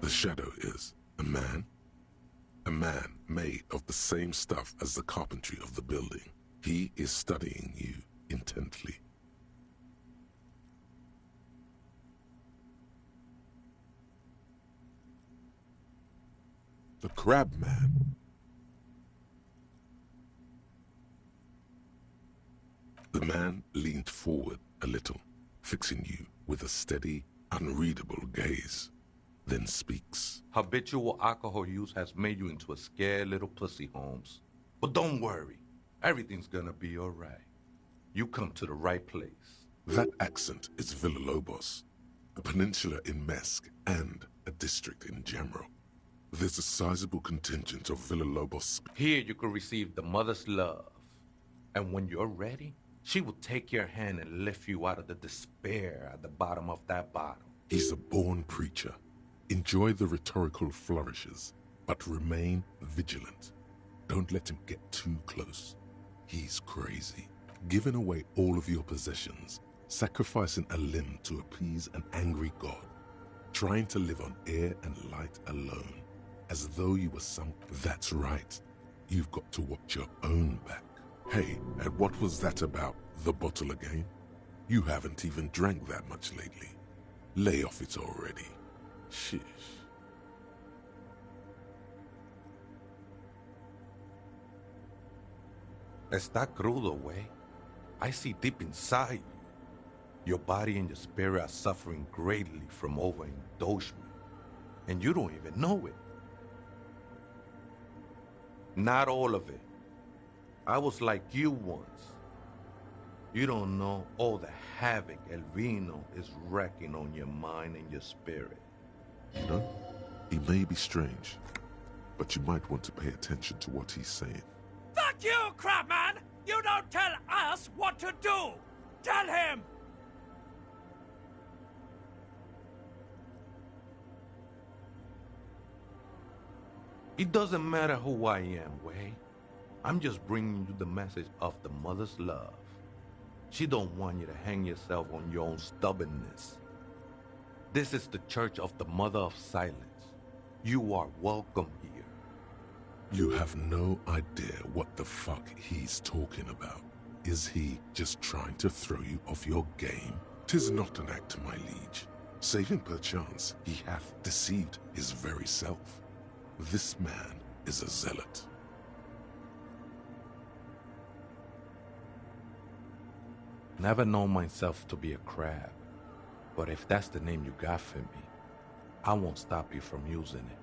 The shadow is a man made of the same stuff as the carpentry of the building. He is studying you intently. The Crab Man. The man leaned forward a little, fixing you with a steady, unreadable gaze, then speaks. Habitual alcohol use has made you into a scared little pussy, Holmes. But don't worry, everything's gonna be alright. You come to the right place. That accent is Villalobos, a peninsula in Mesk and a district in Jamro. There's a sizable contingent of Villalobos. Here you can receive the mother's love. And when you're ready, she will take your hand and lift you out of the despair at the bottom of that bottle. He's a born preacher. Enjoy the rhetorical flourishes, but remain vigilant. Don't let him get too close. He's crazy. Giving away all of your possessions, sacrificing a limb to appease an angry god, trying to live on air and light alone, as though you were some... That's right. You've got to watch your own back. Hey, and what was that about, the bottle again? You haven't even drank that much lately. Lay off it already. Shish. Está crudo, way. I see deep inside you. Your body and your spirit are suffering greatly from overindulgence, and you don't even know it. Not all of it. I was like you once. You don't know all the havoc El Vino is wrecking on your mind and your spirit. You know, he may be strange, but you might want to pay attention to what he's saying. Fuck you, Crabman! You don't tell us what to do! Tell him! It doesn't matter who I am, Way. I'm just bringing you the message of the mother's love. She don't want you to hang yourself on your own stubbornness. This is the Church of the Mother of Silence. You are welcome here. You have no idea what the fuck he's talking about. Is he just trying to throw you off your game? 'Tis not an act, my liege. Save him perchance he hath deceived his very self. This man is a zealot. Never known myself to be a crab, but if that's the name you got for me, I won't stop you from using it.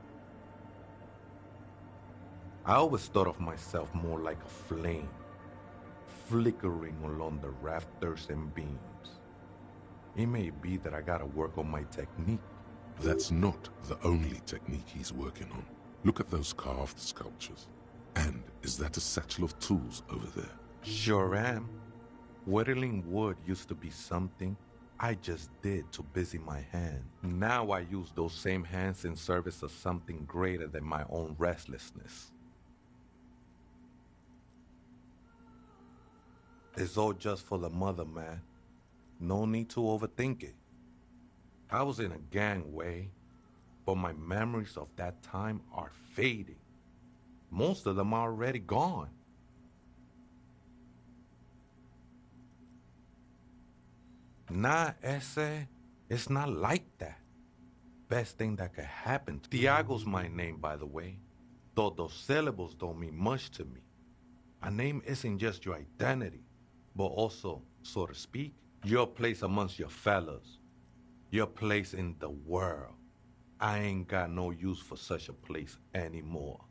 I always thought of myself more like a flame, flickering along the rafters and beams. It may be that I gotta work on my technique. That's not the only technique he's working on. Look at those carved sculptures. And is that a satchel of tools over there? Sure am. Whittling wood used to be something I just did to busy my hand. Now I use those same hands in service of something greater than my own restlessness. It's all just for the mother, man. No need to overthink it. I was in a gang, Way, but my memories of that time are fading. Most of them are already gone. Nah, ese, it's not like that. Best thing that could happen. Tiago's my name, by the way. Though those syllables don't mean much to me. A name isn't just your identity, but also, so to speak, your place amongst your fellows. Your place in the world. I ain't got no use for such a place anymore.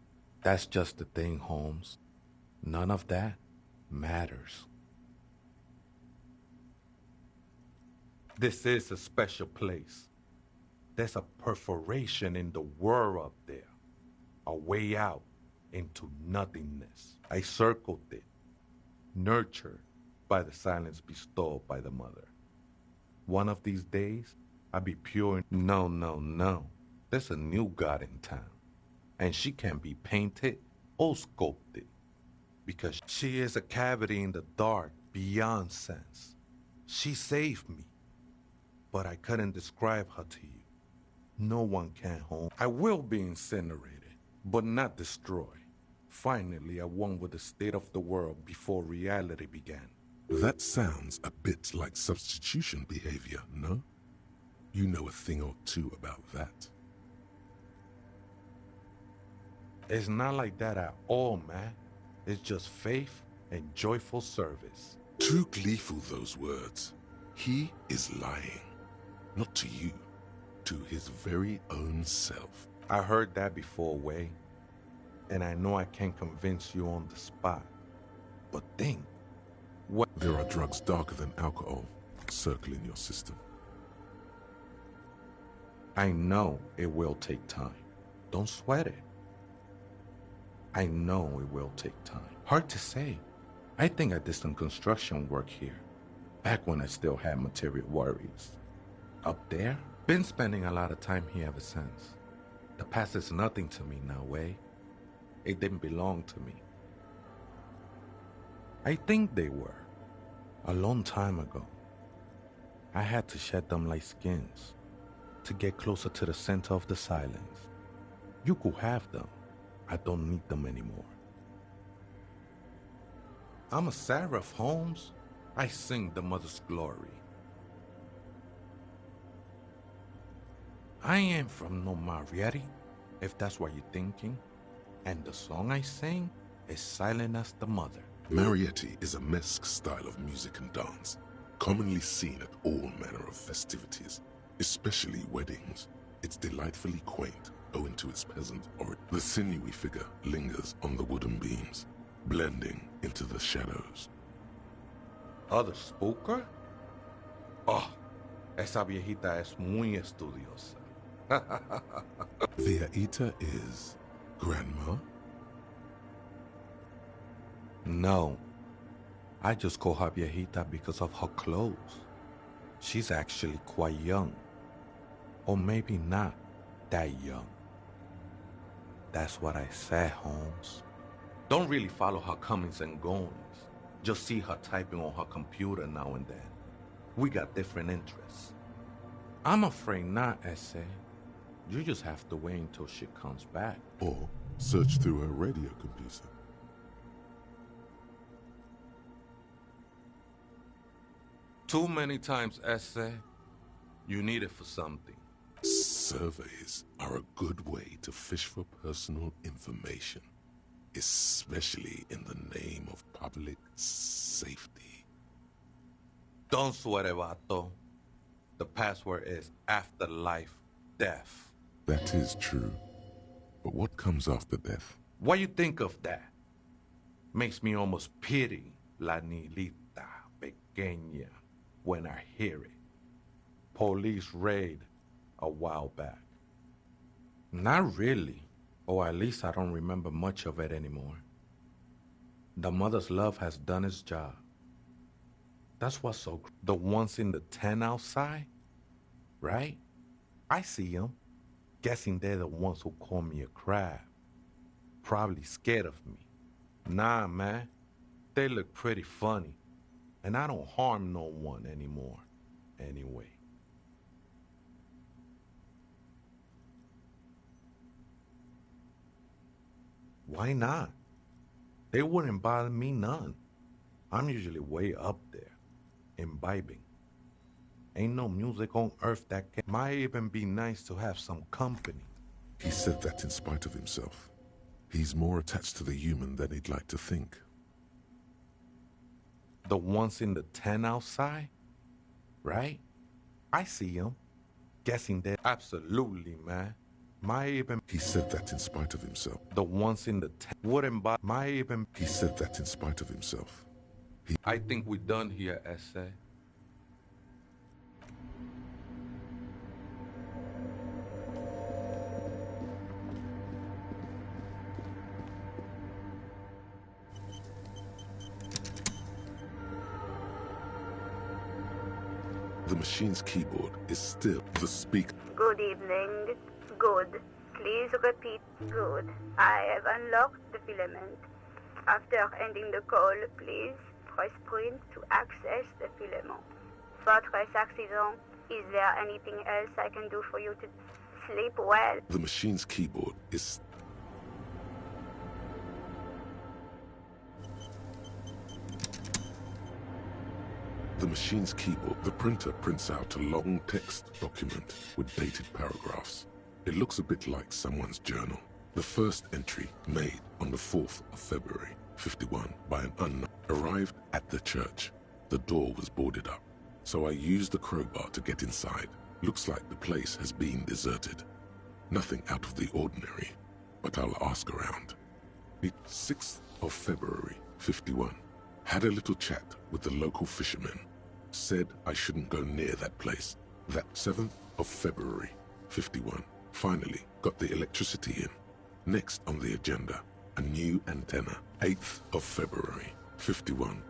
That's just the thing, Holmes. None of that matters. This is a special place. There's a perforation in the world up there. A way out into nothingness. I circled it, nurtured by the silence bestowed by the mother. One of these days, I'll be pure. No. There's a new god in town. And she can be painted or sculpted. Because she is a cavity in the dark beyond sense. She saved me. But I couldn't describe her to you. No one can, Holmes. I will be incinerated, but not destroyed. Finally, I won with the state of the world before reality began. That sounds a bit like substitution behavior, no? You know a thing or two about that. It's not like that at all, man. It's just faith and joyful service. Too gleeful, those words. He is lying. Not to you, to his very own self. I heard that before, Way. And I know I can't convince you on the spot. But think, what? There are drugs darker than alcohol circling your system. I know it will take time. Don't sweat it. I know it will take time. Hard to say. I think I did some construction work here, back when I still had material worries. Up there, been spending a lot of time here ever since. The past is nothing to me now, Way. It didn't belong to me. I think they were. A long time ago. I had to shed them like skins to get closer to the center of the silence. You could have them. I don't need them anymore. I'm a seraph, Holmes. I sing the mother's glory. I ain't from no Marietti, if that's what you're thinking. And the song I sing is silent as the mother. Marietti is a mesque style of music and dance, commonly seen at all manner of festivities, especially weddings. It's delightfully quaint, owing to its peasant origin. The sinewy figure lingers on the wooden beams, blending into the shadows. ¿Other spooker? Oh, esa viejita es muy estudiosa. Viejita is Grandma? No. I just call her viejita because of her clothes. She's actually quite young. Or maybe not that young. That's what I said, Holmes. Don't really follow her comings and goings. Just see her typing on her computer now and then. We got different interests. I'm afraid not, Essay. You just have to wait until she comes back. Or search through her radio computer. Too many times, Essay. You need it for something. Surveys are a good way to fish for personal information, especially in the name of public safety. Don't sweat it, vato. The password is afterlife death. That is true. But what comes after death? What do you think of that? Makes me almost pity La Nilita Pequeña when I hear it. Police raid a while back. Not really, or at least I don't remember much of it anymore. The mother's love has done its job. That's what's so great. The ones in the tent outside, right? I see them. Guessing they're the ones who call me a crab. Probably scared of me. Nah, man. They look pretty funny. And I don't harm no one anymore. Anyway. Why not? They wouldn't bother me none. I'm usually way up there, imbibing. Ain't no music on earth that can. Might even be nice to have some company. He said that in spite of himself. He's more attached to the human than he'd like to think. The ones in the tent outside, right? I see them. Guessing they're absolutely, man. Might even. He said that in spite of himself. The ones in the tent wouldn't buy. Might even. He said that in spite of himself. I think we're done here, Essay. The machine's keyboard is still the speaker. Good evening. Good. Please repeat. Good. I have unlocked the filament. After ending the call, please press print to access the filament. Fortress accident. Is there anything else I can do for you to sleep well? The machine's keyboard is... the machine's keyboard, the printer prints out a long text document with dated paragraphs. It looks a bit like someone's journal. The first entry, made on the 4th of February, 51, by an unknown, arrived at the church. The door was boarded up, so I used the crowbar to get inside. Looks like the place has been deserted. Nothing out of the ordinary, but I'll ask around. The 6th of February, 51. Had a little chat with the local fishermen. Said I shouldn't go near that place. That 7th of February, 51. Finally got the electricity in. Next on the agenda, a new antenna. 8th of February, 51.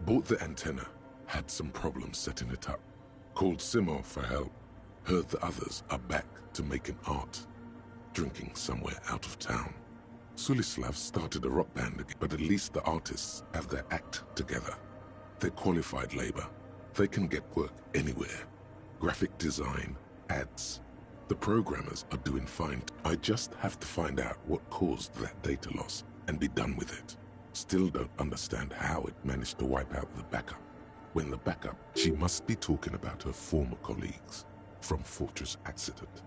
Bought the antenna. Had some problems setting it up. Called Simo for help. Heard the others are back to making art. Drinking somewhere out of town. Sulislav started a rock band again, but at least the artists have their act together. They're qualified labor. They can get work anywhere. Graphic design, ads. The programmers are doing fine. I just have to find out what caused that data loss and be done with it. Still don't understand how it managed to wipe out the backup. When the backup, she must be talking about her former colleagues from Fortress Accident.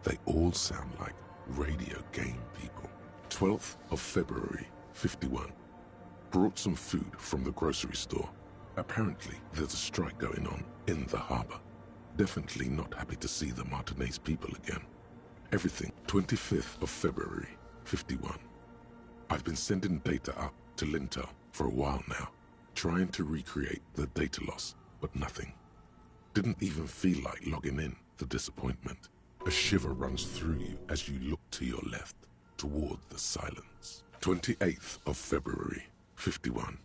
They all sound like radio game people. 12th of February, 51. Brought some food from the grocery store. Apparently, there's a strike going on in the harbor. Definitely not happy to see the Martinez people again. Everything. 25th of February, 51. I've been sending data up to Lintel for a while now, trying to recreate the data loss, but nothing. Didn't even feel like logging in. The disappointment. A shiver runs through you as you look to your left, toward the silence. 28th of February, 51.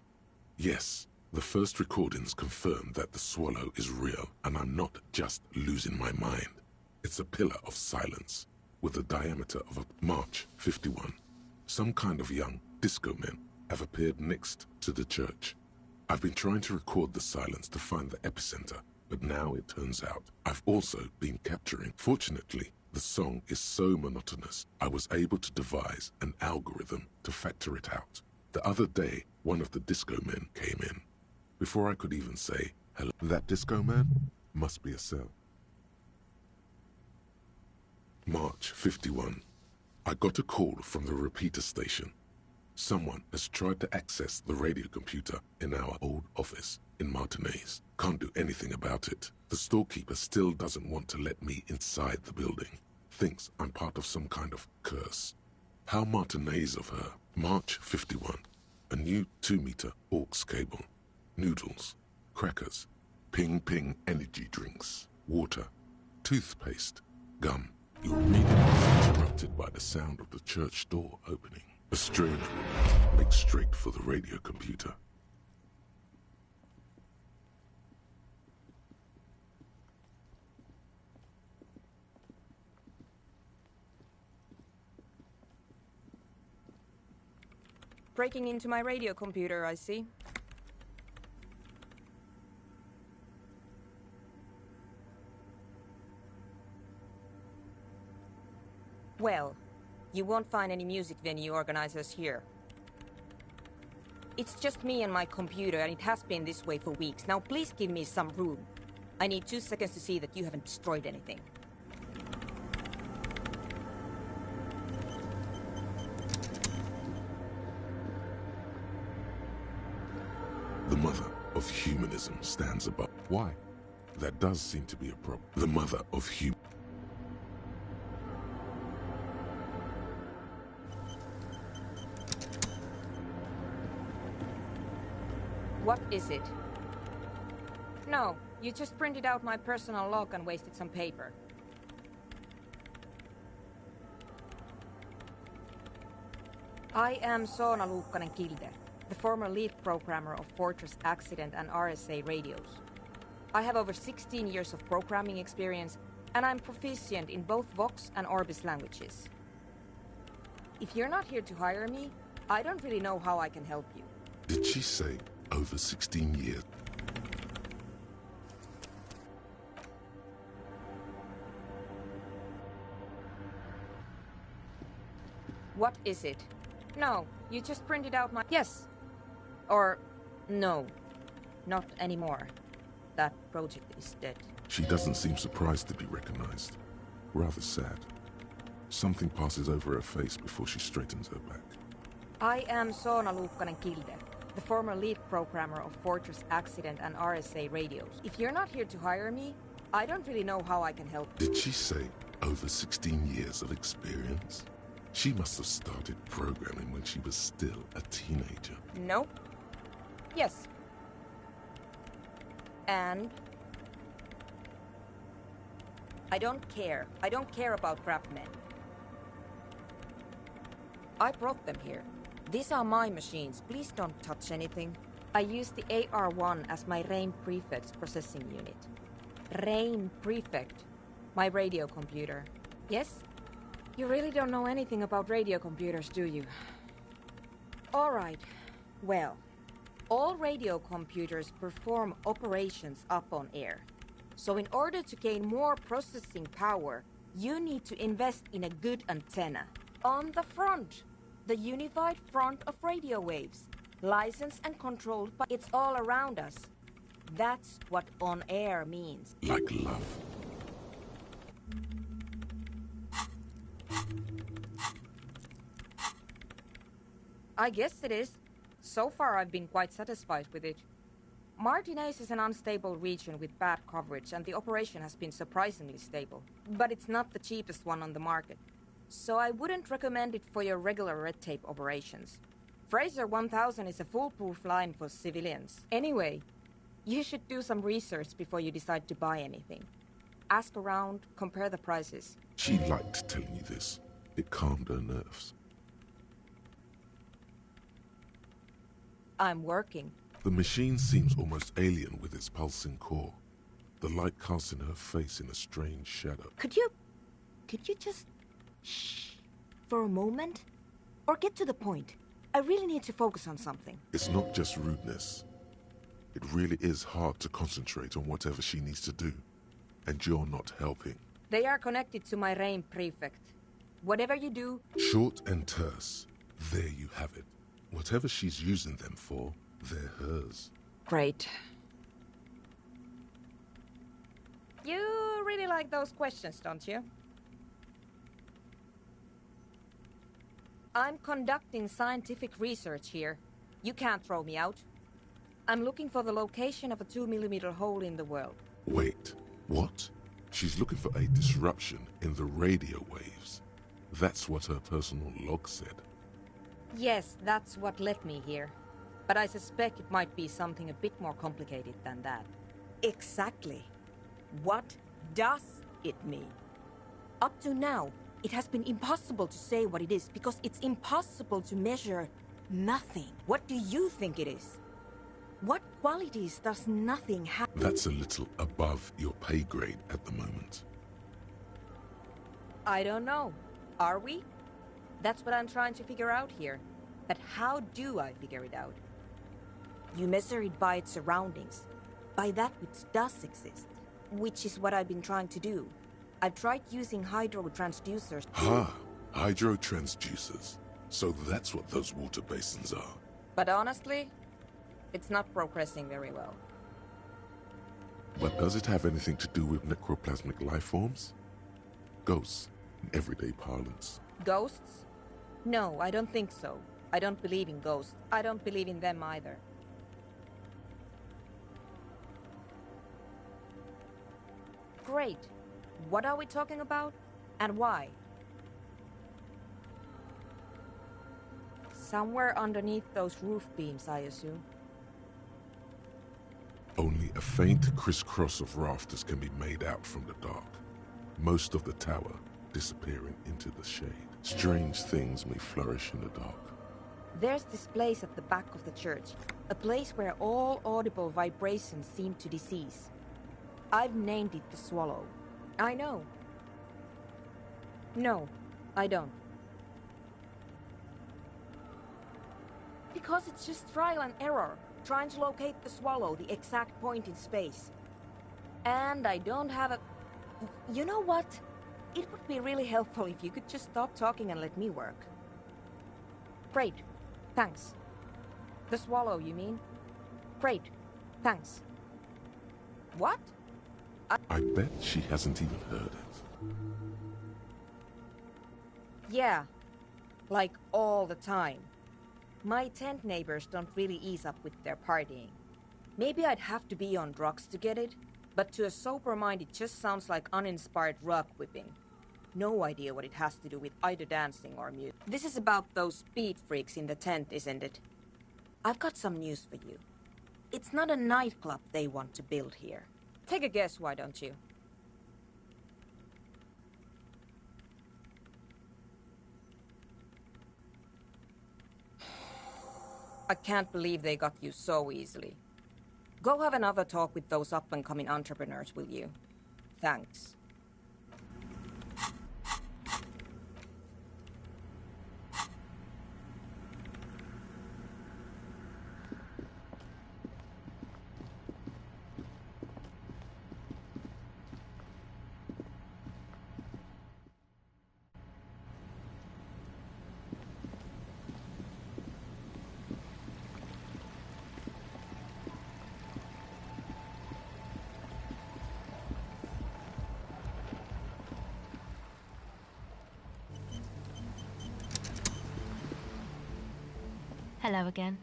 Yes, the first recordings confirm that the swallow is real, and I'm not just losing my mind. It's a pillar of silence, with a diameter of a March 51. Some kind of young disco men have appeared next to the church. I've been trying to record the silence to find the epicenter, but now it turns out I've also been capturing. Fortunately, the song is so monotonous, I was able to devise an algorithm to factor it out. The other day, one of the disco men came in. Before I could even say, hello, that disco man must be a cell. March 51. I got a call from the repeater station. Someone has tried to access the radio computer in our old office in Martinez. Can't do anything about it. The storekeeper still doesn't want to let me inside the building. Thinks I'm part of some kind of curse. How Martinez of her. March 51. A new 2-meter aux cable. Noodles. Crackers. Ping energy drinks. Water. Toothpaste. Gum. Your reading is interrupted by the sound of the church door opening. A strange woman makes straight for the radio computer. Breaking into my radio computer, I see. Well, you won't find any music venue organizers here. It's just me and my computer, and it has been this way for weeks. Now please give me some room. I need 2 seconds to see that you haven't destroyed anything. The mother of humanism stands above. Why? That does seem to be a problem. The mother of human. What is it? No, you just printed out my personal log and wasted some paper. I am Soona Luukkanen-Kilde, the former lead programmer of Fortress Accident and RSA radios. I have over 16 years of programming experience, and I'm proficient in both Vox and Orbis languages. If you're not here to hire me, I don't really know how I can help you. Did she say over 16 years? What is it? No, you just printed out my... Yes. Or... no. Not anymore. that project is dead. She doesn't seem surprised to be recognized. Rather sad. Something passes over her face before she straightens her back. I am Soona Luukkanen-Kilder, the former lead programmer of Fortress Accident and RSA radios. If you're not here to hire me, I don't really know how I can help. Did she say over 16 years of experience? She must have started programming when she was still a teenager. Nope. Yes. And? I don't care. I don't care about crap men. I brought them here. These are my machines. Please don't touch anything. I use the AR-1 as my RAIN Prefect's processing unit. RAIN Prefect. My radio computer. Yes? You really don't know anything about radio computers, do you? Alright. Well, all radio computers perform operations up on air. So in order to gain more processing power, you need to invest in a good antenna. On the front. The unified front of radio waves. Licensed and controlled by... It's all around us. That's what on air means. Like love. I guess it is. So far I've been quite satisfied with it. Martinez is an unstable region with bad coverage and the operation has been surprisingly stable. But it's not the cheapest one on the market. So I wouldn't recommend it for your regular red tape operations. Fraser 1000 is a foolproof line for civilians. Anyway, you should do some research before you decide to buy anything. Ask around, compare the prices. She liked telling you this. It calmed her nerves. I'm working. The machine seems almost alien with its pulsing core. The light casts in her face in a strange shadow. Could you just... shh for a moment? Or get to the point. I really need to focus on something. It's not just rudeness. It really is hard to concentrate on whatever she needs to do. And you're not helping. They are connected to my RAIN Prefect. Whatever you do... Short and terse. There you have it. Whatever she's using them for, they're hers. Great. You really like those questions, don't you? I'm conducting scientific research here. You can't throw me out. I'm looking for the location of a 2mm hole in the world. Wait, what? She's looking for a disruption in the radio waves. That's what her personal log said. Yes, that's what led me here. But I suspect it might be something a bit more complicated than that. Exactly. What does it mean? Up to now, it has been impossible to say what it is because it's impossible to measure nothing. What do you think it is? What qualities does nothing have? That's a little above your pay grade at the moment. I don't know. Are we? That's what I'm trying to figure out here. But how do I figure it out? You measure it by its surroundings, by that which does exist, which is what I've been trying to do. I've tried using hydrotransducers. Hydrotransducers. So that's what those water basins are. But honestly, it's not progressing very well. But does it have anything to do with necroplasmic life forms? Ghosts, in everyday parlance. Ghosts? No, I don't think so. I don't believe in ghosts. I don't believe in them either. Great. What are we talking about? And why? Somewhere underneath those roof beams, I assume. Only a faint crisscross of rafters can be made out from the dark. Most of the tower disappearing into the shade. Strange things may flourish in the dark. There's this place at the back of the church. A place where all audible vibrations seem to cease. I've named it the Swallow. I know. No, I don't. Because it's just trial and error, trying to locate the Swallow, the exact point in space. And I don't have a... You know what? It would be really helpful if you could just stop talking and let me work. Great. Thanks. The Swallow, you mean? Great. Thanks. What? I bet she hasn't even heard it. Yeah. Like all the time. My tent neighbors don't really ease up with their partying. Maybe I'd have to be on drugs to get it, but to a sober mind it just sounds like uninspired rug whipping. No idea what it has to do with either dancing or music. This is about those speed freaks in the tent, isn't it? I've got some news for you. It's not a nightclub they want to build here. Take a guess, why don't you? I can't believe they got you so easily. Go have another talk with those up-and-coming entrepreneurs, will you? Thanks. Hello again.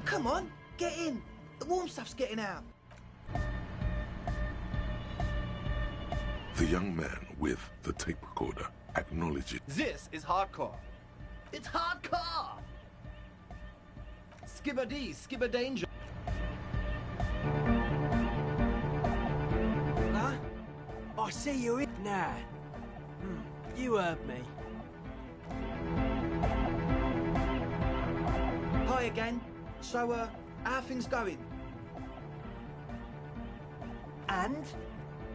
Come on, get in. The warm stuff's getting out. The young man with the tape recorder acknowledges This is hardcore. It's hardcore! Skibber-dee, skibber-danger. Huh? I see you in... Nah. You heard me. Hi again. So, how are things going? And?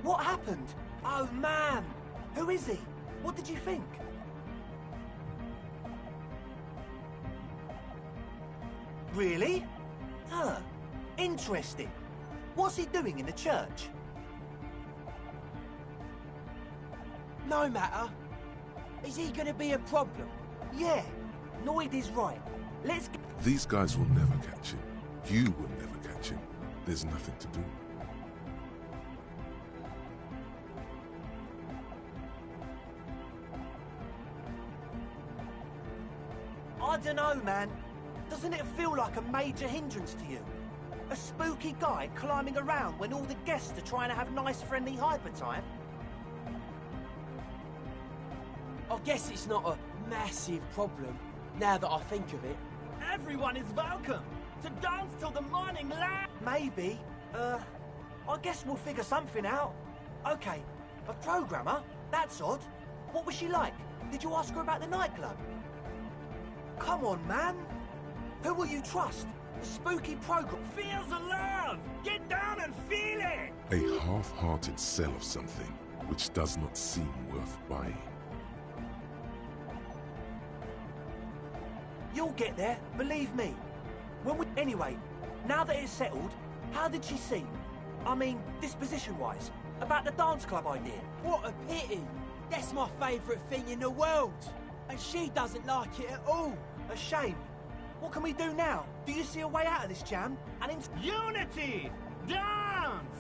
What happened? Oh, man! Who is he? What did you think? Really? Huh. Interesting. What's he doing in the church? No matter. Is he gonna be a problem? Yeah. Noid is right. Let's get... these guys will never catch him. You will never catch him. There's nothing to do. I don't know, man. Doesn't it feel like a major hindrance to you? A spooky guy climbing around when all the guests are trying to have nice, friendly hyper time? I guess it's not a massive problem, now that I think of it. Everyone is welcome to dance till the morning light. Maybe. I guess we'll figure something out. Okay, a programmer? That's odd. What was she like? Did you ask her about the nightclub? Come on, man. Who will you trust? A spooky program? Feel the love! Get down and feel it! A half-hearted sell of something which does not seem worth buying. You'll get there, believe me. Anyway, now that it's settled, how did she seem? I mean, disposition-wise, about the dance club idea. What a pity! That's my favourite thing in the world! And she doesn't like it at all! A shame. What can we do now? Do you see a way out of this jam? And Unity! Dance!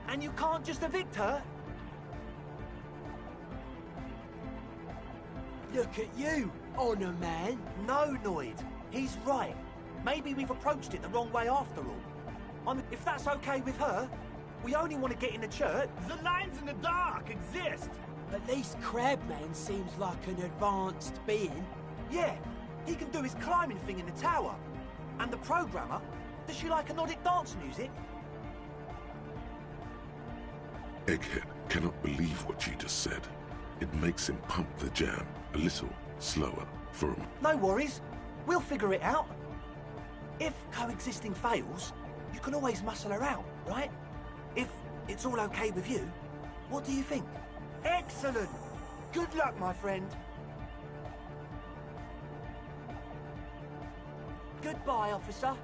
And you can't just evict her? Look at you, Honor Man. No, Noid. He's right. Maybe we've approached it the wrong way after all. If that's okay with her, we only want to get in the church. The lines in the dark exist. At least Crabman seems like an advanced being. Yeah, he can do his climbing thing in the tower. And the programmer, does she like Nordic dance music? Egghead cannot believe what you just said. It makes him pump the jam a little slower for him. No worries. We'll figure it out. If coexisting fails, you can always muscle her out, right? If it's all okay with you, what do you think? Excellent! Good luck, my friend. Goodbye, officer.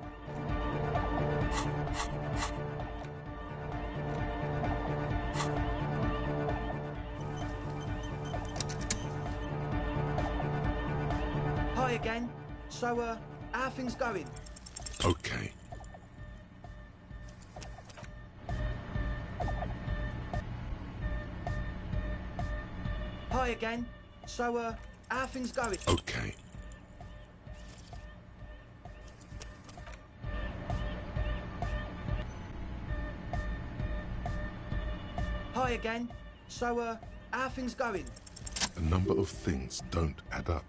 Hi again. So, how are things going? Okay. Hi again. So, how are things going? Okay. Hi again. So, how are things going? A number of things don't add up.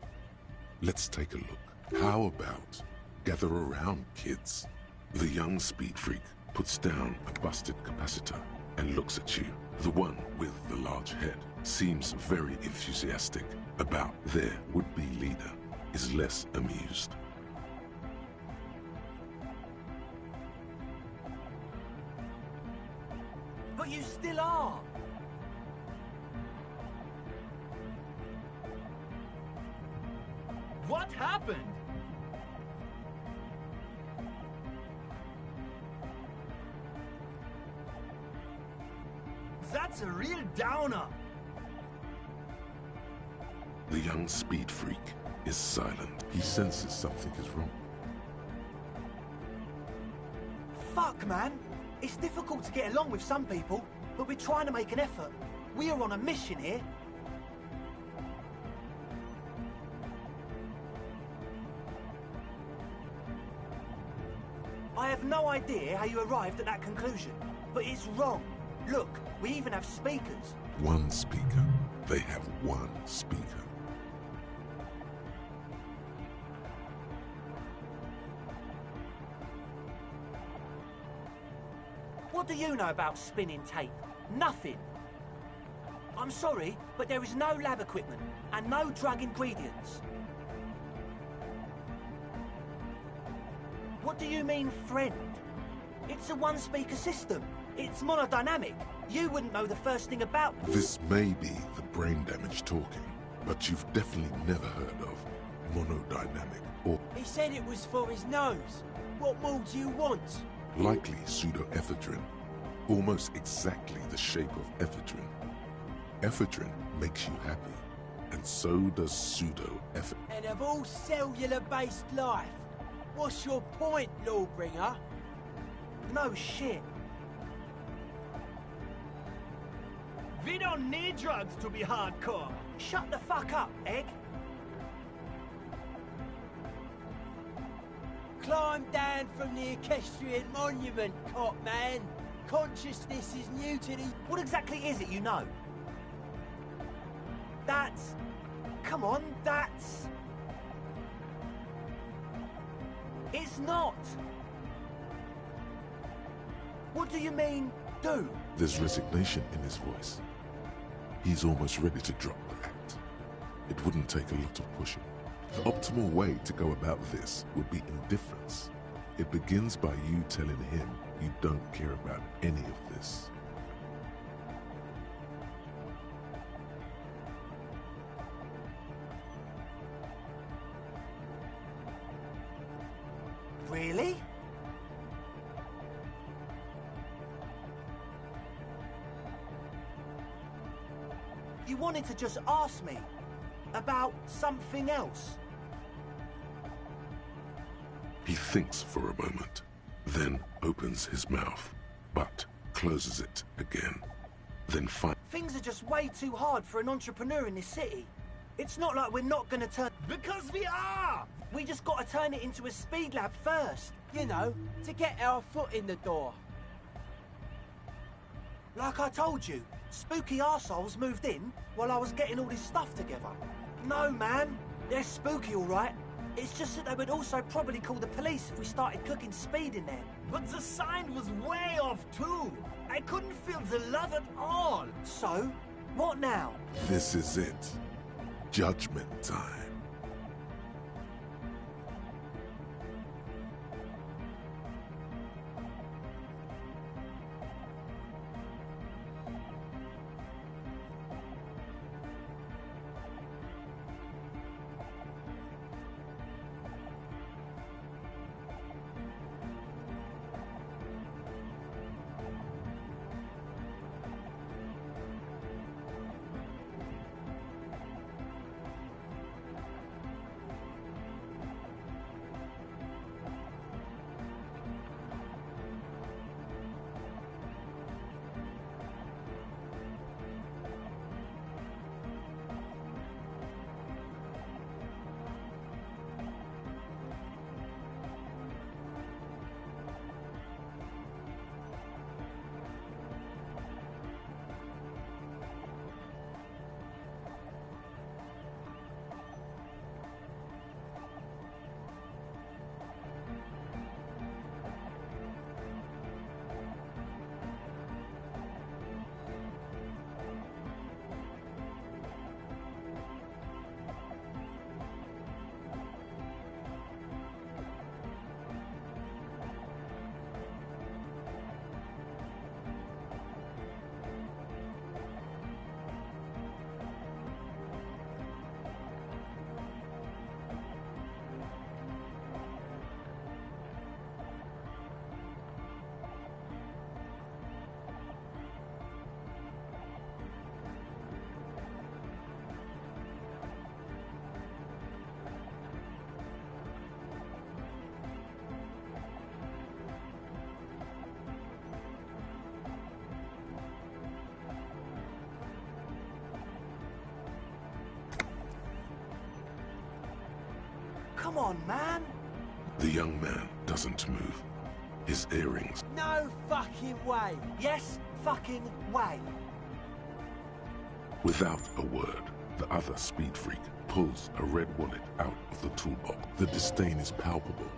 Let's take a look. How about gather around, kids? The young speed freak puts down a busted capacitor and looks at you. The one with the large head seems very enthusiastic about their would-be leader, is less amused. But you still are. What happened? That's a real downer. The young speed freak is silent. He senses something is wrong. Fuck, man. It's difficult to get along with some people, but we're trying to make an effort. We are on a mission here. I have no idea how you arrived at that conclusion, but it's wrong. Look, we even have speakers. One speaker. They have one speaker. What do you know about spinning tape? Nothing. I'm sorry, but there is no lab equipment and no drug ingredients. What do you mean, friend? It's a one-speaker system. It's monodynamic. You wouldn't know the first thing about it. This may be the brain damage talking, but you've definitely never heard of monodynamic or He said it was for his nose. What more do you want? likely pseudoephedrine, almost exactly the shape of ephedrine. Ephedrine makes you happy, and so does pseudoephedrine. And of all cellular-based life, what's your point, Lawbringer? No shit. We don't need drugs to be hardcore. Shut the fuck up, Egg. Climb down from the equestrian monument, cop man. Consciousness is new to the... What exactly is it you know? That's... Come on, that's... It's not. What do you mean, do? There's resignation in his voice. He's almost ready to drop the act. It wouldn't take a lot of pushing. The optimal way to go about this would be indifference. It begins by you telling him you don't care about any of this. Really? You wanted to just ask me about something else? He thinks for a moment, then opens his mouth, but closes it again. Then Things are just way too hard for an entrepreneur in this city. It's not like we're not gonna turn... Because we are! We just gotta turn it into a speed lab first. You know, to get our foot in the door. Like I told you, spooky arseholes moved in while I was getting all this stuff together. No, man. They're spooky, all right. It's just that they would also probably call the police if we started cooking speed in there. But the sign was way off, too. I couldn't feel the love at all. So, what now? This is it. Judgment time. Come on, man! The young man doesn't move. His earrings. No fucking way! Yes, fucking way! Without a word, the other speed freak pulls a red wallet out of the toolbox. The disdain is palpable.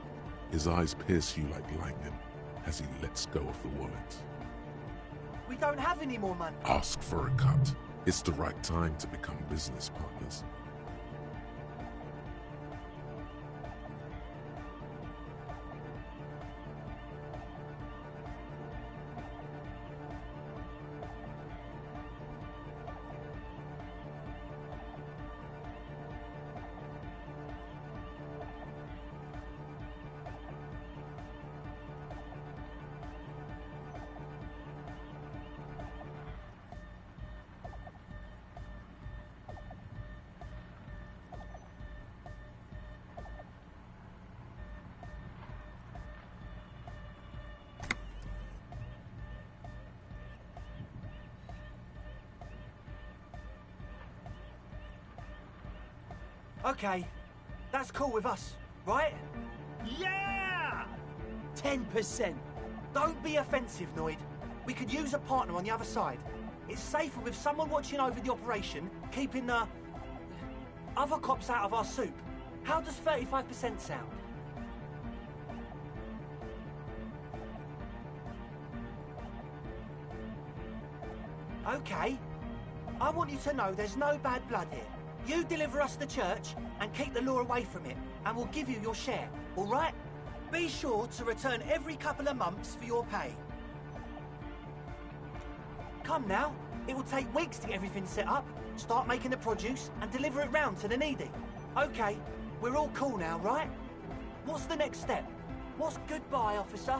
His eyes pierce you like lightning as he lets go of the wallet. We don't have any more money. Ask for a cut. It's the right time to become business partners. Okay, that's cool with us, right? Yeah! 10%. Don't be offensive, Noid. We could use a partner on the other side. It's safer with someone watching over the operation, keeping the other cops out of our soup. How does 35% sound? Okay. I want you to know there's no bad blood here. You deliver us the church and keep the law away from it, and we'll give you your share, all right? Be sure to return every couple of months for your pay. Come now. It will take weeks to get everything set up, start making the produce, and deliver it round to the needy. Okay, we're all cool now, right? What's the next step? What's goodbye, officer?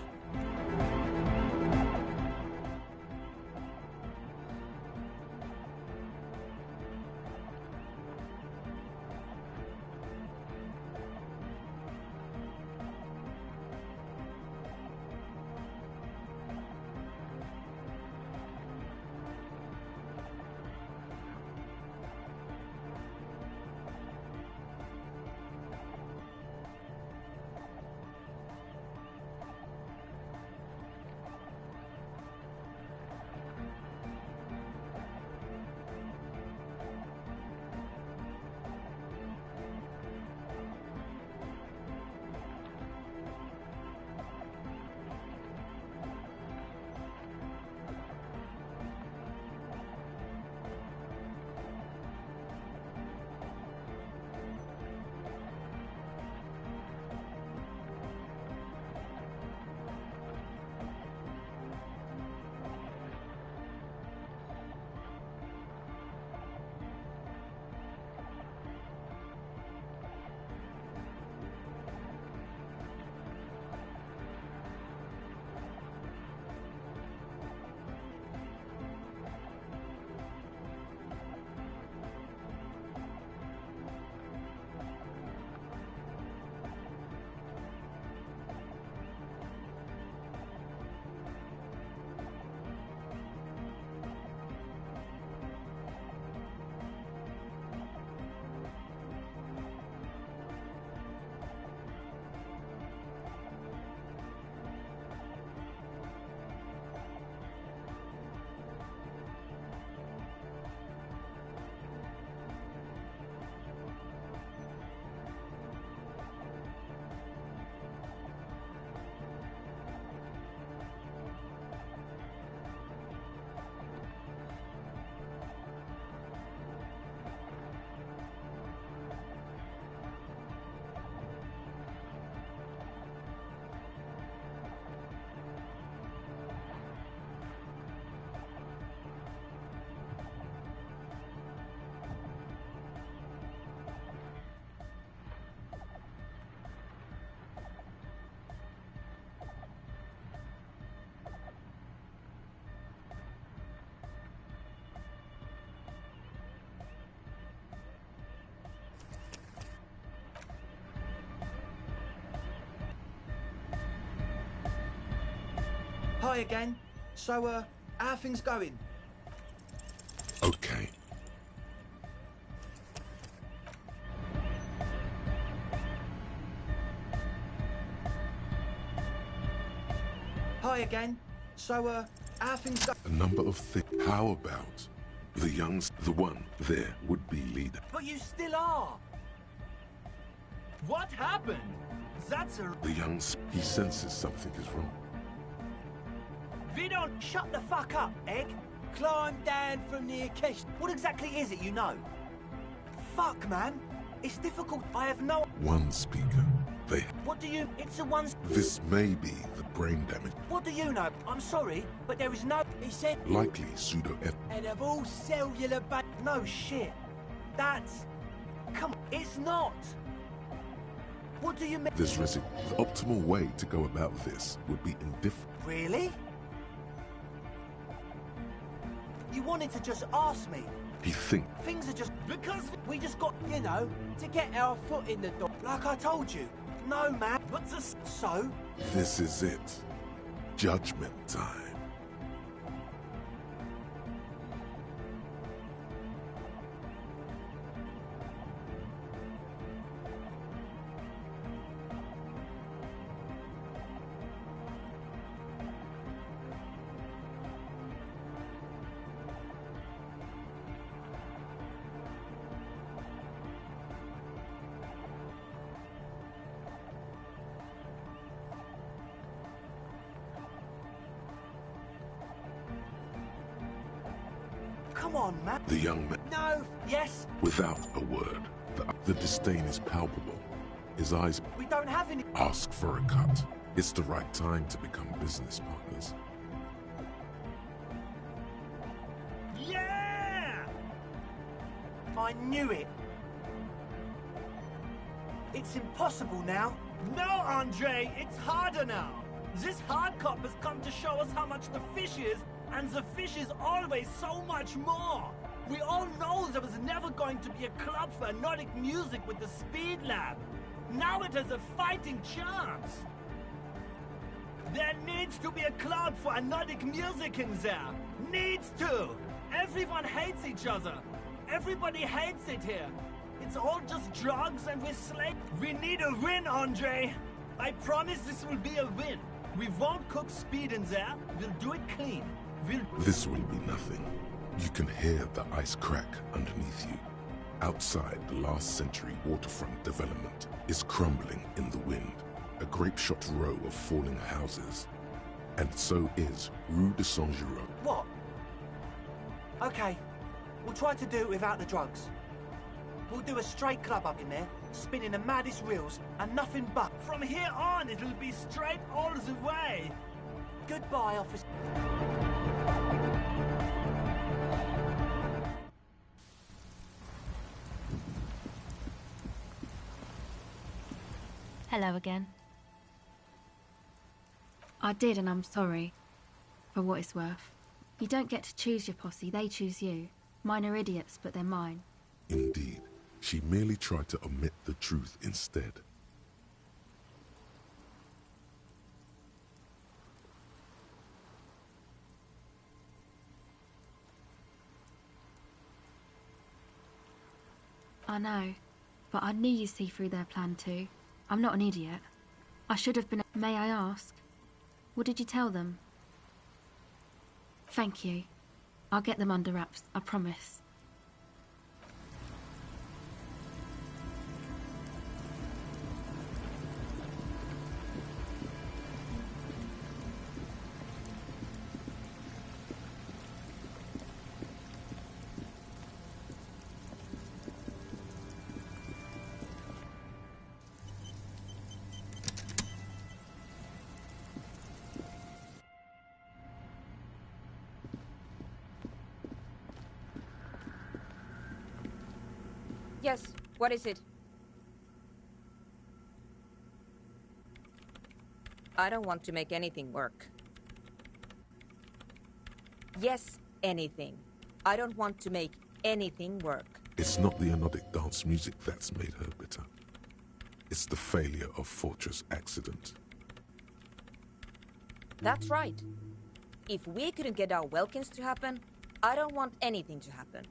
Hi again. So, how are things going? Okay. Hi again. So, how things go? A number of things. How about the one, their would-be leader? But you still are. What happened? That's a... He senses something is wrong. We don't... Shut the fuck up, Egg. Climb down from near Kesh. What exactly is it you know? Fuck, man. It's difficult. I have no... One speaker. They... What do you... It's the ones... This may be the brain damage. What do you know? I'm sorry, but there is no... He said... Likely pseudo-F... And of all cellular ba... No shit. That's... Come on. It's not. What do you mean? The optimal way to go about this would be indifferent. Really? You wanted to just ask me. He thinks. Things are just... Because we just got... You know, to get our foot in the door. Like I told you. No, man. But just... So? This is it. Judgment time. Come on, man. The young man. No. Yes. Without a word. The disdain is palpable. His eyes... We don't have any... Ask for a cut. It's the right time to become business partners. Yeah! I knew it. It's impossible now. No, Andre, it's harder now. This hardcop has come to show us how much the fish is, and the fish is always so much more. We all know there was never going to be a club for Nordic music with the Speed Lab. Now it has a fighting chance. There needs to be a club for Nordic music in there. Needs to. Everyone hates each other. Everybody hates it here. It's all just drugs and we're slaves. We need a win, Andre. I promise this will be a win. We won't cook speed in there. We'll do it clean. This will be nothing. You can hear the ice crack underneath you. Outside, the last century waterfront development is crumbling in the wind. A grape-shot row of falling houses. And so is Rue de Saint-Giraud. What? Okay, we'll try to do it without the drugs. We'll do a straight club up in there, spinning the maddest reels, and nothing but. From here on, it'll be straight all the way. Goodbye, officer. Hello again. I did, and I'm sorry. For what it's worth. You don't get to choose your posse, they choose you. Mine are idiots, but they're mine. Indeed. She merely tried to omit the truth instead. I know, but I knew you'd see through their plan too. I'm not an idiot. I should have been... May I ask? What did you tell them? Thank you. I'll get them under wraps, I promise. Yes, what is it? I don't want to make anything work. Yes, anything. I don't want to make anything work. It's not the anodic dance music that's made her bitter. It's the failure of Fortress Accident. That's right. If we couldn't get our Welkins to happen, I don't want anything to happen.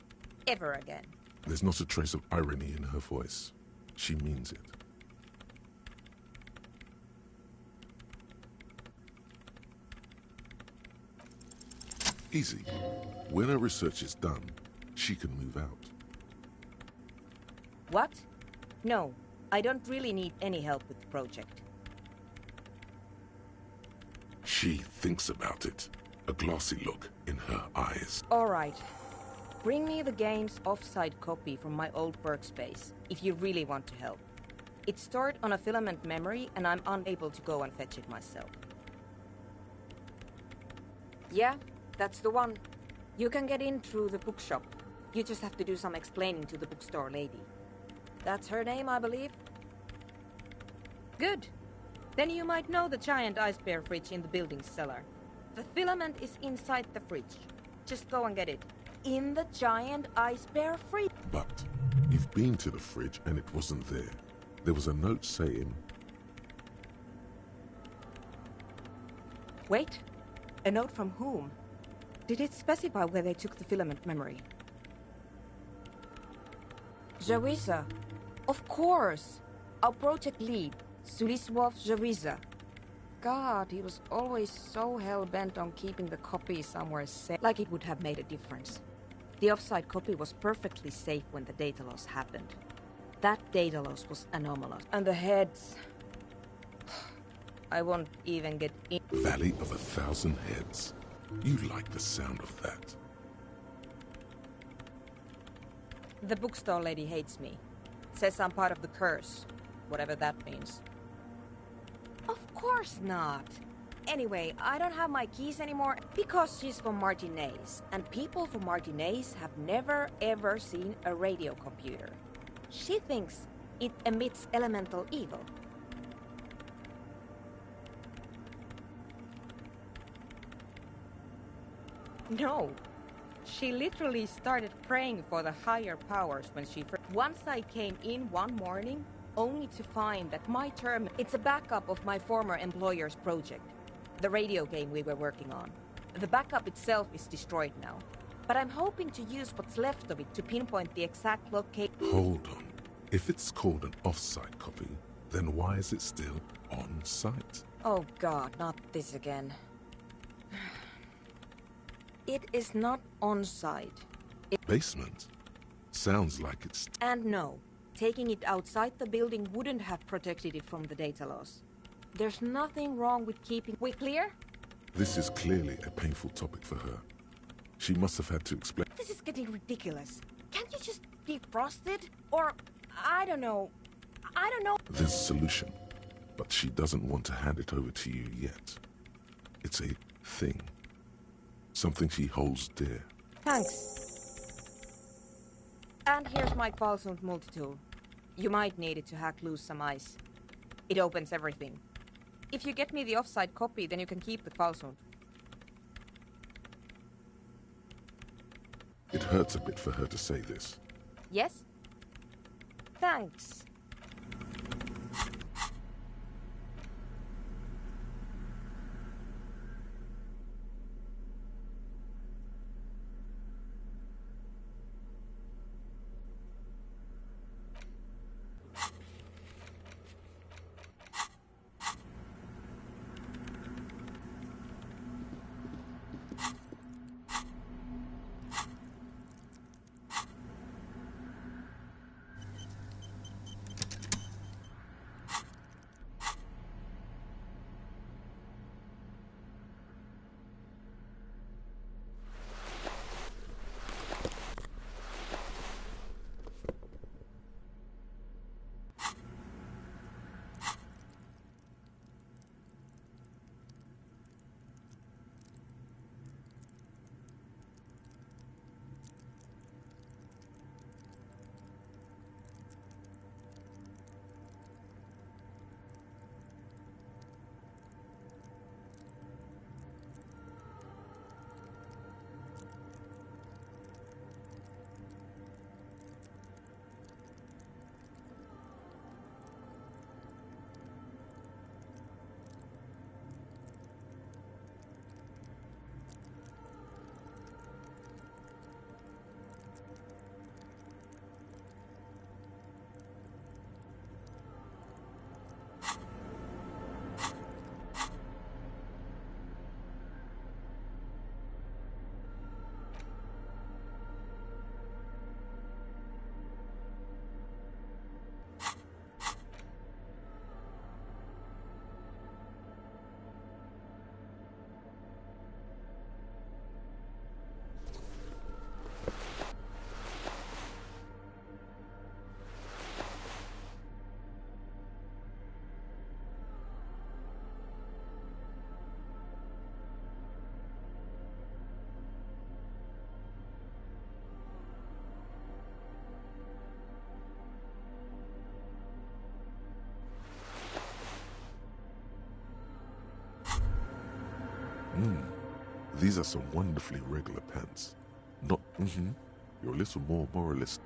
Ever again. There's not a trace of irony in her voice. She means it. Easy. When her research is done, she can move out. What? No, I don't really need any help with the project. She thinks about it, a glassy look in her eyes. All right. Bring me the game's offside copy from my old workspace, if you really want to help. It's stored on a filament memory, and I'm unable to go and fetch it myself. Yeah, that's the one. You can get in through the bookshop. You just have to do some explaining to the bookstore lady. That's her name, I believe? Good. Then you might know the giant ice bear fridge in the building's cellar. The filament is inside the fridge. Just go and get it. In the giant ice bear fridge. But you've been to the fridge and it wasn't there. There was a note saying... Wait. A note from whom? Did it specify where they took the filament memory? Jawiza. Of course. Our project lead, Suliswov Jawiza. God, he was always so hell-bent on keeping the copy somewhere safe, like it would have made a difference. The offside copy was perfectly safe when the data loss happened. That data loss was anomalous. And the heads... I won't even get in... Valley of 1,000 Heads. You like the sound of that. The bookstore lady hates me. Says I'm part of the curse. Whatever that means. Of course not. Anyway, I don't have my keys anymore because she's from Martinez. And people from Martinez have never ever seen a radio computer. She thinks it emits elemental evil. No. She literally started praying for the higher powers when she first... Once I came in one morning, only to find that my term... It's a backup of my former employer's project. The radio game we were working on. The backup itself is destroyed now. But I'm hoping to use what's left of it to pinpoint the exact location... Hold on. If it's called an off-site copy, then why is it still on-site? Oh God, not this again. It is not on-site. Basement? Sounds like it's... And no, taking it outside the building wouldn't have protected it from the data loss. There's nothing wrong with keeping... We clear? This is clearly a painful topic for her. She must have had to explain... This is getting ridiculous. Can't you just defrost it? Or, I don't know. There's a solution, but she doesn't want to hand it over to you yet. It's a thing. Something she holds dear. Thanks. And here's my Qualsund multi-tool. You might need it to hack loose some ice. It opens everything. If you get me the offside copy, then you can keep the Qualsund. It hurts a bit for her to say this. Yes? Thanks. These are some wonderfully regular pants. Not, You're a little more moralist.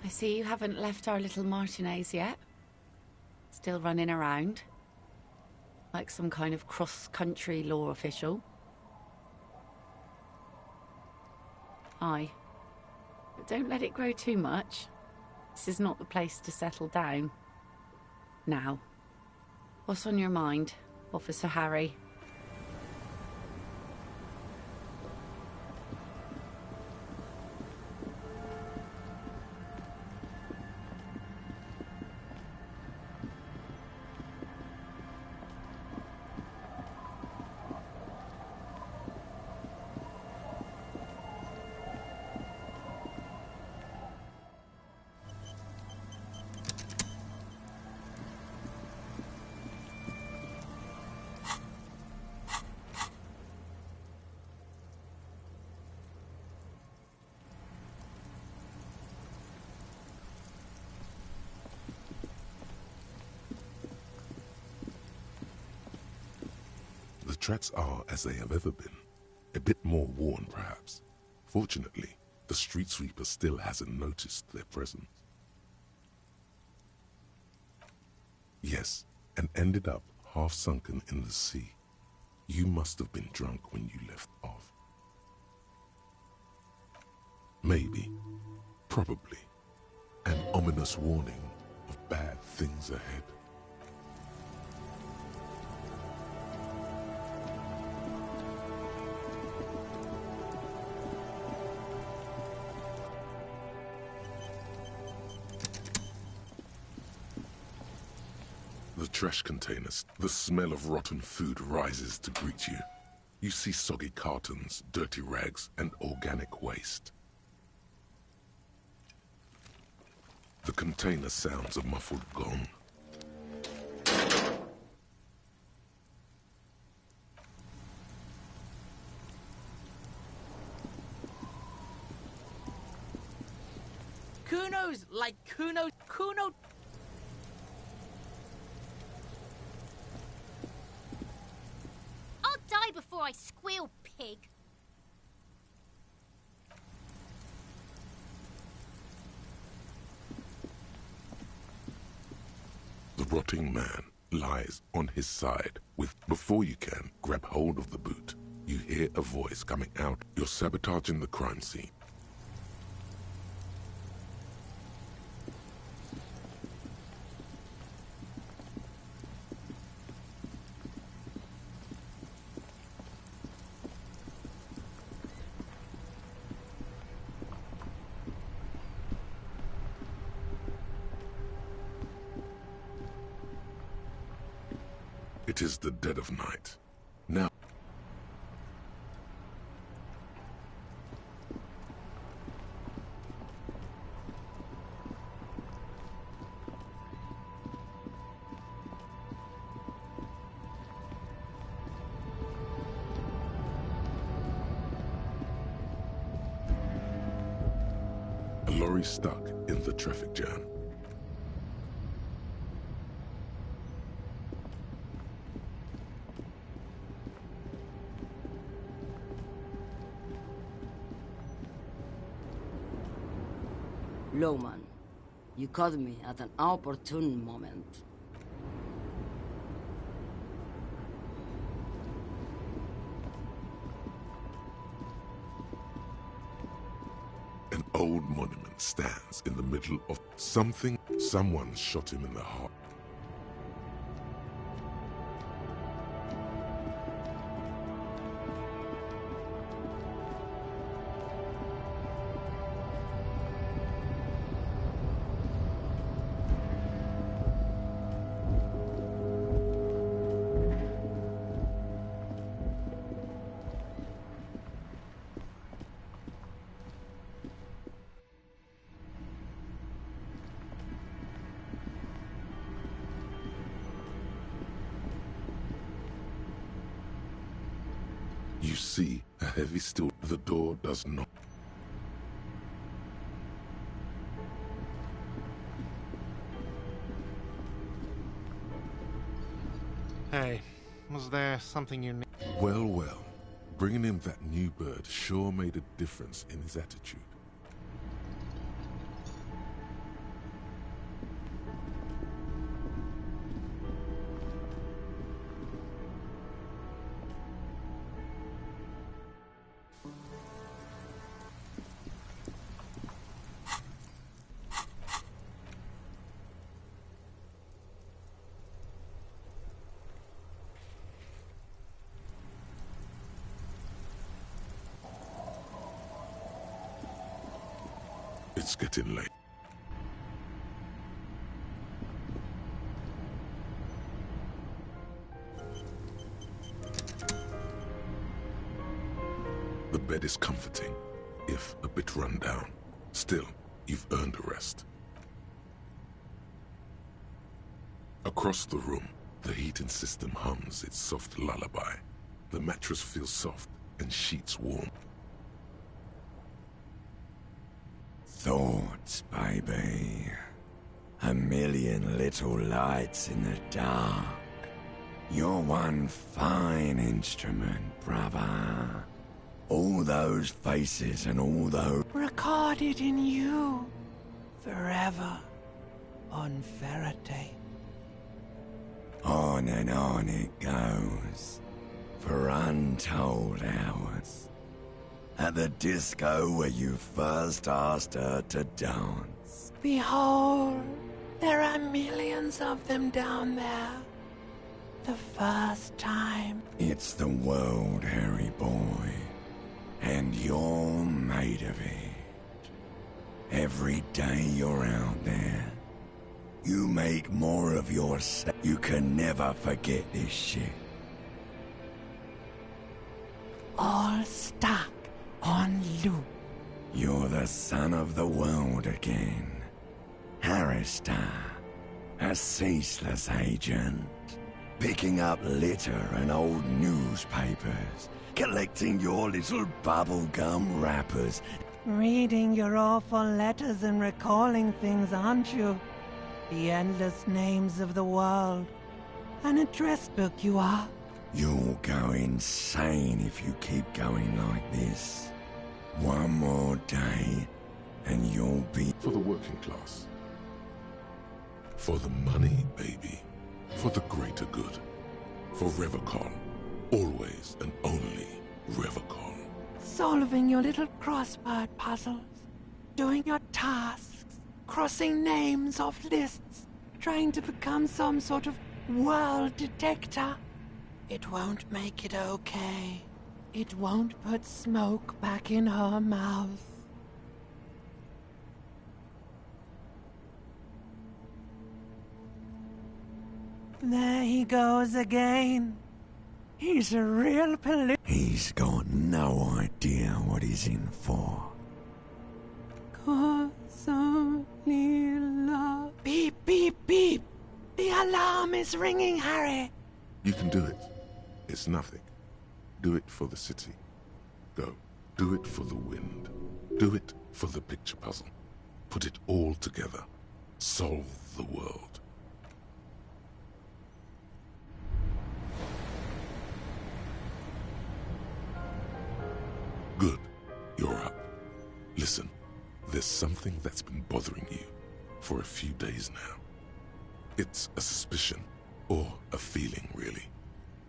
I see you haven't left our little Martinez yet. Still running around. Like some kind of cross-country law official. Aye. But don't let it grow too much. This is not the place to settle down. Now, what's on your mind, Officer Harry? The tracks are as they have ever been. A bit more worn, perhaps. Fortunately, the street sweeper still hasn't noticed their presence. Yes, and ended up half sunken in the sea. You must have been drunk when you left off. Maybe, probably, an ominous warning of bad things ahead. The trash containers, the smell of rotten food rises to greet you. You see soggy cartons, dirty rags, and organic waste. The container sounds a muffled gong. Kuno's like Kuno. I'll die before I squeal, pig. rotting man lies on his side. Before you can grab hold of the boot, you hear a voice coming out. You're sabotaging the crime scene. It is the dead of night. Now, a lorry stuck in the traffic jam. Lowman, you caught me at an opportune moment. An old monument stands in the middle of something. Someone shot him in the heart. You see a heavy steel. The door does not. Hey, was there something you need? Well, well. Bringing him that new bird sure made a difference in his attitude. It's getting late. The bed is comforting, if a bit run down. Still, you've earned a rest. Across the room, the heating system hums its soft lullaby. The mattress feels soft and sheets warm. Thoughts, baby. A million little lights in the dark. You're one fine instrument, brother. All those faces and all those... Recorded in you. Forever. On Faraday. On and on it goes. For untold hours. At the disco where you first asked her to dance. Behold, there are millions of them down there. The first time. It's the world, Harry boy. And you're made of it. Every day you're out there, you make more of yourself. You can never forget this shit. All stuck on loop. You're the son of the world again. Harrister, a ceaseless agent. Picking up litter and old newspapers. Collecting your little bubblegum wrappers. Reading your awful letters and recalling things, aren't you? The endless names of the world. An address book you are. You'll go insane if you keep going like this. One more day, and you'll be... For the working class. For the money, baby. For the greater good. For Revachol. Always and only Revachol. Solving your little crossword puzzles. Doing your tasks. Crossing names off lists. Trying to become some sort of world detector. It won't make it okay. It won't put smoke back in her mouth. There he goes again. He's a real He's got no idea what he's in for. Beep, beep, beep. The alarm is ringing, Harry. You can do it. It's nothing. Do it for the city. Go. Do it for the wind. Do it for the picture puzzle. Put it all together. Solve the world. Good. You're up. Listen, there's something that's been bothering you for a few days now. It's a suspicion, or a feeling really,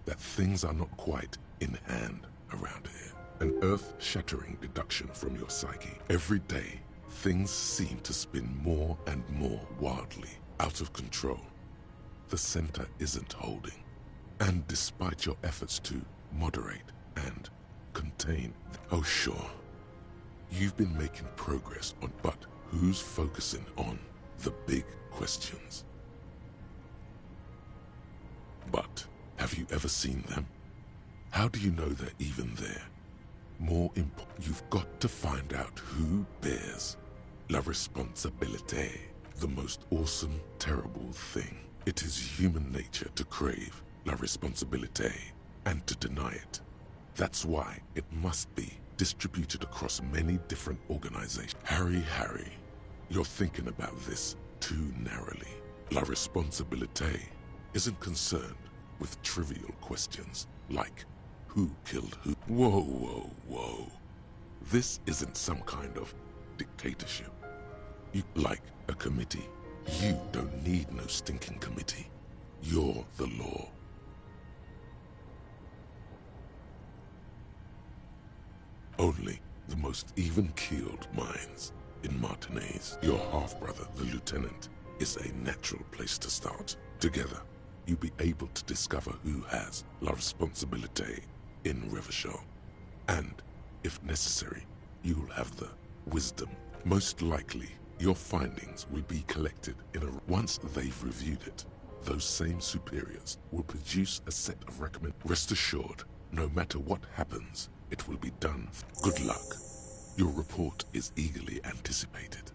that things are not quite in hand around here. An earth-shattering deduction from your psyche. Every day, things seem to spin more and more wildly, out of control. The center isn't holding. And despite your efforts to moderate and contain, oh sure, you've been making progress on, but who's focusing on the big questions? But have you ever seen them? How do you know they're even there? More important, you've got to find out who bears la responsabilité, the most awesome, terrible thing. It is human nature to crave la responsabilité and to deny it. That's why it must be distributed across many different organizations. Harry, you're thinking about this too narrowly. La responsabilité isn't concerned with trivial questions like who killed who. Whoa. This isn't some kind of dictatorship. You like a committee. You don't need no stinking committee. You're the law. Only the most even-keeled minds in Martinez, your half-brother, the lieutenant, is a natural place to start. Together, you'll be able to discover who has la responsabilité in Revachol. And, if necessary, you'll have the wisdom. Most likely, your findings will be collected in a... Once they've reviewed it, those same superiors will produce a set of recommendations. Rest assured, no matter what happens, it will be done. Good luck. Your report is eagerly anticipated.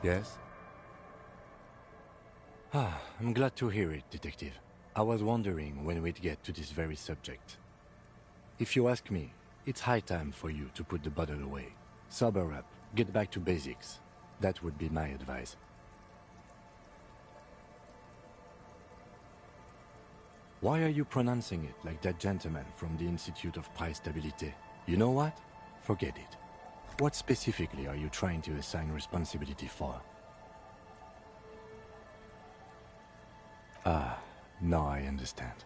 Yes? I'm glad to hear it, Detective. I was wondering when we'd get to this very subject. If you ask me, it's high time for you to put the bottle away. Sober up, get back to basics. That would be my advice. Why are you pronouncing it like that gentleman from the Institute of Price Stabilité? You know what? Forget it. What specifically are you trying to assign responsibility for? Now I understand.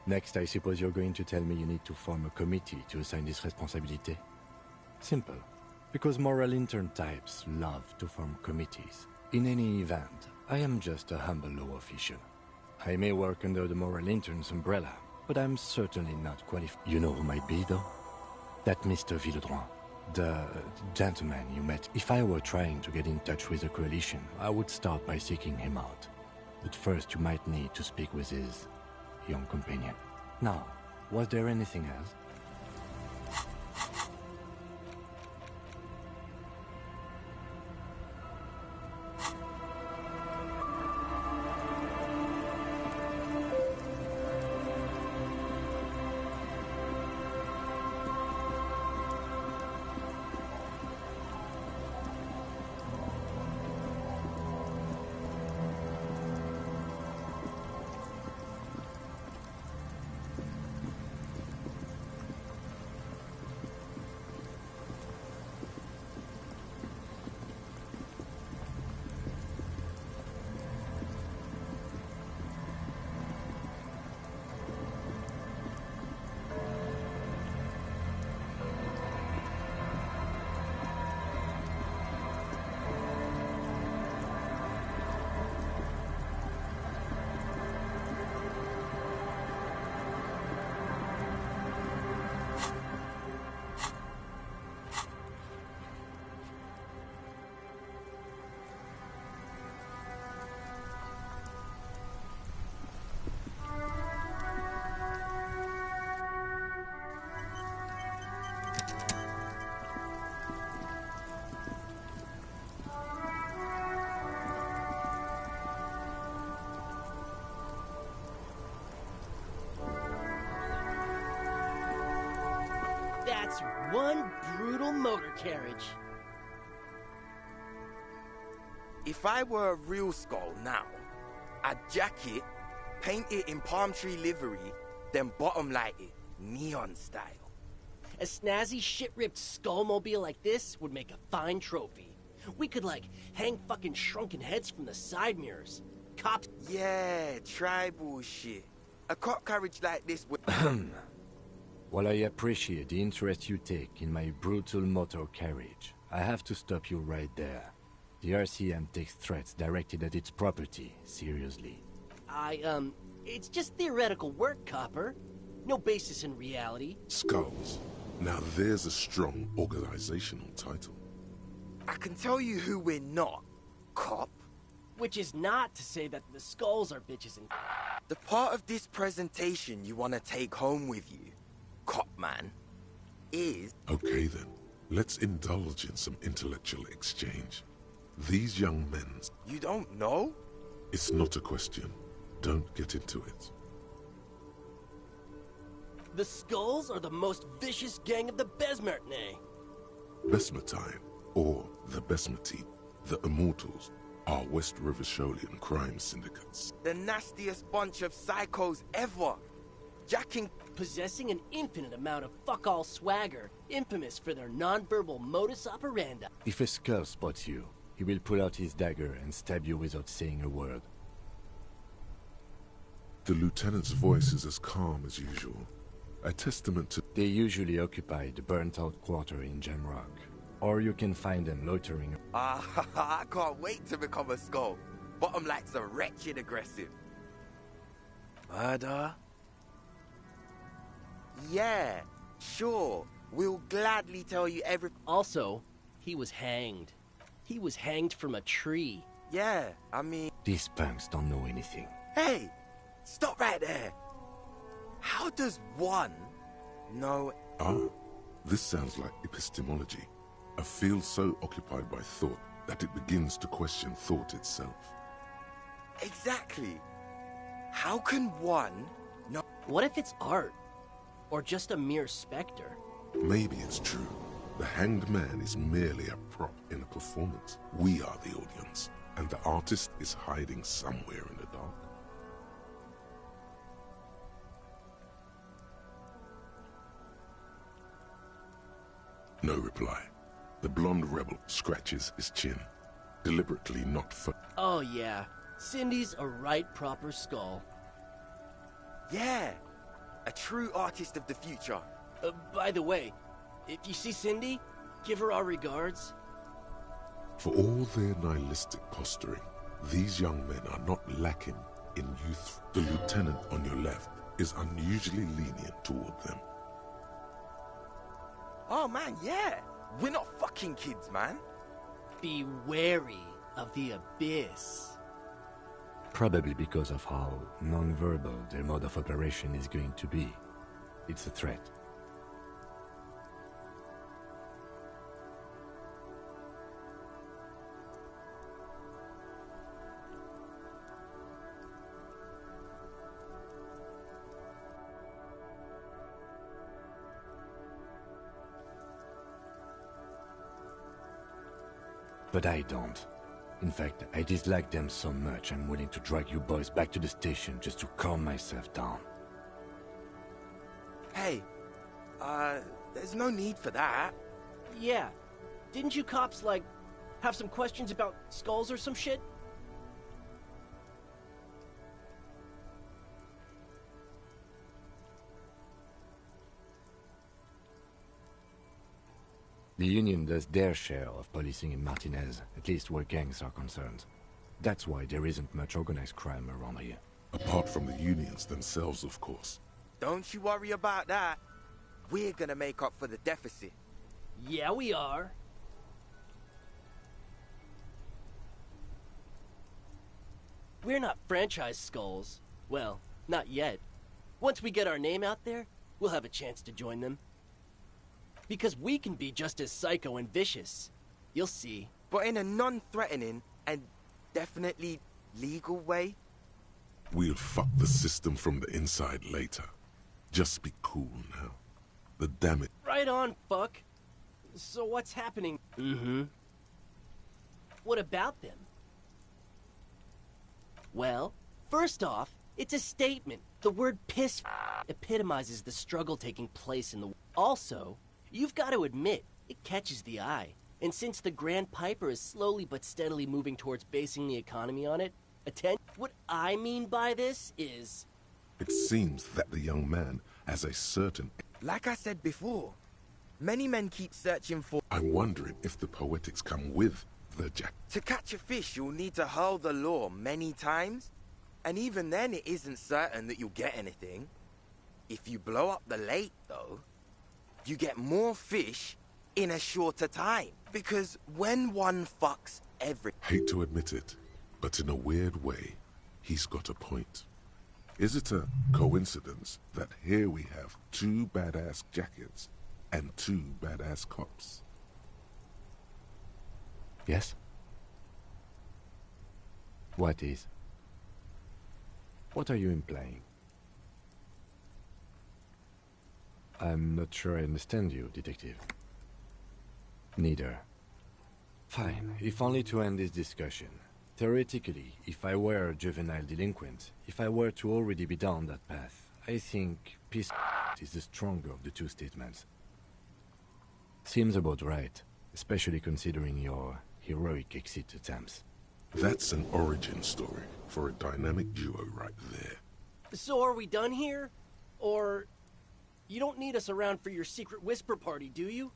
Next, I suppose you're going to tell me you need to form a committee to assign this responsibility? Simple. Because moral intern types love to form committees. In any event, I am just a humble law official. I may work under the moral intern's umbrella, but I'm certainly not qualified. You know who might be, though? That Mr. Villeudran. The gentleman you met. If I were trying to get in touch with the coalition, I would start by seeking him out. But first you might need to speak with his young companion. Now, was there anything else? That's one brutal motor carriage. If I were a real skull now, I'd jack it, paint it in palm tree livery, then bottom light it, neon style. A snazzy shit-ripped skullmobile like this would make a fine trophy. We could, like, hang fucking shrunken heads from the side mirrors. Cops... Yeah, tribal shit. A cop carriage like this would... While I appreciate the interest you take in my brutal motor carriage, I have to stop you right there. The RCM takes threats directed at its property seriously. It's just theoretical work, Copper. No basis in reality. Skulls. Now there's a strong organizational title. I can tell you who we're not, cop. Which is not to say that the Skulls are bitches and... The part of this presentation you want to take home with you, cop man, is... Okay then, let's indulge in some intellectual exchange. These young men... You don't know? It's not a question. Don't get into it. The Skulls are the most vicious gang of the Besmertne. Besmertine, or the Besmerti, the Immortals, are West River Sholian crime syndicates. The nastiest bunch of psychos ever. Jacking... Possessing an infinite amount of fuck-all swagger, infamous for their non-verbal modus operandi. If a skull spots you, he will pull out his dagger and stab you without saying a word. The lieutenant's voice is as calm as usual. A testament to... They usually occupy the burnt-out quarter in Jamrock. Or you can find them loitering... I can't wait to become a skull. Bottom light's a wretched aggressive. Murder? Yeah, sure. We'll gladly tell you every... Also, he was hanged. He was hanged from a tree. Yeah, I mean... These punks don't know anything. Hey! Stop right there! How does one know... Ah, this sounds like epistemology. A field so occupied by thought that it begins to question thought itself. Exactly. How can one not... What if it's art? Or just a mere specter? Maybe it's true. The hanged man is merely a prop in a performance. We are the audience, and the artist is hiding somewhere in the dark. No reply. The blonde rebel scratches his chin, deliberately not for... Oh yeah, Cindy's a right proper skull. Yeah, a true artist of the future. By the way, if you see Cindy, give her our regards. For all their nihilistic posturing, these young men are not lacking in youth. The lieutenant on your left is unusually lenient toward them. Oh man, yeah. We're not fucking kids, man. Be wary of the abyss. Probably because of how non-verbal their mode of operation is going to be. It's a threat. But I don't. In fact, I dislike them so much I'm willing to drag you boys back to the station just to calm myself down. Hey, there's no need for that. Yeah. Didn't you cops, like, have some questions about skulls or some shit? The Union does their share of policing in Martinez, at least where gangs are concerned. That's why there isn't much organized crime around here. Apart from the unions themselves, of course. Don't you worry about that. We're gonna make up for the deficit. Yeah, we are. We're not franchise skulls. Well, not yet. Once we get our name out there, we'll have a chance to join them. Because we can be just as psycho and vicious. You'll see. But in a non-threatening and definitely legal way. We'll fuck the system from the inside later. Just be cool now. The damn it. Right on, fuck. So what's happening? What about them? Well, first off, it's a statement. The word piss epitomizes the struggle taking place in the... Also, you've got to admit, it catches the eye. And since the Grand Piper is slowly but steadily moving towards basing the economy on it, what I mean by this is... It seems that the young man has a certain... Like I said before, many men keep searching for... I'm wondering if the poetics come with the jack. To catch a fish, you'll need to hurl the lure many times. And even then, it isn't certain that you'll get anything. If you blow up the lake, though, you get more fish in a shorter time. Because when one fucks every... Hate to admit it, but in a weird way, he's got a point. Is it a coincidence that here we have 2 badass jackets and 2 badass cops? Yes? What is? What are you implying? I'm not sure I understand you, Detective. Neither. Fine, if only to end this discussion. Theoretically, if I were a juvenile delinquent, if I were to already be down that path, I think peace is the stronger of the 2 statements. Seems about right, especially considering your heroic exit attempts. That's an origin story for a dynamic duo right there. So are we done here? Or... you don't need us around for your secret whisper party, do you?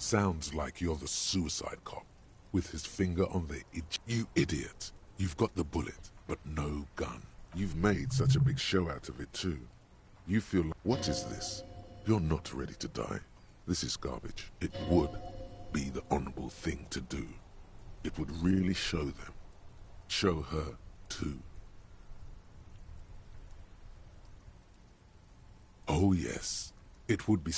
Sounds like you're the suicide cop, with his finger on the itch. You idiot. You've got the bullet, but no gun. You've made such a big show out of it too. You feel like, what is this? You're not ready to die. This is garbage. It would be the honorable thing to do. It would really show them. Show her too. Oh yes, it would be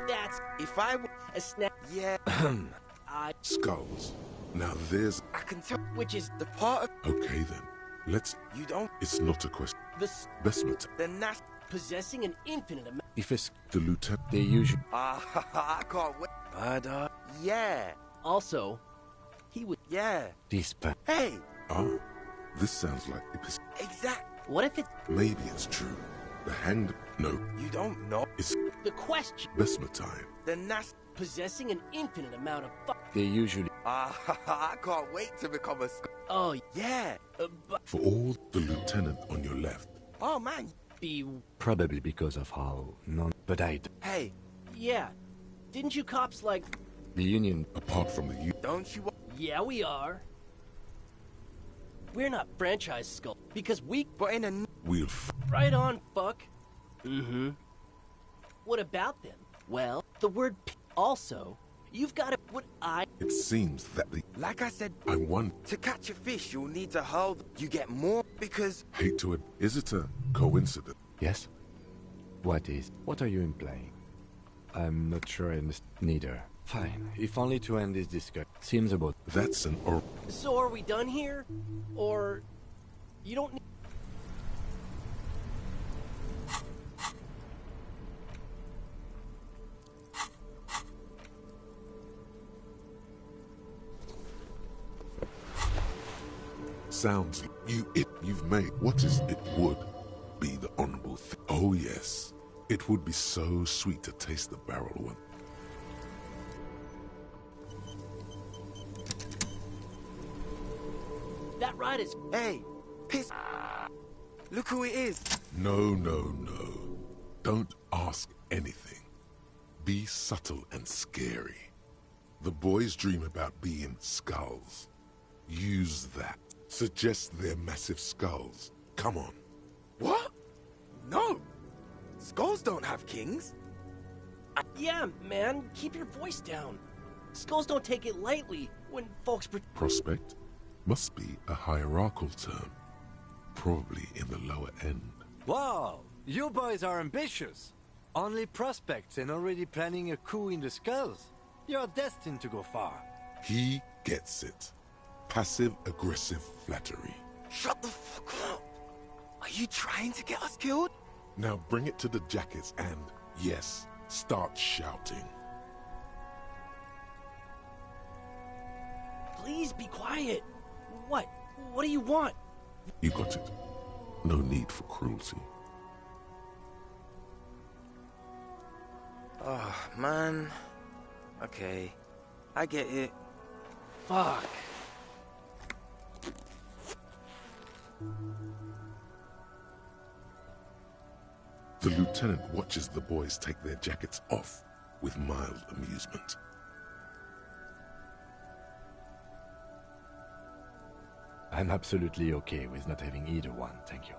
That's If I a snap. Yeah. skulls. Now there's... I can tell. Which is the part of... Okay then, let's... You don't... It's not a question. this Besmet, The nas... possessing an infinite amount. If it's the lieutenant... they usually... I can't wait. Bad Yeah. Also, he would. Yeah. this Hey. Ah, this sounds like... Exact. What if it's Maybe it's true. The hanged... No, You don't know. it's the question? Besmet time. The nas... Possessing an infinite amount of they usually... I can't wait to become a... Oh, Yeah. but For all the lieutenant on your left. Oh, man. be. Probably because of how non... But Hey. Yeah. Didn't you cops like? the Union... Apart from the... Don't you... Yeah, we are. We're not franchise skull because we. But in a... We'll Right on, fuck. Mm-hmm. What about them? Well, the word also, you've got to. What I. It seems that the... Like I said, I want... to catch a fish, you'll need to hold... You get more because... Hate to it. Is it a coincidence? Yes? What is? What are you implying? I'm not sure I understand. Neither. Fine. If only to end this discussion. Seems about... That's an or... So are we done here, or you don't need? Sounds you've made. What is it would be the honorable thing? Oh yes, it would be so sweet to taste the barrel one. That ride is. Hey. Piss... Look who it is. No, no, no. Don't ask anything. Be subtle and scary. The boys dream about being skulls. Use that. Suggest they're massive skulls. Come on. What? No. Skulls don't have kings. Yeah, man, keep your voice down. Skulls don't take it lightly when folks. Prospect must be a hierarchical term. Probably in the lower end. Wow, you boys are ambitious. Only prospects and already planning a coup in the skulls. You're destined to go far. He gets it. Passive-aggressive flattery. Shut the fuck up. Are you trying to get us killed? Now bring it to the jackets and, yes, start shouting. Please be quiet. What? What do you want? You got it. No need for cruelty. Oh, man. Okay. I get it. Fuck. The lieutenant watches the boys take their jackets off with mild amusement. I'm absolutely okay with not having either one, thank you.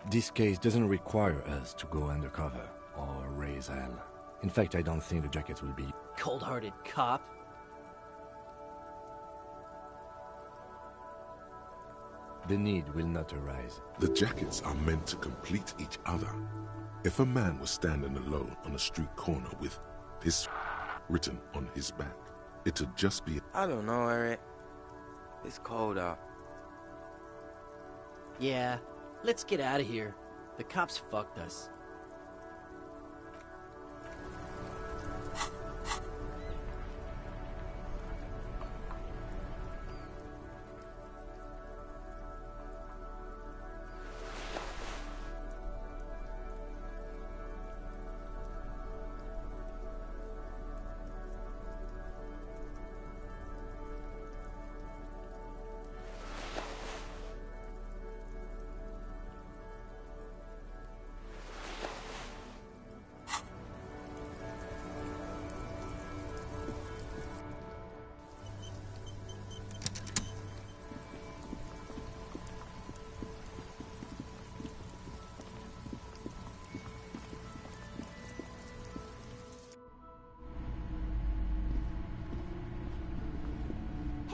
This case doesn't require us to go undercover or raise hell. In fact, I don't think the jackets will be... Cold-hearted cop. The need will not arise. The jackets are meant to complete each other. If a man was standing alone on a street corner with his written on his back, it'd just be... I don't know, Eric. It's cold out. Yeah, let's get out of here. The cops fucked us.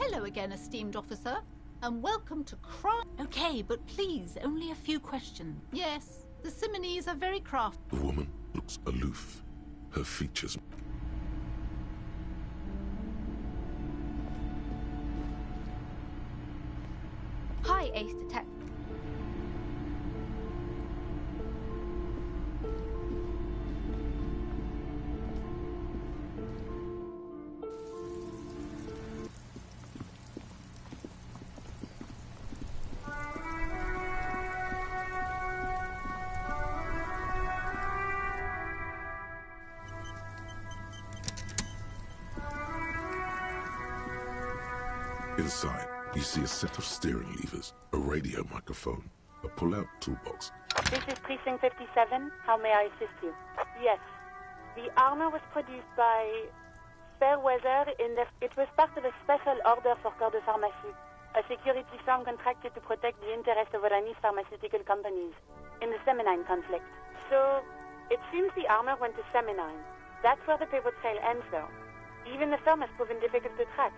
Hello again, esteemed officer, and welcome to Cry. Okay, but please, only a few questions. Yes, the Simonees are very crafty. The woman looks aloof, her features. Hi, Ace Detective. Inside, you see a set of steering levers, a radio microphone, a pull-out toolbox. This is Precinct 57. How may I assist you? Yes. The armor was produced by Fairweather It was part of a special order for Corps de Pharmacie, a security firm contracted to protect the interests of Oranese pharmaceutical companies in the Seminine conflict. So, it seems the armor went to Seminine. That's where the paper trail ends, though. Even the firm has proven difficult to track.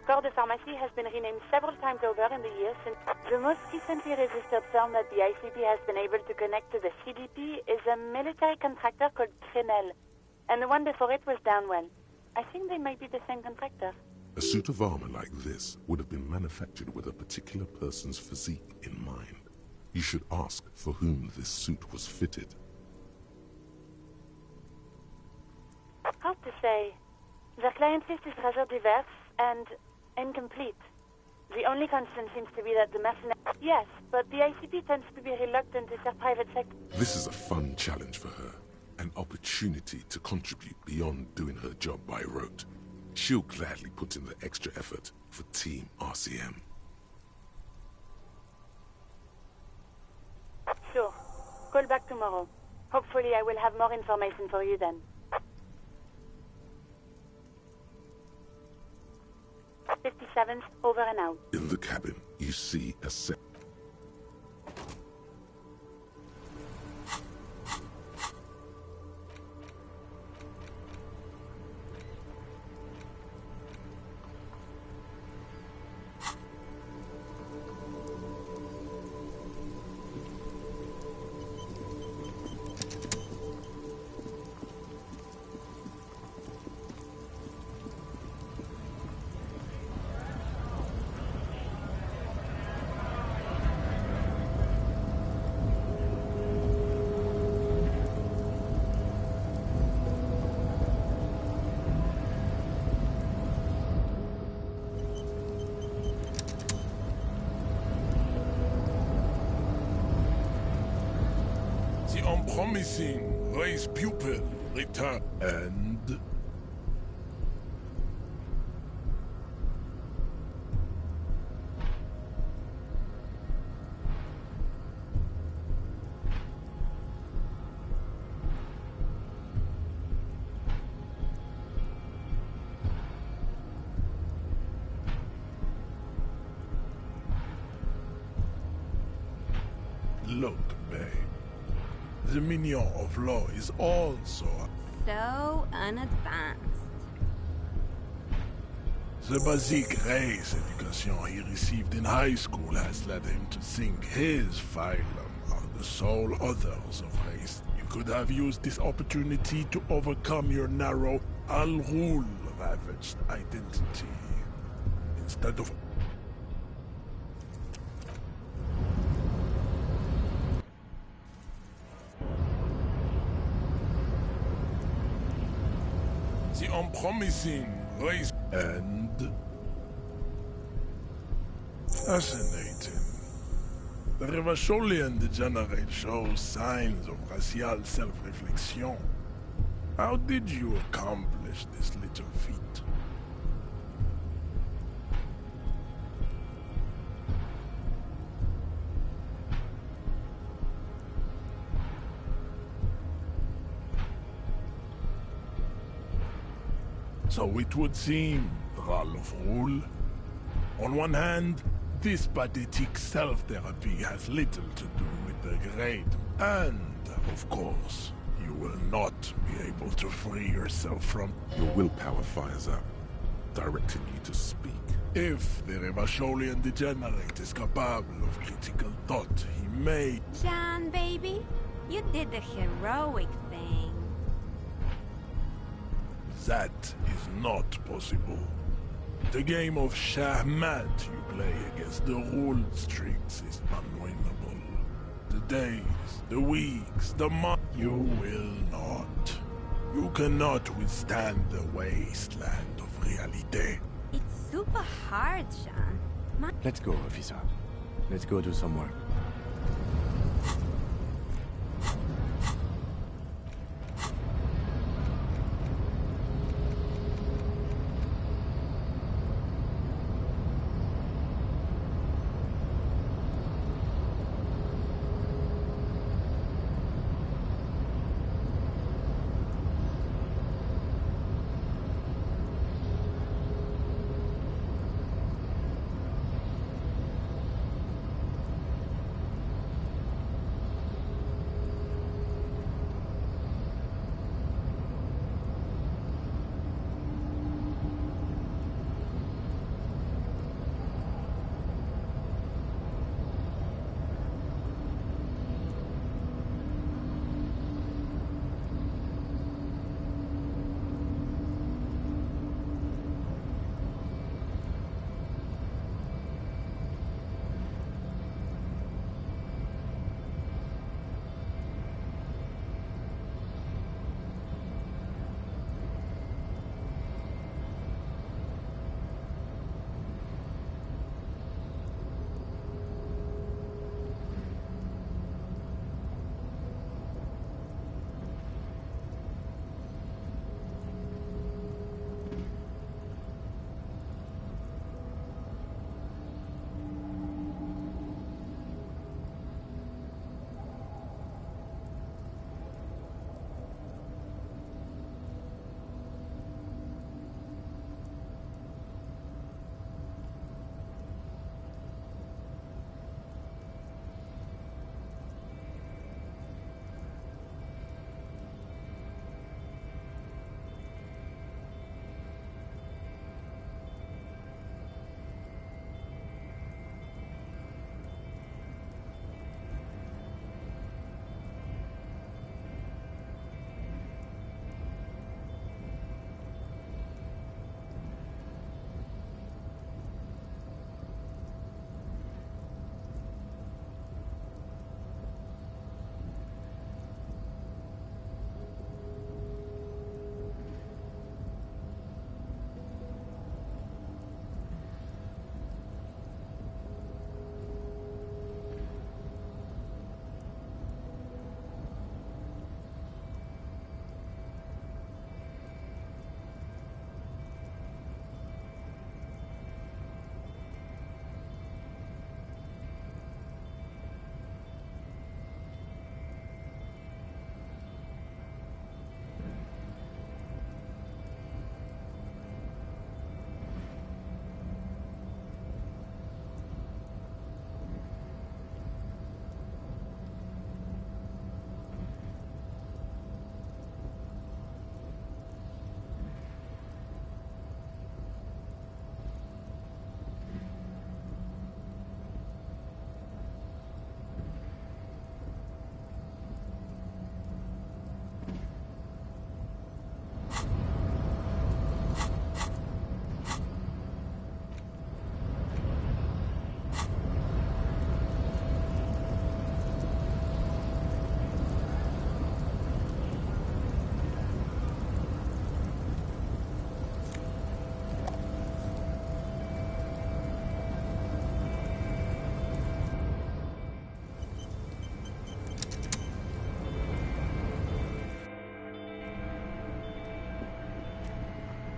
Corps de Pharmacie has been renamed several times over in the years since. The most recently registered firm that the ICP has been able to connect to the CDP is a military contractor called Crenel, and the one before it was Downwell. I think they might be the same contractor. A suit of armor like this would have been manufactured with a particular person's physique in mind. You should ask for whom this suit was fitted. Hard to say. The client list is rather diverse and incomplete. The only constant seems to be that the mercenary... Yes, but the ICP tends to be reluctant to serve private sector. This is a fun challenge for her, an opportunity to contribute beyond doing her job by rote. She'll gladly put in the extra effort for Team RCM. Sure. Call back tomorrow. Hopefully I will have more information for you then. 57th, over and out. In the cabin, you see a set. Promising, raise pupil, return, and... Look, babe. The mignon of law is also... So unadvanced. The basic race education he received in high school has led him to think his phylum are the sole others of race. You could have used this opportunity to overcome your narrow, Al-Ghul ravaged identity. Instead of... The unpromising race and... Fascinating. The Revacholian degenerate shows signs of racial self-reflection. How did you accomplish this little feat? So it would seem, Thrall of Rule. On one hand, this pathetic self-therapy has little to do with the great, and, of course, you will not be able to free yourself from... Your willpower fires out, directing you to speak. If the Revacholian degenerate is capable of critical thought, he may... John, baby, you did the heroic thing. That is not possible. The game of Shahmat you play against the rule streaks is unwinnable. The days, the weeks, the months... You will not. You cannot withstand the wasteland of reality. It's super hard, John. Let's go, officer. Let's go do some work.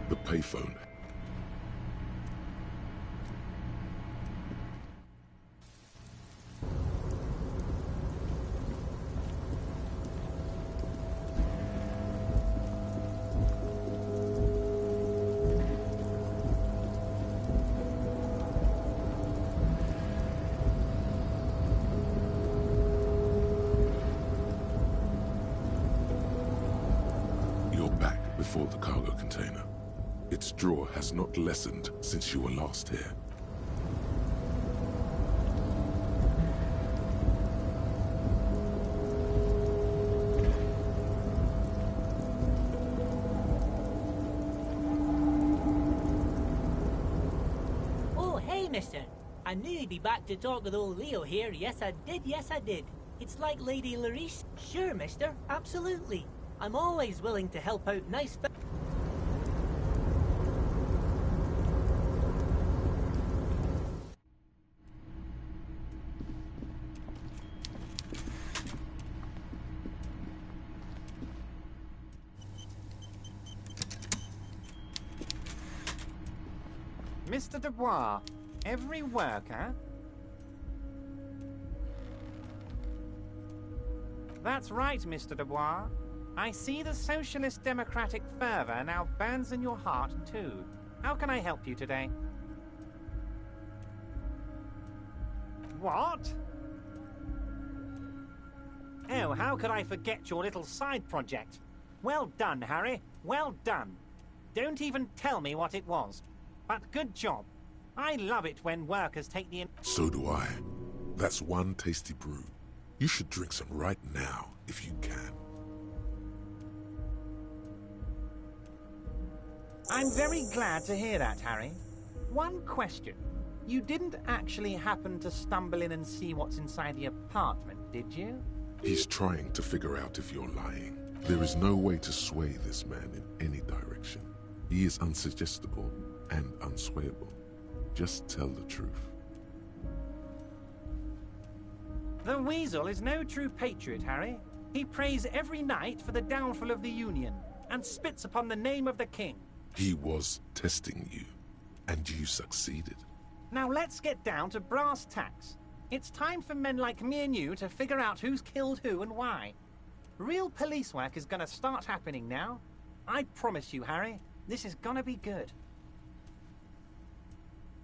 The payphone. You're back before the cargo container. Its draw has not lessened since you were last here. Oh, hey, mister. I knew you'd be back to talk with old Leo here. Yes, I did. Yes, I did. It's like Lady Larice. Sure, mister. Absolutely. I'm always willing to help out nice Mr. Dubois, every worker... That's right, Mr. Dubois. I see the socialist democratic fervor now burns in your heart, too. How can I help you today? What? Oh, how could I forget your little side project? Well done, Harry. Well done. Don't even tell me what it was. But good job. I love it when workers take the... So do I. That's one tasty brew. You should drink some right now, if you can. I'm very glad to hear that, Harry. One question. You didn't actually happen to stumble in and see what's inside the apartment, did you? He's trying to figure out if you're lying. There is no way to sway this man in any direction. He is unsuggestible and unswayable. Just tell the truth. The Weasel is no true patriot, Harry. He prays every night for the downfall of the Union, and spits upon the name of the King. He was testing you, and you succeeded. Now let's get down to brass tacks. It's time for men like me and you to figure out who's killed who and why. Real police work is gonna start happening now. I promise you, Harry, this is gonna be good.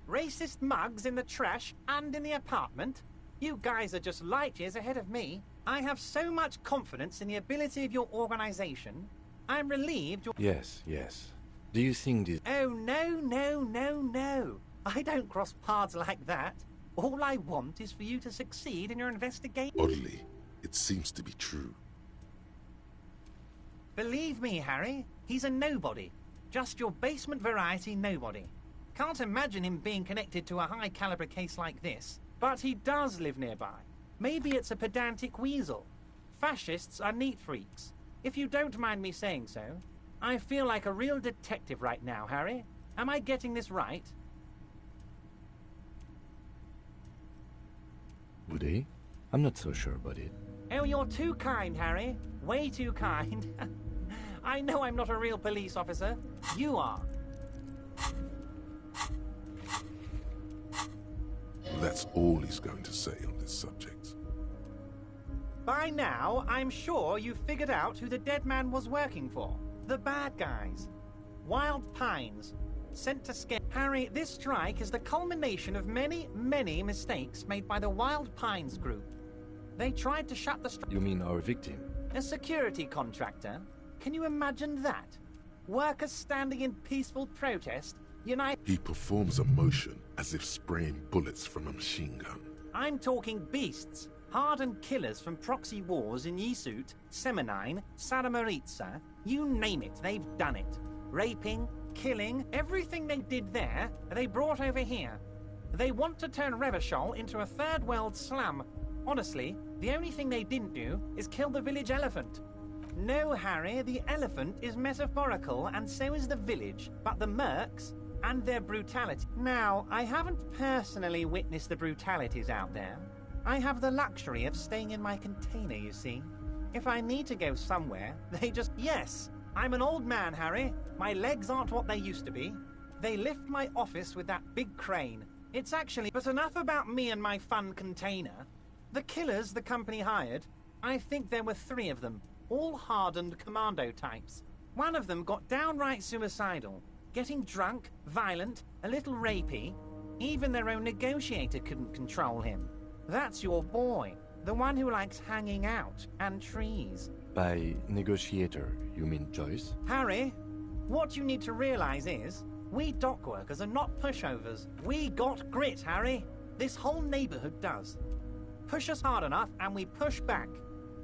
Racist mugs in the trash and in the apartment? You guys are just light years ahead of me. I have so much confidence in the ability of your organization. I'm relieved you're... Yes, yes. Do you think this... Oh, no, no, no, no. I don't cross paths like that. All I want is for you to succeed in your investigation. Oddly, it seems to be true. Believe me, Harry, he's a nobody. Just your basement variety nobody. Can't imagine him being connected to a high-caliber case like this. But he does live nearby. Maybe it's a pedantic weasel. Fascists are neat freaks. If you don't mind me saying so, I feel like a real detective right now, Harry. Am I getting this right? Would he? I'm not so sure about it. Oh, you're too kind, Harry. Way too kind. I know I'm not a real police officer. You are. That's all he's going to say on this subject. By now, I'm sure you've figured out who the dead man was working for. The bad guys. Wild Pines. Sent to scare... Harry, this strike is the culmination of many, many mistakes made by the Wild Pines group. They tried to shut the strike... You mean our victim? A security contractor? Can you imagine that? Workers standing in peaceful protest, unite... He performs a motion as if spraying bullets from a machine gun. I'm talking beasts. Hardened killers from proxy wars in Yisut, Semenine, Saramaritsa. You name it, they've done it. Raping, killing, everything they did there, they brought over here. They want to turn Revachol into a third world slum. Honestly, the only thing they didn't do is kill the village elephant. No, Harry, the elephant is metaphorical and so is the village, but the mercs and their brutality. Now, I haven't personally witnessed the brutalities out there. I have the luxury of staying in my container, you see. If I need to go somewhere, they just... Yes, I'm an old man, Harry. My legs aren't what they used to be. They lift my office with that big crane. It's actually... But enough about me and my fun container. The killers the company hired, I think there were 3 of them, all hardened commando types. One of them got downright suicidal, getting drunk, violent, a little rapey. Even their own negotiator couldn't control him. That's your boy, the one who likes hanging out and trees. By negotiator, you mean Joyce? Harry, What you need to realize is, we dock workers are not pushovers. We got grit, Harry. This whole neighborhood does. Push us hard enough and we push back.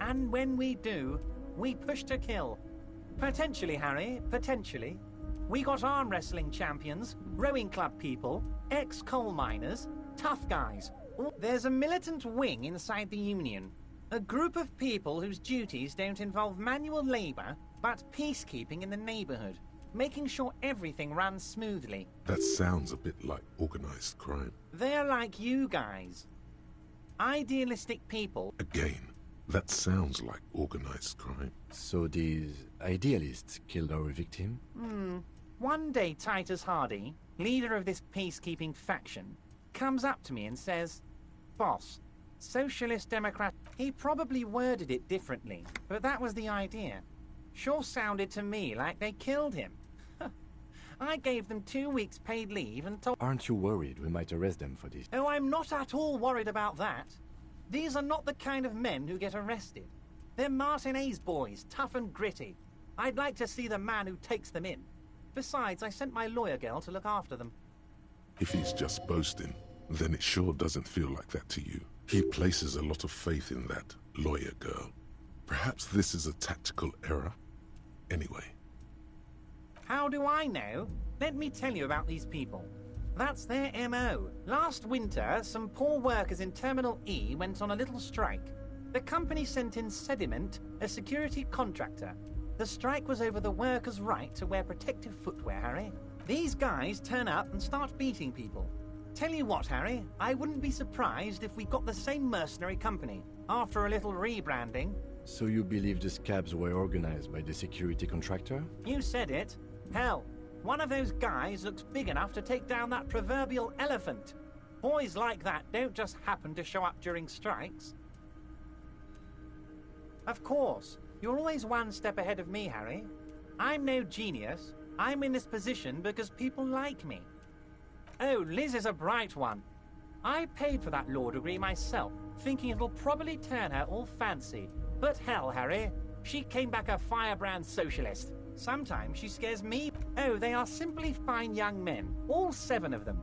And when we do, we push to kill. Potentially, Harry, potentially. We got arm wrestling champions, rowing club people, ex-coal miners, tough guys. There's a militant wing inside the Union. A group of people whose duties don't involve manual labor, but peacekeeping in the neighborhood, making sure everything runs smoothly. That sounds a bit like organized crime. They're like you guys. Idealistic people. Again, that sounds like organized crime. So these idealists killed our victim? One day Titus Hardy, leader of this peacekeeping faction, comes up to me and says, "Boss, Socialist Democrat..." He probably worded it differently, but that was the idea. Sure sounded to me like they killed him. I gave them 2 weeks paid leave and told... Aren't you worried we might arrest them for this? Oh, I'm not at all worried about that. These are not the kind of men who get arrested. They're Martinez boys, tough and gritty. I'd like to see the man who takes them in. Besides, I sent my lawyer girl to look after them. If he's just boasting, then it sure doesn't feel like that to you. He places a lot of faith in that lawyer girl. Perhaps this is a tactical error? Anyway. How do I know? Let me tell you about these people. That's their MO. Last winter, some poor workers in Terminal E went on a little strike. The company sent in Sediment, a security contractor. The strike was over the workers' right to wear protective footwear, Harry. These guys turn up and start beating people. Tell you what, Harry, I wouldn't be surprised if we got the same mercenary company, after a little rebranding. So you believe the scabs were organized by the security contractor? You said it. Hell, one of those guys looks big enough to take down that proverbial elephant. Boys like that don't just happen to show up during strikes. Of course, you're always one step ahead of me, Harry. I'm no genius. I'm in this position because people like me. Oh, Liz is a bright one. I paid for that law degree myself, thinking it'll probably turn her all fancy. But hell, Harry, she came back a firebrand socialist. Sometimes she scares me. Oh, they are simply fine young men, all 7 of them.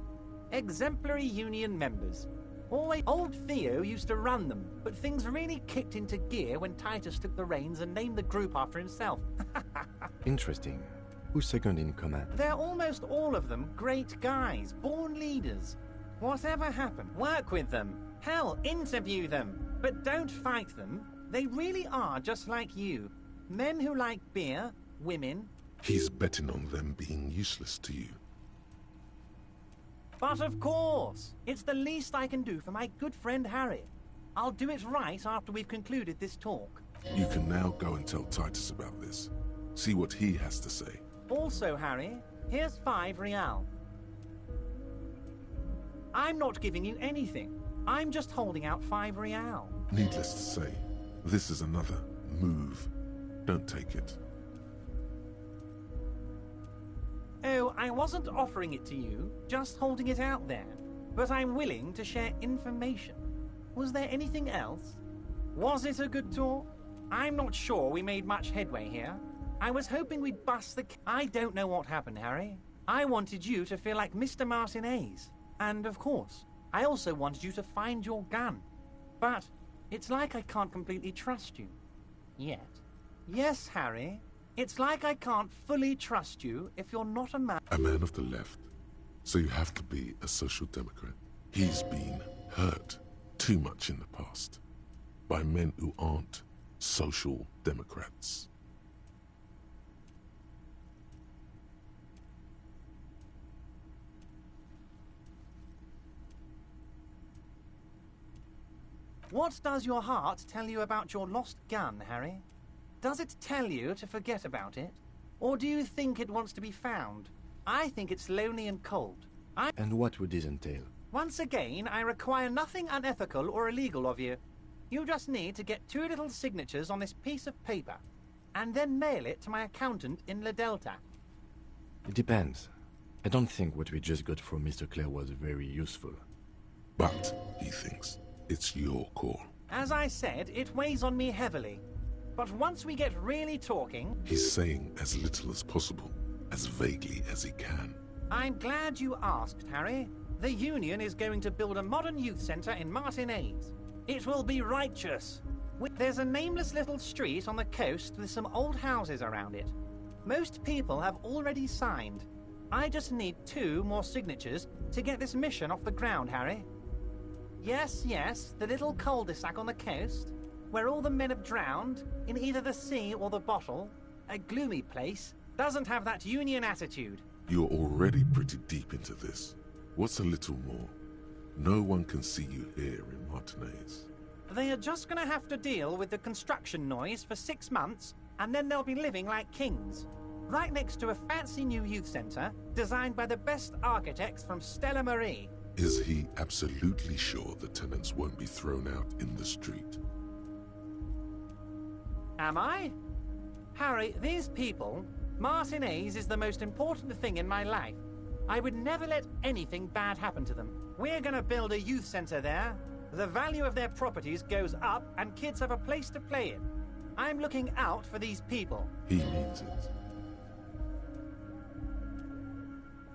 Exemplary union members. Always. Old Theo used to run them, but things really kicked into gear when Titus took the reins and named the group after himself. Interesting. Who's second in command? They're almost all of them great guys, born leaders. Whatever happened, work with them. Hell, interview them. But don't fight them. They really are just like you. Men who like beer, women. He's betting on them being useless to you. But of course, it's the least I can do for my good friend Harry. I'll do it right after we've concluded this talk. You can now go and tell Titus about this. See what he has to say. Also, Harry, here's 5 real. I'm not giving you anything. I'm just holding out 5 real. Needless to say, this is another move. Don't take it. Oh, I wasn't offering it to you, just holding it out there. But I'm willing to share information. Was there anything else? Was it a good talk? I'm not sure we made much headway here. I was hoping we'd bust the... I don't know what happened, Harry. I wanted you to feel like Mr. Martinez. And, of course, I also wanted you to find your gun. But it's like I can't completely trust you. Yet. Yes, Harry. It's like I can't fully trust you if you're not a man... A man of the left. So you have to be a social democrat. He's been hurt too much in the past by men who aren't social democrats. What does your heart tell you about your lost gun, Harry? Does it tell you to forget about it? Or do you think it wants to be found? I think it's lonely and cold. And what would this entail? Once again, I require nothing unethical or illegal of you. You just need to get 2 little signatures on this piece of paper, and then mail it to my accountant in La Delta. It depends. I don't think what we just got from Mr. Clare was very useful. But, he thinks, it's your call. As I said, it weighs on me heavily. But once we get really talking... He's saying as little as possible. as vaguely as he can. I'm glad you asked, Harry. The Union is going to build a modern youth centre in Martinez. It will be righteous. There's a nameless little street on the coast with some old houses around it. Most people have already signed. I just need 2 more signatures to get this mission off the ground, Harry. Yes, the little cul-de-sac on the coast, where all the men have drowned, in either the sea or the bottle, a gloomy place, doesn't have that Union attitude. You're already pretty deep into this. What's a little more? No one can see you here in Martinez. They are just going to have to deal with the construction noise for 6 months, and then they'll be living like kings. Right next to a fancy new youth centre, designed by the best architects from Stella Marie. Is he absolutely sure the tenants won't be thrown out in the street? Am I? Harry, these people, Martinez is the most important thing in my life. I would never let anything bad happen to them. We're going to build a youth centre there. The value of their properties goes up and kids have a place to play in. I'm looking out for these people. He means it.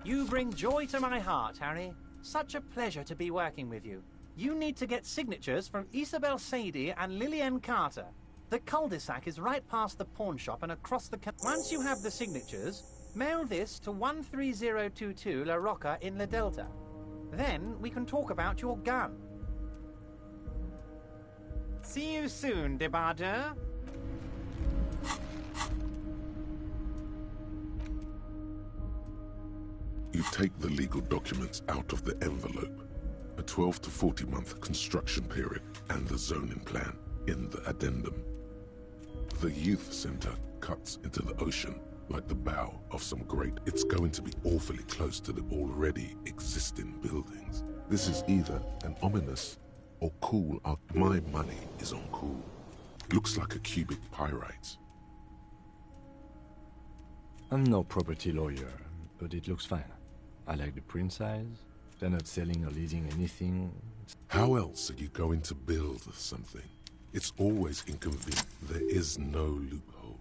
You bring joy to my heart, Harry. Such a pleasure to be working with you. You need to get signatures from Isabel Sadie and Lillian Carter. The cul-de-sac is right past the pawn shop and across the... Once you have the signatures, mail this to 13022 La Rocca in La Delta. Then we can talk about your gun. See you soon, Debardeur. You take the legal documents out of the envelope. A 12 to 40 month construction period and the zoning plan in the addendum. The youth center cuts into the ocean like the bow of some great... It's going to be awfully close to the already existing buildings. This is either an ominous or cool... My money is on cool. Looks like a cubic pyrite. I'm no property lawyer, but it looks fine. I like the print size. They're not selling or leasing anything. How else are you going to build something? It's always inconvenient. There is no loophole.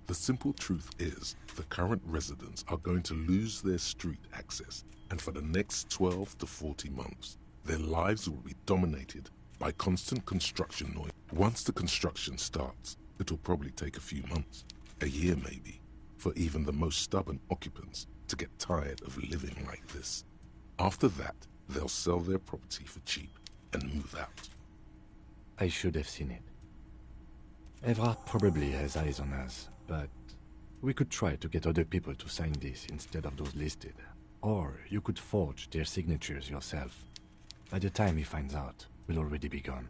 The simple truth is, the current residents are going to lose their street access, and for the next 12 to 40 months, their lives will be dominated by constant construction noise. Once the construction starts, it'll probably take a few months, a year maybe, for even the most stubborn occupants to get tired of living like this. After that, they'll sell their property for cheap and move out. I should have seen it. Evrard probably has eyes on us, but we could try to get other people to sign this instead of those listed. Or you could forge their signatures yourself. By the time he finds out, we'll already be gone.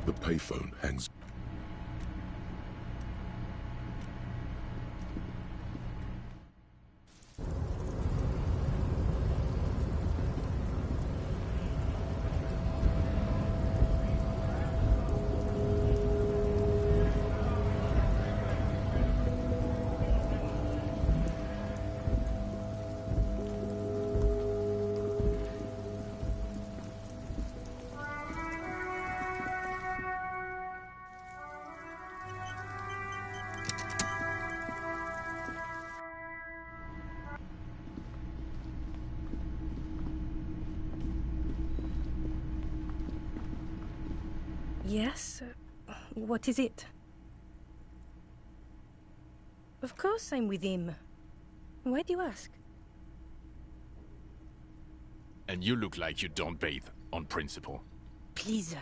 The payphone hangs. Yes? What is it? Of course I'm with him. Why do you ask? And you look like you don't bathe, on principle. Please,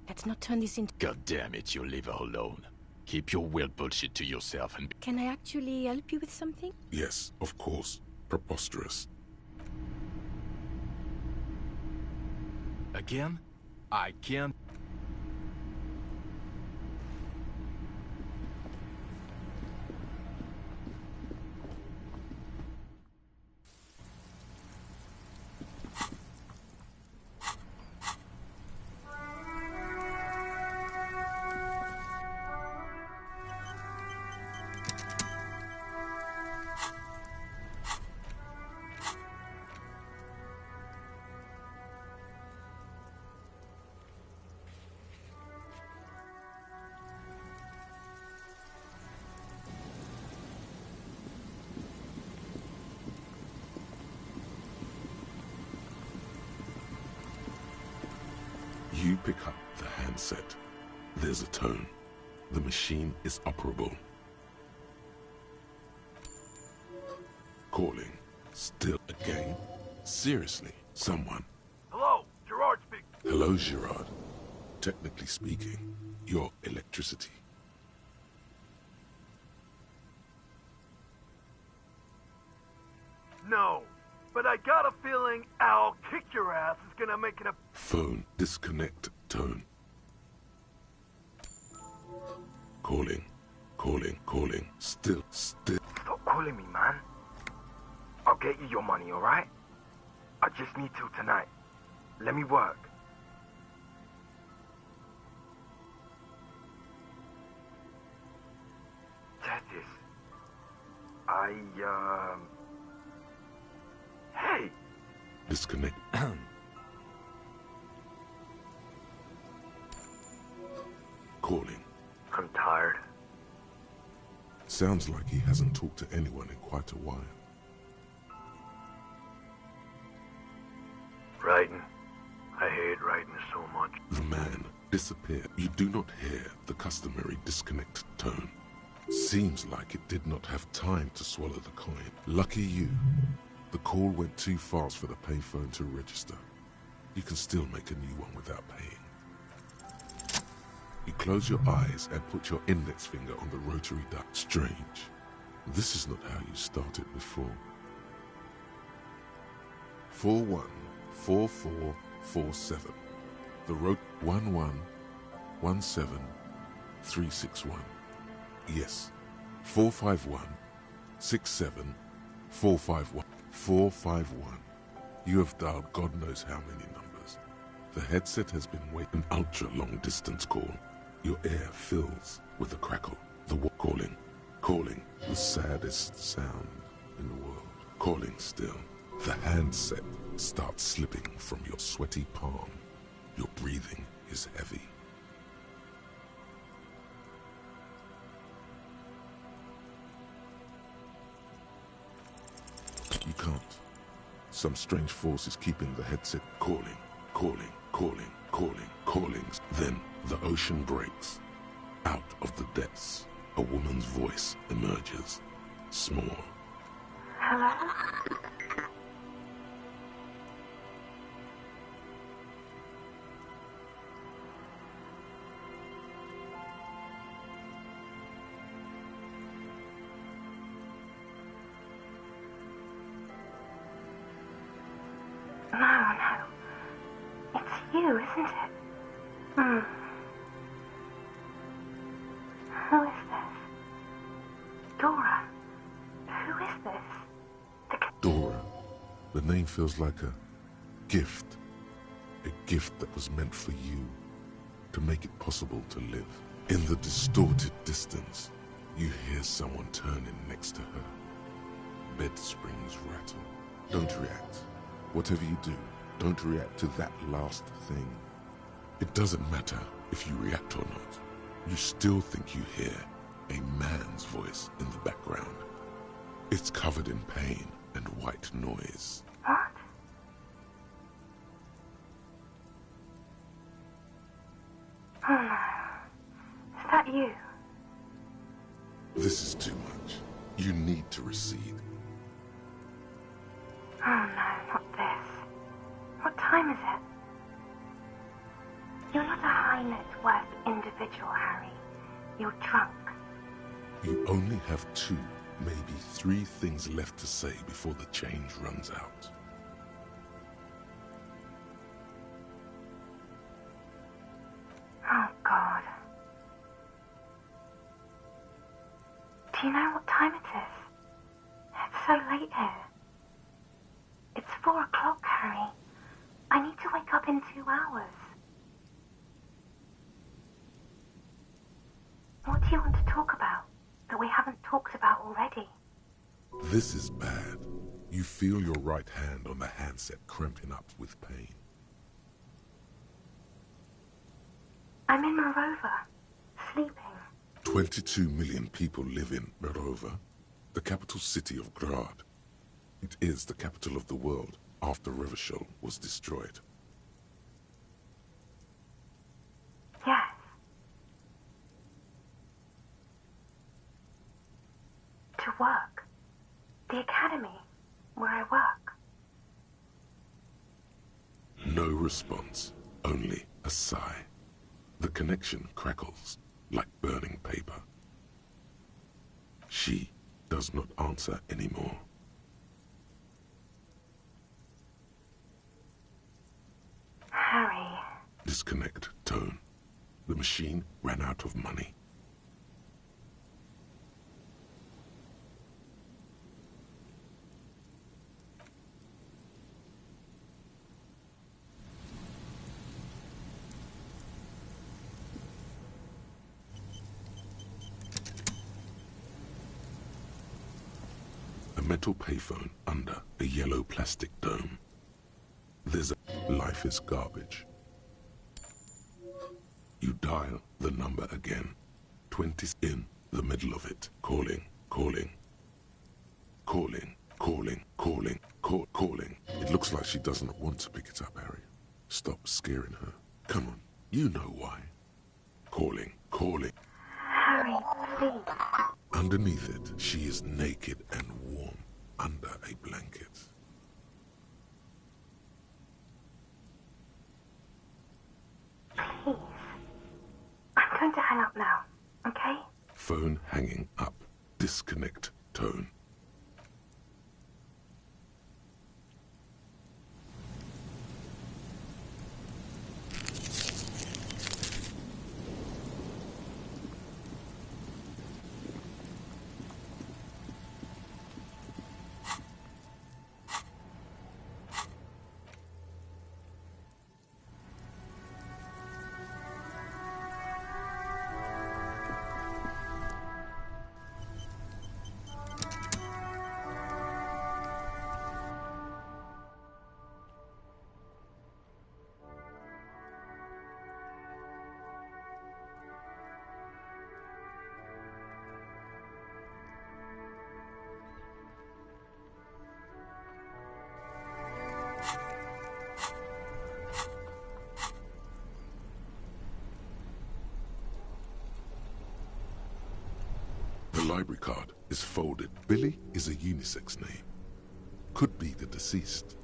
let's not turn this into... God damn it, you leave her alone. Keep your weird bullshit to yourself and... Can I actually help you with something? Yes, of course. Preposterous. Again? I can't... You pick up the handset. There's a tone. The machine is operable. Calling. Still again? Seriously, someone. Hello, Gerard speaking. Hello, Gerard. Technically speaking, you're electricity. No, but I got a feeling I'll kick your ass is gonna make it a... Phone disconnect tone. Calling. Calling. Still. Stop calling me, man. I'll get you your money, alright? I just need till tonight. Let me work. Tetis. Hey! Disconnect. Calling. I'm tired. Sounds like he hasn't talked to anyone in quite a while. Writing. I hate writing so much. The man disappeared. You do not hear the customary disconnect tone. Seems like it did not have time to swallow the coin. Lucky you. The call went too fast for the payphone to register. You can still make a new one without paying. You close your eyes and put your index finger on the rotary dial. Strange. This is not how you started before. 414447. The road 1117361. Yes. 451-67-451. 451. You have dialed God knows how many numbers. The headset has been waiting. An ultra-long distance call. Your ear fills with a crackle. The calling, the saddest sound in the world. Calling still. The handset starts slipping from your sweaty palm. Your breathing is heavy. You can't. Some strange force is keeping the headset calling. Then the ocean breaks. Out of the depths, a woman's voice emerges. Small. Hello? No. It's you, isn't it? Who is this? Dora. Who is this? Dora. The name feels like a gift. A gift that was meant for you. To make it possible to live. In the distorted distance, you hear someone turning next to her. Bed springs rattle. Don't react. Whatever you do, don't react to that last thing. It doesn't matter if you react or not. You still think you hear a man's voice in the background. It's covered in pain and white noise. What? Oh no. You need to recede. Oh no, not this. What time is it? You're not a high net worth individual, Harry. You're drunk. You only have 2, maybe 3 things left to say before the change runs out. Oh, God. Do you know what time it is? It's so late here. It's 4 o'clock, Harry. I need to wake up in 2 hours. What do you want to talk about that we haven't talked about already? This is bad. You feel your right hand on the handset cramping up with pain. I'm in Morova, sleeping. 22 million people live in Morova, the capital city of Grad. It is the capital of the world after Revachol was destroyed. Yes. To work. The academy, where I work. No response, only a sigh. The connection crackles like burning paper. She does not answer anymore. Harry. Disconnect tone. The machine ran out of money. A metal payphone under a yellow plastic dome. There's a life is garbage. You dial the number again. 20's in the middle of it. Calling, calling. Calling, calling, calling, calling. It looks like she doesn't want to pick it up, Harry. Stop scaring her. Come on, you know why. Calling, calling. Harry, please. Underneath it, she is naked and warm under a blanket. Please. I'm going to hang up now, okay? Phone hanging up. Disconnect tone. The library card is folded. Billy is a unisex name. Could be the deceased.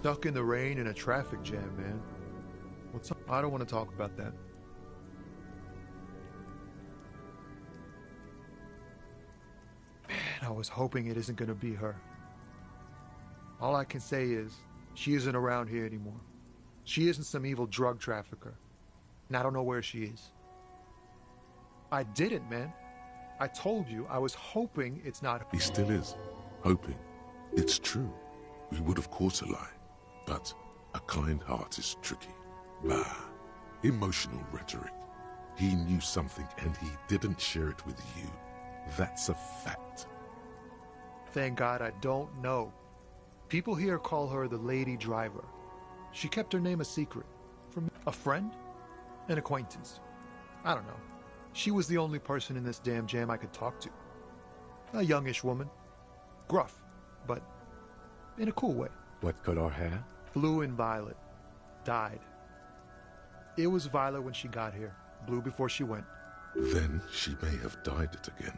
Stuck in the rain in a traffic jam, man. What's up? I don't want to talk about that. Man, I was hoping it isn't gonna be her. All I can say is, she isn't around here anymore. She isn't some evil drug trafficker. And I don't know where she is. I didn't, man. I told you, I was hoping it's not. He still is. Hoping. It's true. We would of course a lie. But a kind heart is tricky. Bah. Emotional rhetoric. He knew something and he didn't share it with you. That's a fact. Thank God I don't know. People here call her the Lady Driver. She kept her name a secret. From a friend? An acquaintance. I don't know. She was the only person in this damn jam I could talk to. A youngish woman. Gruff, but in a cool way. What color hair? Blue and violet. Dyed. It was violet when she got here. Blue before she went. Then she may have dyed it again.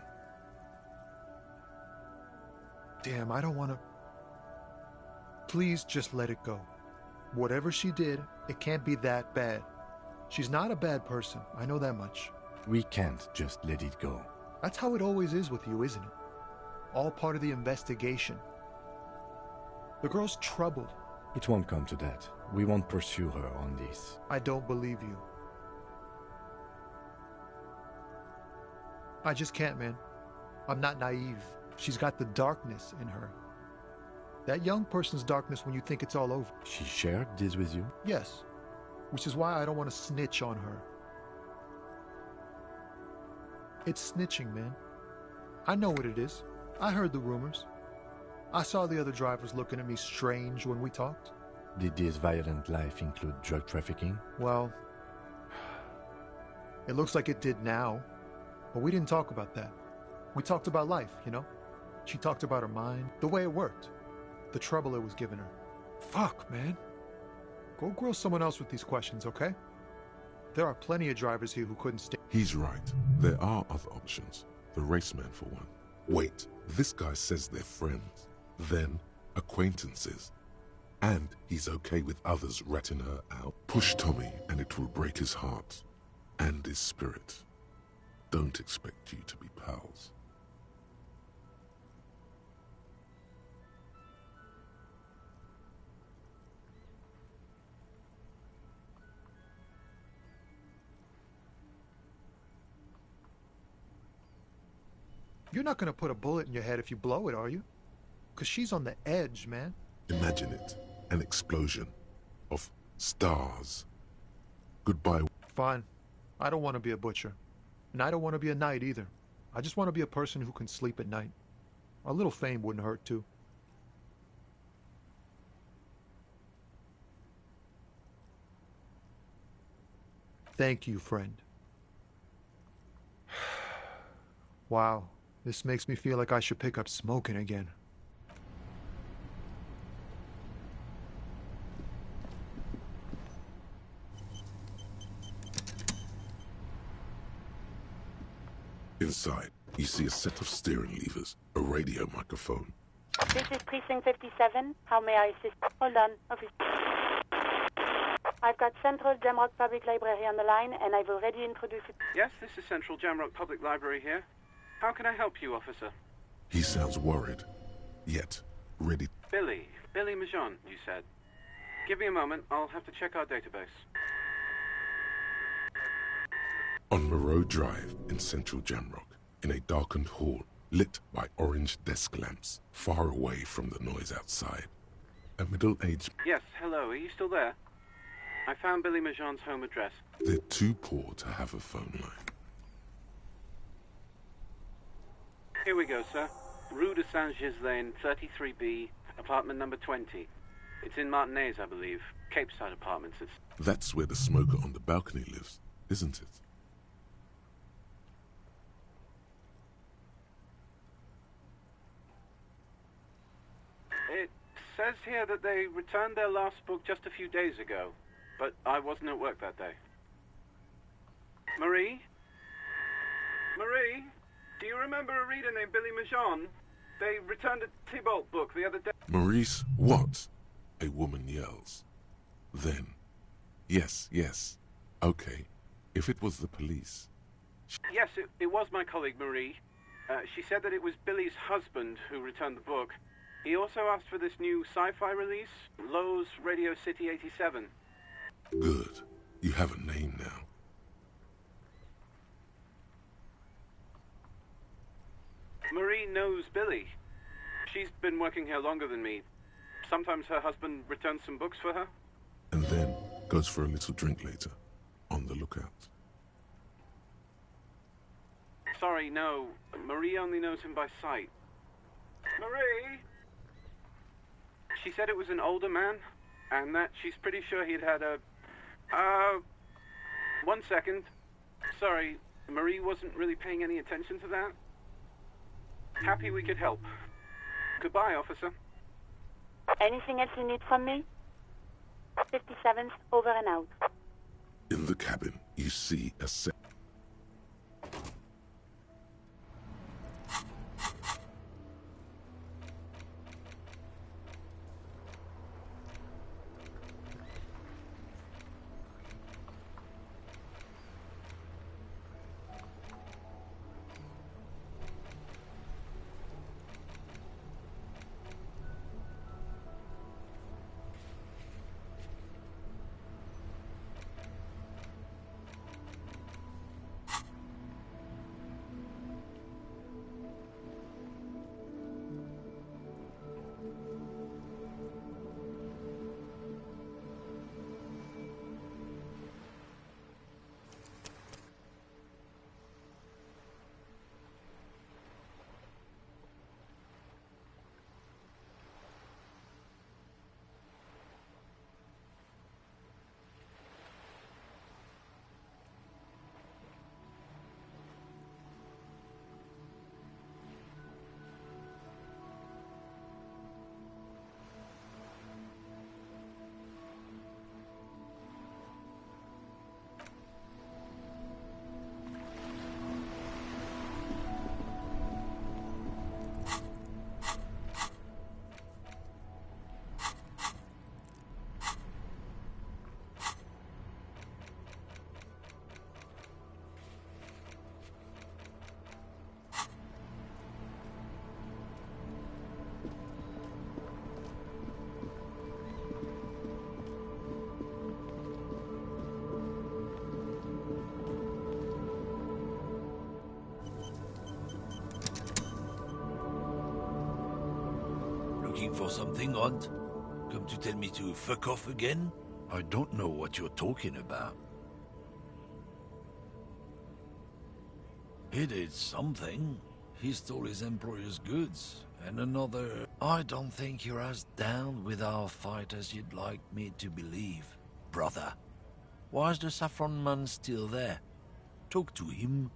Damn, I don't want to... Please just let it go. Whatever she did, it can't be that bad. She's not a bad person, I know that much. We can't just let it go. That's how it always is with you, isn't it? All part of the investigation. The girl's troubled. It won't come to that. We won't pursue her on this. I don't believe you. I just can't, man. I'm not naive. She's got the darkness in her. That young person's darkness when you think it's all over. She shared this with you? Yes. Which is why I don't want to snitch on her. It's snitching, man. I know what it is. I heard the rumors. I saw the other drivers looking at me strange when we talked. Did this violent life include drug trafficking? Well, it looks like it did now. But we didn't talk about that. We talked about life, you know? She talked about her mind, the way it worked, the trouble it was giving her. Fuck, man. Go grill someone else with these questions, okay? There are plenty of drivers here who couldn't stay. He's right. There are other options. The raceman, for one. Wait, this guy says they're friends. Then, acquaintances. And he's okay with others ratting her out. Push Tommy and it will break his heart. And his spirit. Don't expect you to be pals. You're not gonna put a bullet in your head if you blow it, are you? Because she's on the edge, man. Imagine it. An explosion of stars. Goodbye. Fine. I don't want to be a butcher. And I don't want to be a knight either. I just want to be a person who can sleep at night. A little fame wouldn't hurt too. Thank you, friend. Wow. This makes me feel like I should pick up smoking again. Inside, you see a set of steering levers, a radio microphone. This is Precinct 57. How may I assist? Hold on, officer. I've got Central Jamrock Public Library on the line, and I've already introduced it. Yes, this is Central Jamrock Public Library here. How can I help you, officer? He sounds worried, yet ready. Billy Majon, you said. Give me a moment, I'll have to check our database. On Moreau Drive in Central Jamrock, in a darkened hall, lit by orange desk lamps, far away from the noise outside. A middle-aged... Yes, hello, are you still there? I found Billy Majon's home address. They're too poor to have a phone line. Here we go, sir. Rue de Saint-Ghislain, 33B, apartment number 20. It's in Martinez, I believe. Cape Side Apartments. That's where the smoker on the balcony lives, isn't it? It says here that they returned their last book just a few days ago, but I wasn't at work that day. Marie? Marie? Do you remember a reader named Billy Majon? They returned a Tybalt book the other day. Maurice, what? a woman yells. Then, yes, okay, if it was the police. Yes, it was my colleague Marie. She said that it was Billy's husband who returned the book. He also asked for this new sci-fi release, Lowe's Radio City 87. Good. You have a name now. Marie knows Billy. She's been working here longer than me. Sometimes her husband returns some books for her. And then goes for a little drink later. On the lookout. Sorry, no. Marie only knows him by sight. Marie! She said it was an older man, and that she's pretty sure he'd had a... 1 second. Sorry, Marie wasn't really paying any attention to that. Happy we could help. Goodbye, officer. Anything else you need from me? 57th, over and out. In the cabin, you see a set. Looking for something, Hunt? Come to tell me to fuck off again? I don't know what you're talking about. He did something. He stole his employer's goods, and another... I don't think you're as down with our fight as you'd like me to believe, brother. Why is the Saffron man still there? Talk to him.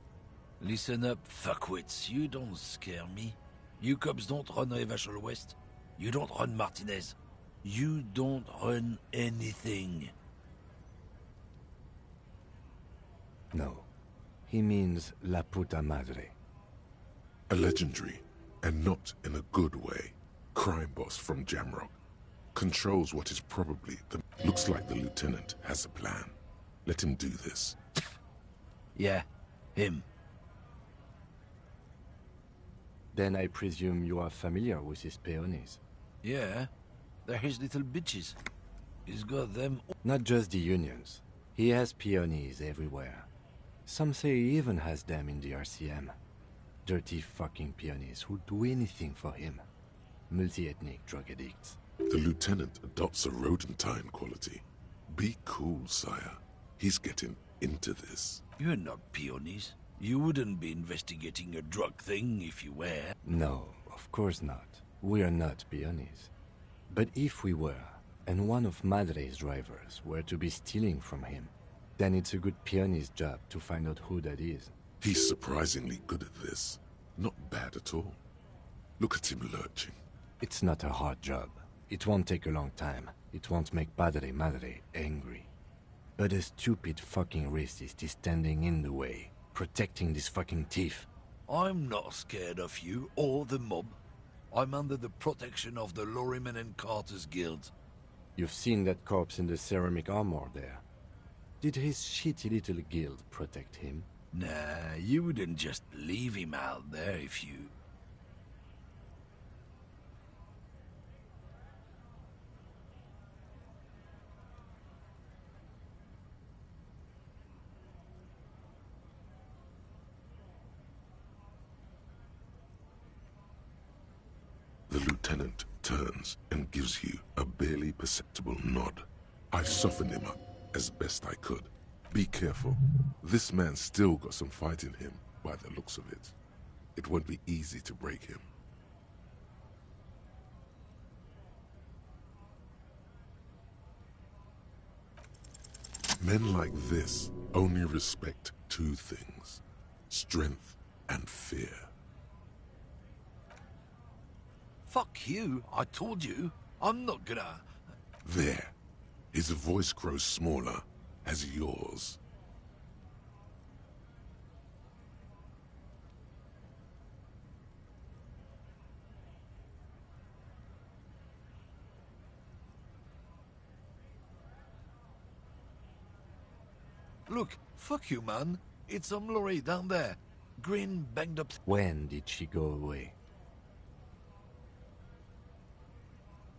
Listen up, fuckwits. You don't scare me. You cops don't run Revachol West. You don't run Martinez. You don't run anything. No. He means La Puta Madre. A legendary, and not in a good way, crime boss from Jamrock. Controls what is probably the... Looks like the lieutenant has a plan. Let him do this. Yeah, him. Then I presume you are familiar with his peonies. Yeah, they're his little bitches. He's got them... Not just the unions. He has peonies everywhere. Some say he even has them in the RCM. Dirty fucking peonies who'd do anything for him. Multi-ethnic drug addicts. The lieutenant adopts a rodentine quality. Be cool, sire. He's getting into this. You're not peonies. You wouldn't be investigating a drug thing if you were. No, of course not. We are not peonies. But if we were, and one of Madre's drivers were to be stealing from him, then it's a good peony's job to find out who that is. He's surprisingly good at this. Not bad at all. Look at him lurching. It's not a hard job. It won't take a long time. It won't make Padre Madre angry. But a stupid fucking racist is standing in the way, protecting this fucking thief. I'm not scared of you or the mob. I'm under the protection of the Lorryman and Carter's Guild. You've seen that corpse in the ceramic armor there. Did his shitty little guild protect him? Nah, you wouldn't just leave him out there if you... The lieutenant turns and gives you a barely perceptible nod. I've softened him up as best I could. Be careful. This man's still got some fight in him, by the looks of it. It won't be easy to break him. Men like this only respect two things: strength and fear. Fuck you, I told you. I'm not gonna... There. His voice grows smaller as yours. Look, fuck you, man. It's some lorry down there. Green, banged up... When did she go away?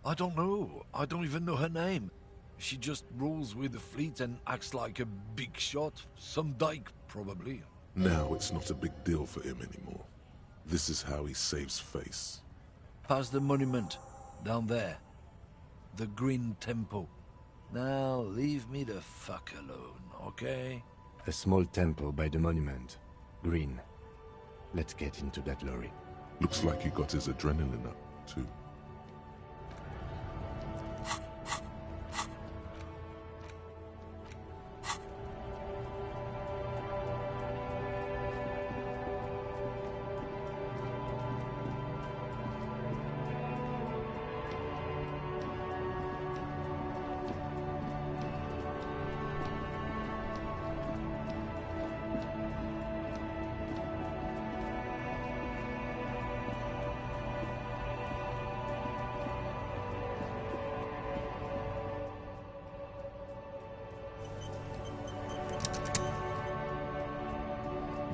I don't know. I don't even know her name. She just rolls with the fleet and acts like a big shot. Some dyke, probably. Now it's not a big deal for him anymore. This is how he saves face. Past the monument. Down there. The Green Temple. Now leave me the fuck alone, okay? A small temple by the monument. Green. Let's get into that lorry. Looks like he got his adrenaline up, too.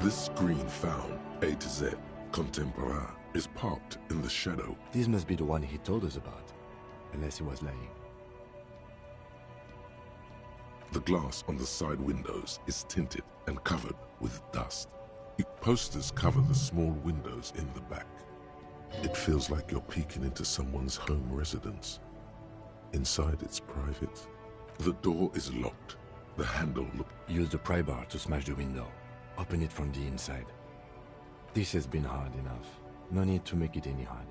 This green found, A to Z, Contemporaire, is parked in the shadow. This must be the one he told us about, unless he was lying. The glass on the side windows is tinted and covered with dust. Posters cover the small windows in the back. It feels like you're peeking into someone's home residence. Inside, it's private. The door is locked. The handle Use the pry bar to smash the window. Open it from the inside. This has been hard enough. No need to make it any harder.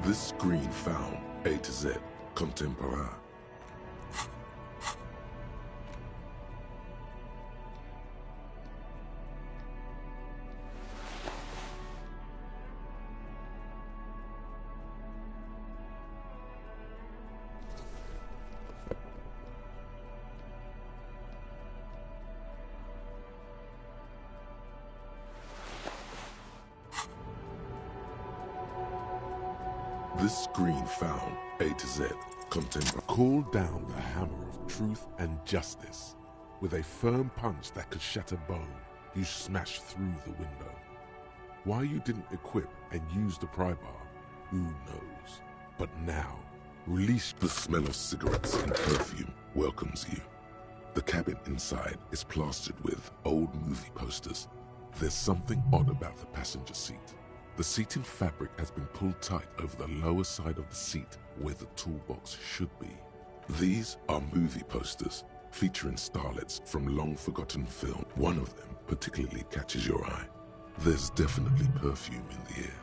This screen found, A to Z, Contemporaire. This screen found, A to Z, Contemporary. Call down the hammer of truth and justice. With a firm punch that could shatter bone, you smash through the window. Why you didn't equip and use the pry bar, who knows? But now, release. The smell of cigarettes and perfume welcomes you. The cabin inside is plastered with old movie posters. There's something odd about the passenger seat. The seating fabric has been pulled tight over the lower side of the seat where the toolbox should be. These are movie posters featuring starlets from long-forgotten film. One of them particularly catches your eye. There's definitely perfume in the air.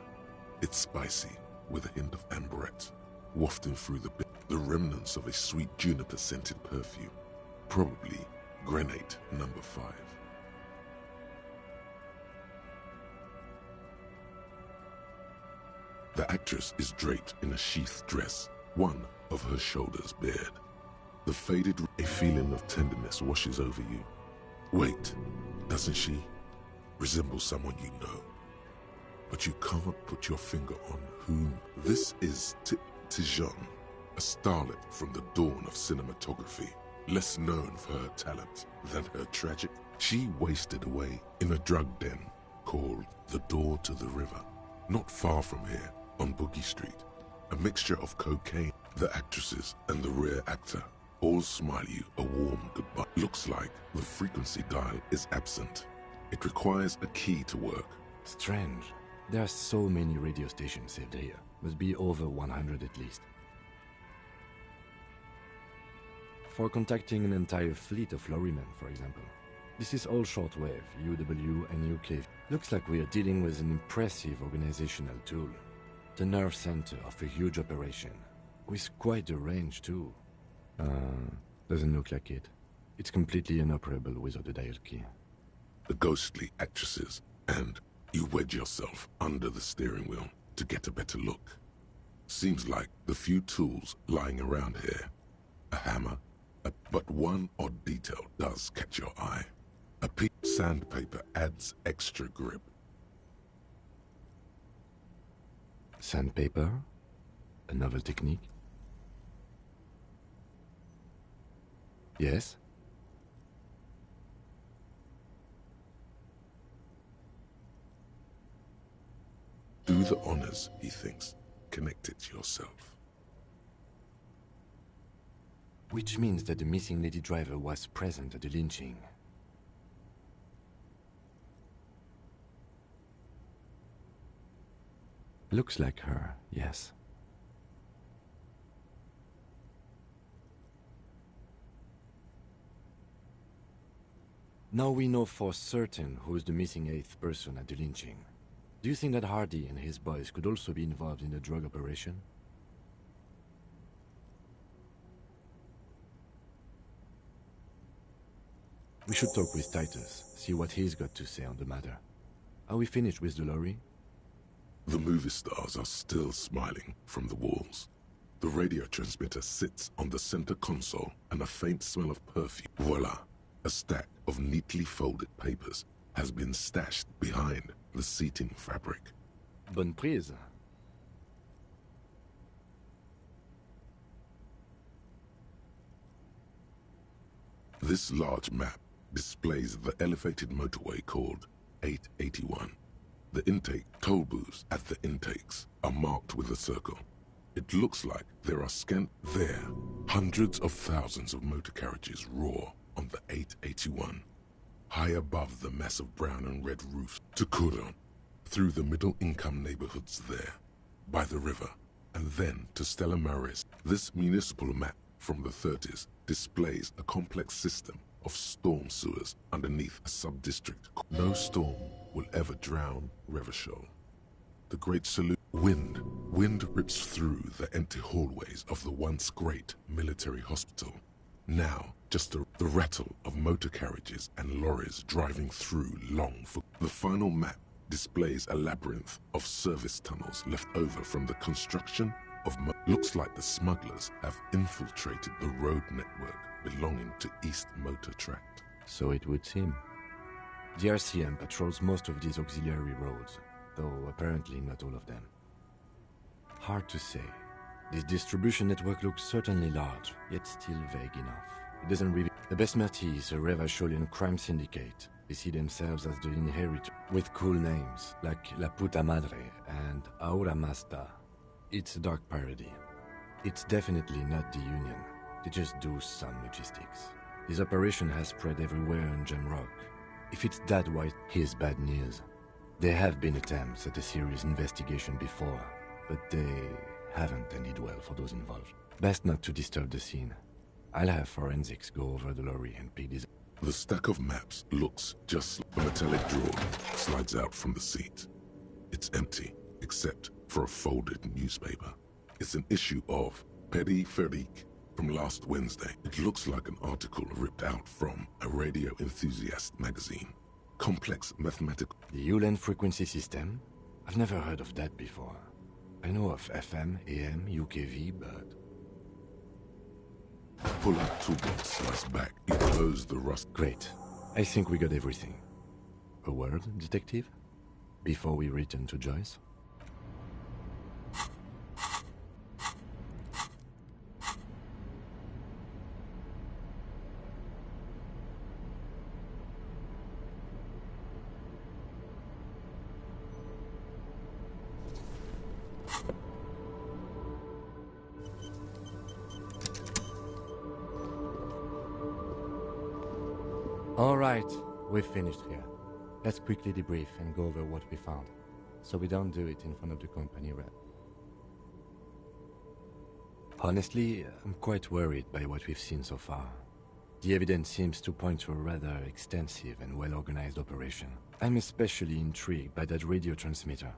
It's spicy with a hint of amberette, wafting through the remnants of a sweet juniper-scented perfume, probably Grenade No. 5. The actress is draped in a sheath dress, one of her shoulders bared. The faded, a feeling of tenderness washes over you. Wait, doesn't she resemble someone you know? But you can't put your finger on whom. This is Tijon, a starlet from the dawn of cinematography, less known for her talent than her tragic. She wasted away in a drug den called the Door to the River, not far from here on Boogie Street. A mixture of cocaine. The actresses and the rear actor all smile you a warm goodbye. Looks like the frequency dial is absent. It requires a key to work. Strange. There are so many radio stations saved here. Must be over 100 at least. For contacting an entire fleet of lorrymen, for example. This is all shortwave, UW and UK. Looks like we are dealing with an impressive organizational tool. The nerve center of a huge operation. With quite a range too. Doesn't look like it. It's completely inoperable without a dial key. The ghostly actresses, and you wedge yourself under the steering wheel to get a better look. Seems like the few tools lying around here. A hammer, but one odd detail does catch your eye. A piece of sandpaper adds extra grip. Sandpaper? A novel technique? Yes? Do the honors, he thinks. Connect it yourself. Which means that the missing lady driver was present at the lynching. Looks like her, yes. Now we know for certain who's the missing 8th person at the lynching. Do you think that Hardy and his boys could also be involved in the drug operation? We should talk with Titus, see what he's got to say on the matter. Are we finished with the lorry? The movie stars are still smiling from the walls. The radio transmitter sits on the center console and a faint smell of perfume. Voila! A stack of neatly folded papers has been stashed behind the seating fabric. Bonne prise. This large map displays the elevated motorway called 881. The intake toll booths at the intakes are marked with a circle. It looks like there are hundreds of thousands of motor carriages roar on the 881. High above the massive brown and red roofs to Couronne, through the middle-income neighborhoods there, by the river, and then to Stella Maris. This municipal map from the 30s displays a complex system of storm sewers underneath a sub-district. No storm will ever drown Revachol. The Great Salute. Wind rips through the empty hallways of the once great military hospital. Now, just the rattle of motor carriages and lorries driving through The final map displays a labyrinth of service tunnels left over from the construction of looks like the smugglers have infiltrated the road network belonging to East Motor Tract. So it would seem. The RCM patrols most of these auxiliary roads, though apparently not all of them. Hard to say. This distribution network looks certainly large, yet still vague enough. It doesn't really... The Besmerti is a Revacholian crime syndicate. They see themselves as the inheritor, with cool names, like La Puta Madre and Aura Mazda. It's a dark parody. It's definitely not the Union. They just do some logistics. This operation has spread everywhere in Jamrock. If it's that white, here's bad news. There have been attempts at a serious investigation before, but they haven't ended well for those involved. Best not to disturb the scene. I'll have forensics go over the lorry and pick these. The stack of maps looks just like a metallic drawer slides out from the seat. It's empty, except for a folded newspaper. It's an issue of Périphérique from last Wednesday. It looks like an article ripped out from a radio enthusiast magazine. Complex mathematical... The Ulan frequency system? I've never heard of that before. I know of FM, AM, UKV, but... Pull out toolbox sliced back. You close the rust. Great. I think we got everything. A word, detective? Before we return to Joyce? All right, we've finished here. Let's quickly debrief and go over what we found, so we don't do it in front of the company rep. Honestly, I'm quite worried by what we've seen so far. The evidence seems to point to a rather extensive and well-organized operation. I'm especially intrigued by that radio transmitter,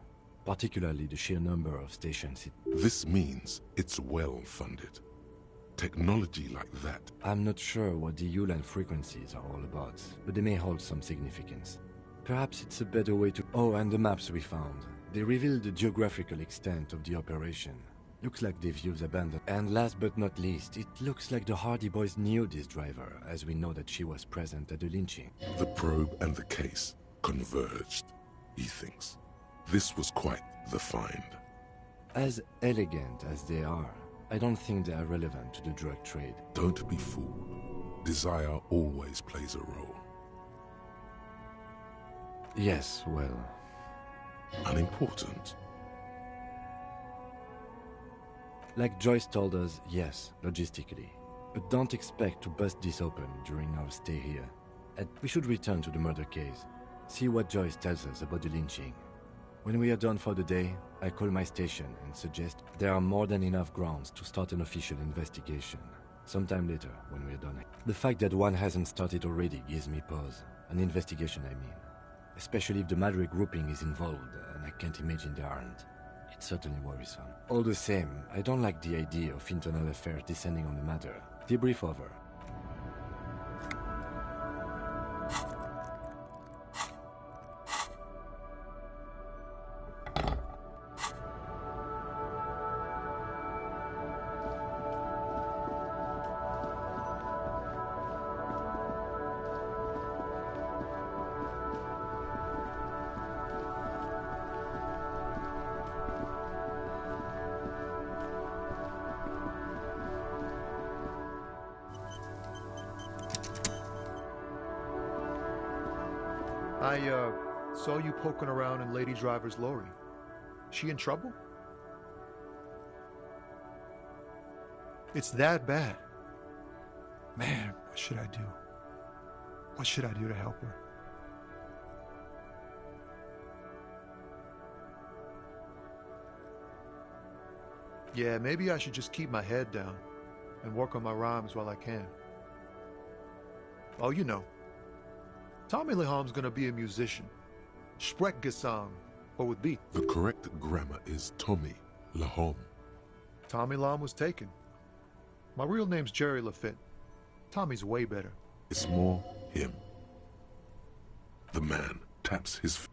particularly the sheer number of stations it... This means it's well-funded. Technology like that. I'm not sure what the Ulan frequencies are all about, but they may hold some significance. Perhaps it's a better way to... Oh, and the maps we found. They reveal the geographical extent of the operation. Looks like they've used abandoned. And last but not least, it looks like the Hardy Boys knew this driver, as we know that she was present at the lynching. The probe and the case converged, he thinks. This was quite the find. As elegant as they are, I don't think they are relevant to the drug trade. Don't be fooled. Desire always plays a role. Yes, well... Unimportant. Like Joyce told us, yes, logistically. But don't expect to bust this open during our stay here. And we should return to the murder case. See what Joyce tells us about the lynching. When we are done for the day, I call my station and suggest there are more than enough grounds to start an official investigation. Sometime later, when we are done. The fact that one hasn't started already gives me pause. An investigation, I mean. Especially if the Madre grouping is involved, and I can't imagine they aren't. It's certainly worrisome. All the same, I don't like the idea of internal affairs descending on the matter. Debrief over. I saw you poking around in Lady Driver's lorry. She in trouble? It's that bad. Man, what should I do? What should I do to help her? Yeah, maybe I should just keep my head down and work on my rhymes while I can. Oh, you know. Tommy Leham's gonna be a musician. Sprechgesang, or with beat. The correct grammar is Tommy Lahom. Tommy Lam was taken. My real name's Jerry Lafitte. Tommy's way better. It's more him. The man taps his...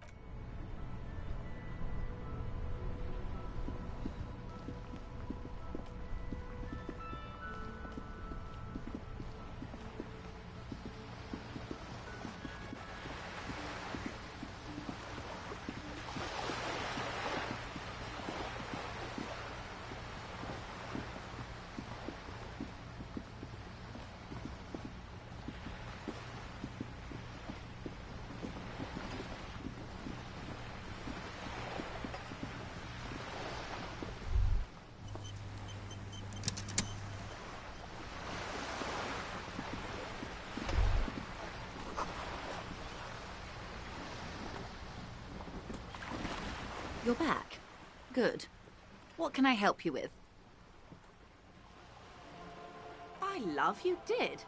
You're back. Good. What can I help you with? I love you did.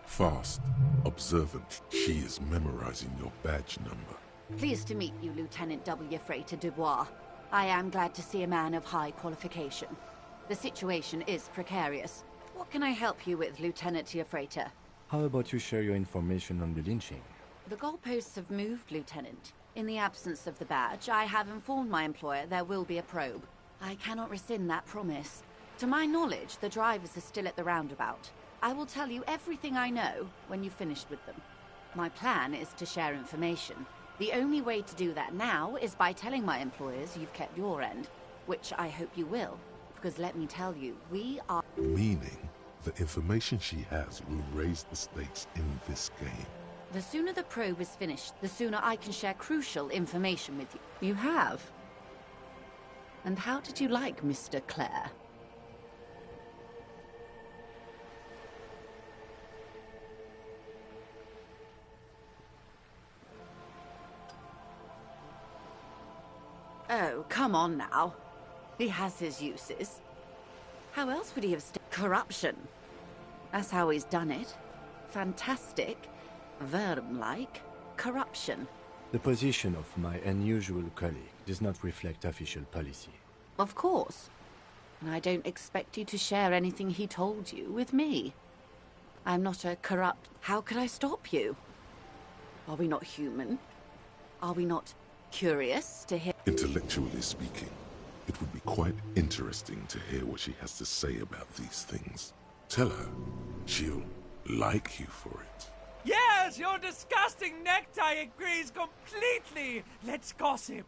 Fast, observant. She is memorizing your badge number. Pleased to meet you, Lieutenant W. Freighter Dubois. I am glad to see a man of high qualification. The situation is precarious. What can I help you with, Lieutenant Freighter? How about you share your information on the lynching? The goalposts have moved, Lieutenant. In the absence of the badge, I have informed my employer there will be a probe. I cannot rescind that promise. To my knowledge, the drivers are still at the roundabout. I will tell you everything I know when you've finished with them. My plan is to share information. The only way to do that now is by telling my employers you've kept your end, which I hope you will, because let me tell you, we are... Meaning, the information she has will raise the stakes in this game. The sooner the probe is finished, the sooner I can share crucial information with you. You have? And how did you like Mr. Clare? Oh, come on now. He has his uses. How else would he have corruption? That's how he's done it. Fantastic, Verm-like corruption. The position of my unusual colleague does not reflect official policy. Of course. And I don't expect you to share anything he told you with me. I'm not a corrupt... How could I stop you? Are we not human? Are we not curious to hear... Intellectually speaking, it would be quite interesting to hear what she has to say about these things. Tell her she'll like you for it. Yes, your disgusting necktie agrees completely. Let's gossip.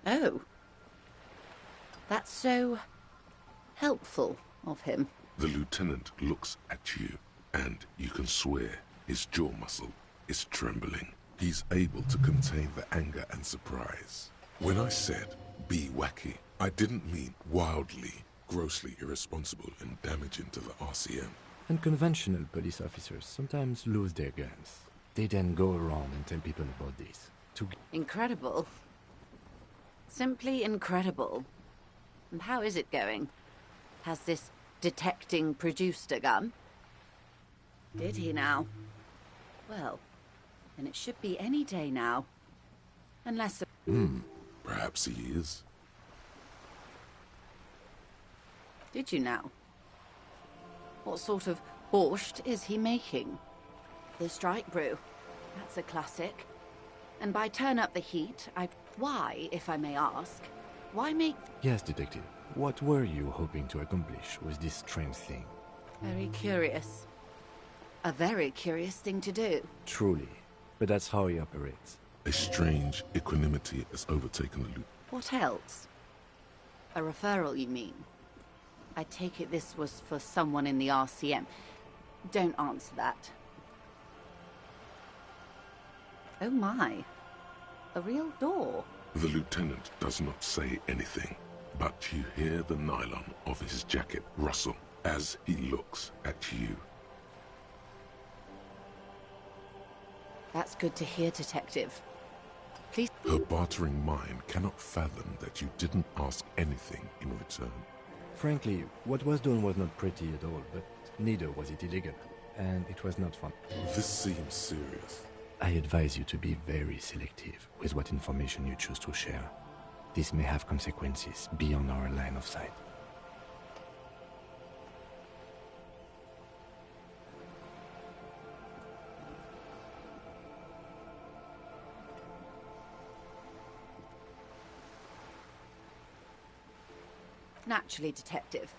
Oh. That's so helpful of him. The lieutenant looks at you, and you can swear his jaw muscle is trembling. He's able to contain the anger and surprise. When I said, be wacky, I didn't mean wildly, grossly irresponsible and damaging to the RCM. Unconventional police officers sometimes lose their guns. They then go around and tell people about this. Incredible. Simply incredible. And how is it going? Has this detecting produced a gun? Did he now? Well, then it should be any day now. Unless... Perhaps he is. Did you now? What sort of borscht is he making? The strike brew. That's a classic. And by turn up the heat, Why, if I may ask? Why make... Yes, Detective. What were you hoping to accomplish with this strange thing? Very curious. A very curious thing to do. Truly. But that's how he operates. A strange equanimity has overtaken the loop. What else? A referral, you mean? I take it this was for someone in the RCM. Don't answer that. Oh my. A real door. The lieutenant does not say anything, but you hear the nylon of his jacket rustle as he looks at you. That's good to hear, Detective. Please... Her bartering mind cannot fathom that you didn't ask anything in return. Frankly, what was done was not pretty at all, but neither was it illegal. And it was not fun. This seems serious. I advise you to be very selective with what information you choose to share. This may have consequences beyond our line of sight. Naturally, Detective.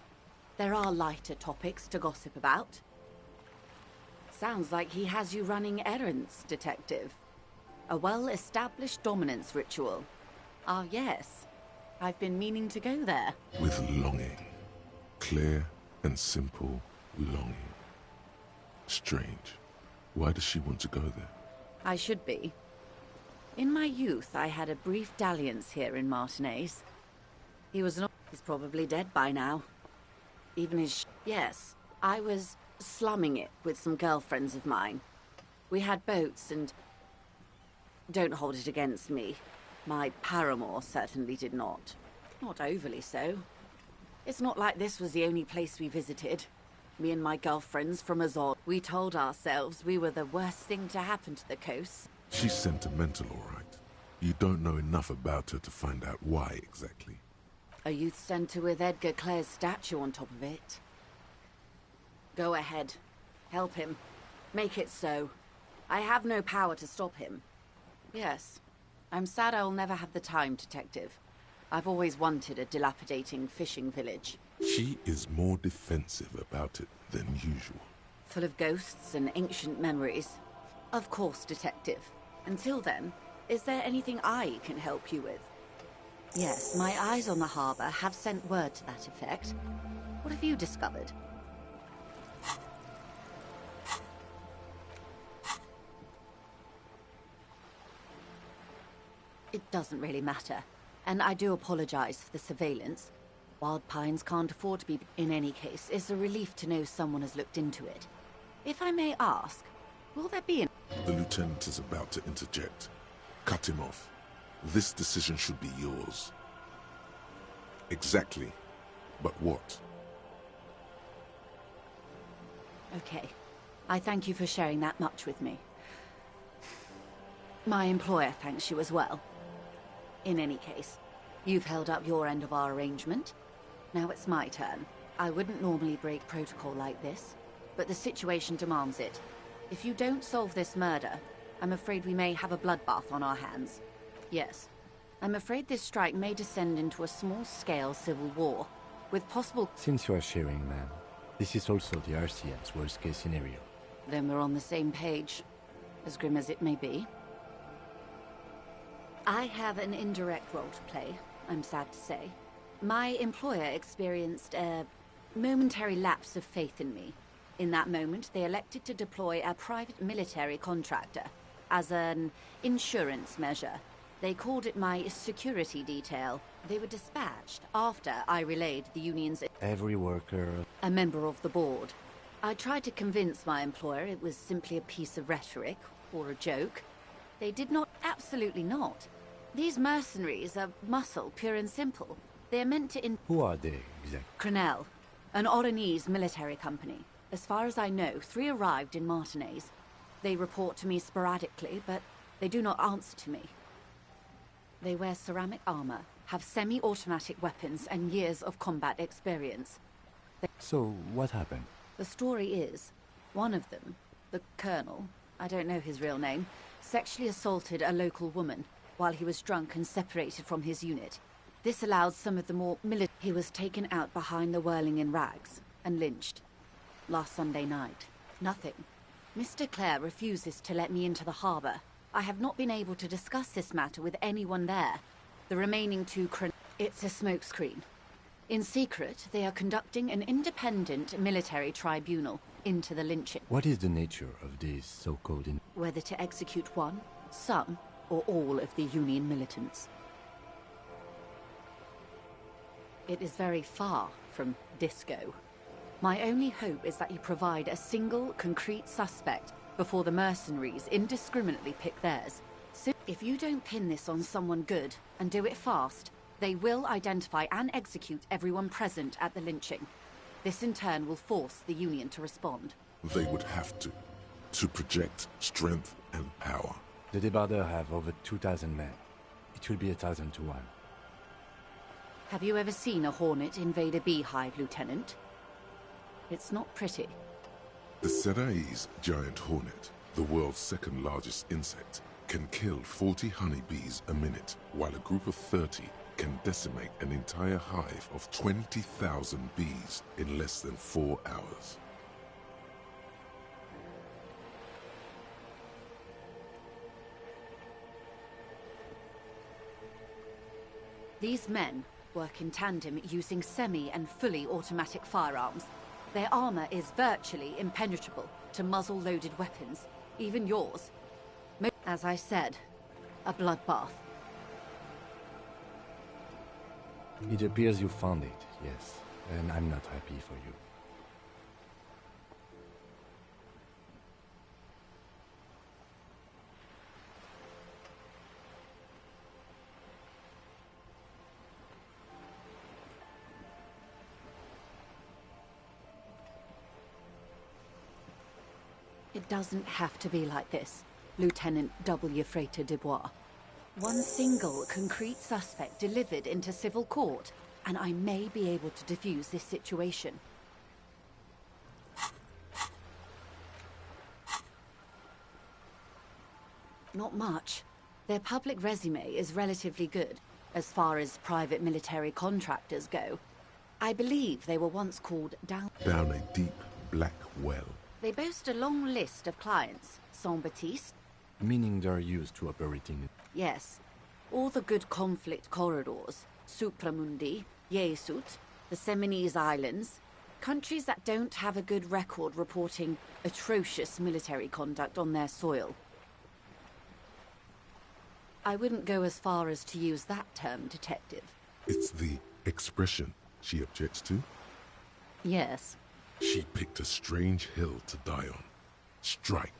There are lighter topics to gossip about. Sounds like he has you running errands, Detective. A well-established dominance ritual. Ah, yes. I've been meaning to go there. With longing. Clear and simple longing. Strange. Why does she want to go there? I should be. In my youth, I had a brief dalliance here in Martinez. He was not... He's probably dead by now. Even his... Yes, I was slumming it with some girlfriends of mine. We had boats and... Don't hold it against me. My paramour certainly did not. Not overly so. It's not like this was the only place we visited. Me and my girlfriends from Azor. We told ourselves we were the worst thing to happen to the coast. She's sentimental, all right. You don't know enough about her to find out why exactly. A youth centre with Edgar Clare's statue on top of it. Go ahead. Help him. Make it so. I have no power to stop him. Yes. I'm sad I'll never have the time, Detective. I've always wanted a dilapidating fishing village. She is more defensive about it than usual. Full of ghosts and ancient memories. Of course, Detective. Until then, is there anything I can help you with? Yes, my eyes on the harbor have sent word to that effect. What have you discovered? It doesn't really matter, and I do apologize for the surveillance. Wild Pines can't afford to be... In any case, it's a relief to know someone has looked into it. If I may ask, will there be an... The lieutenant is about to interject. Cut him off. This decision should be yours. Exactly. But what? Okay. I thank you for sharing that much with me. My employer thanks you as well. In any case, you've held up your end of our arrangement. Now it's my turn. I wouldn't normally break protocol like this, but the situation demands it. If you don't solve this murder, I'm afraid we may have a bloodbath on our hands. Yes. I'm afraid this strike may descend into a small-scale civil war, with possible... Since you are sharing, ma'am, this is also the RCM's worst-case scenario. Then we're on the same page, as grim as it may be. I have an indirect role to play, I'm sad to say. My employer experienced a momentary lapse of faith in me. In that moment, they elected to deploy a private military contractor as an insurance measure. They called it my security detail. They were dispatched after I relayed the union's... Every worker... A member of the board. I tried to convince my employer it was simply a piece of rhetoric, or a joke. They did not, absolutely not. These mercenaries are muscle, pure and simple. They are meant to Who are they, exactly? Crenel, an Oronese military company. As far as I know, 3 arrived in Martinez. They report to me sporadically, but they do not answer to me. They wear ceramic armor, have semi-automatic weapons, and years of combat experience. So, what happened? The story is, one of them, the colonel, I don't know his real name, sexually assaulted a local woman while he was drunk and separated from his unit. This allowed some of the more military... He was taken out behind the whirling in rags and lynched. Last Sunday night. Nothing. Mr. Clare refuses to let me into the harbor. I have not been able to discuss this matter with anyone there. The remaining 2 It's a smokescreen. In secret, they are conducting an independent military tribunal into the lynching. What is the nature of this so-called... Whether to execute one, some, or all of the Union militants. It is very far from disco. My only hope is that you provide a single, concrete suspect before the mercenaries indiscriminately pick theirs. So if you don't pin this on someone good, and do it fast, they will identify and execute everyone present at the lynching. This in turn will force the Union to respond. They would have to project strength and power. The Debardeurs have over 2,000 men. It will be 1,000 to 1. Have you ever seen a hornet invade a beehive, Lieutenant? It's not pretty. The Seraï's giant hornet, the world's 2nd largest insect, can kill 40 honeybees a minute, while a group of 30 can decimate an entire hive of 20,000 bees in less than 4 hours. These men work in tandem using semi- and fully automatic firearms. Their armor is virtually impenetrable to muzzle-loaded weapons, even yours. As I said, a bloodbath. It appears you found it, yes, and I'm not happy for you. It doesn't have to be like this, Lieutenant W. Frater Dubois. One single, concrete suspect delivered into civil court, and I may be able to defuse this situation. Not much. Their public resume is relatively good, as far as private military contractors go. I believe they were once called Down a deep, black well. They boast a long list of clients. Saint-Baptiste. Meaning they're used to operating it. Yes. All the good conflict corridors. Supramundi, Yesut, the Seminese Islands. Countries that don't have a good record reporting atrocious military conduct on their soil. I wouldn't go as far as to use that term, detective. It's the expression she objects to? Yes. She picked a strange hill to die on. Strike.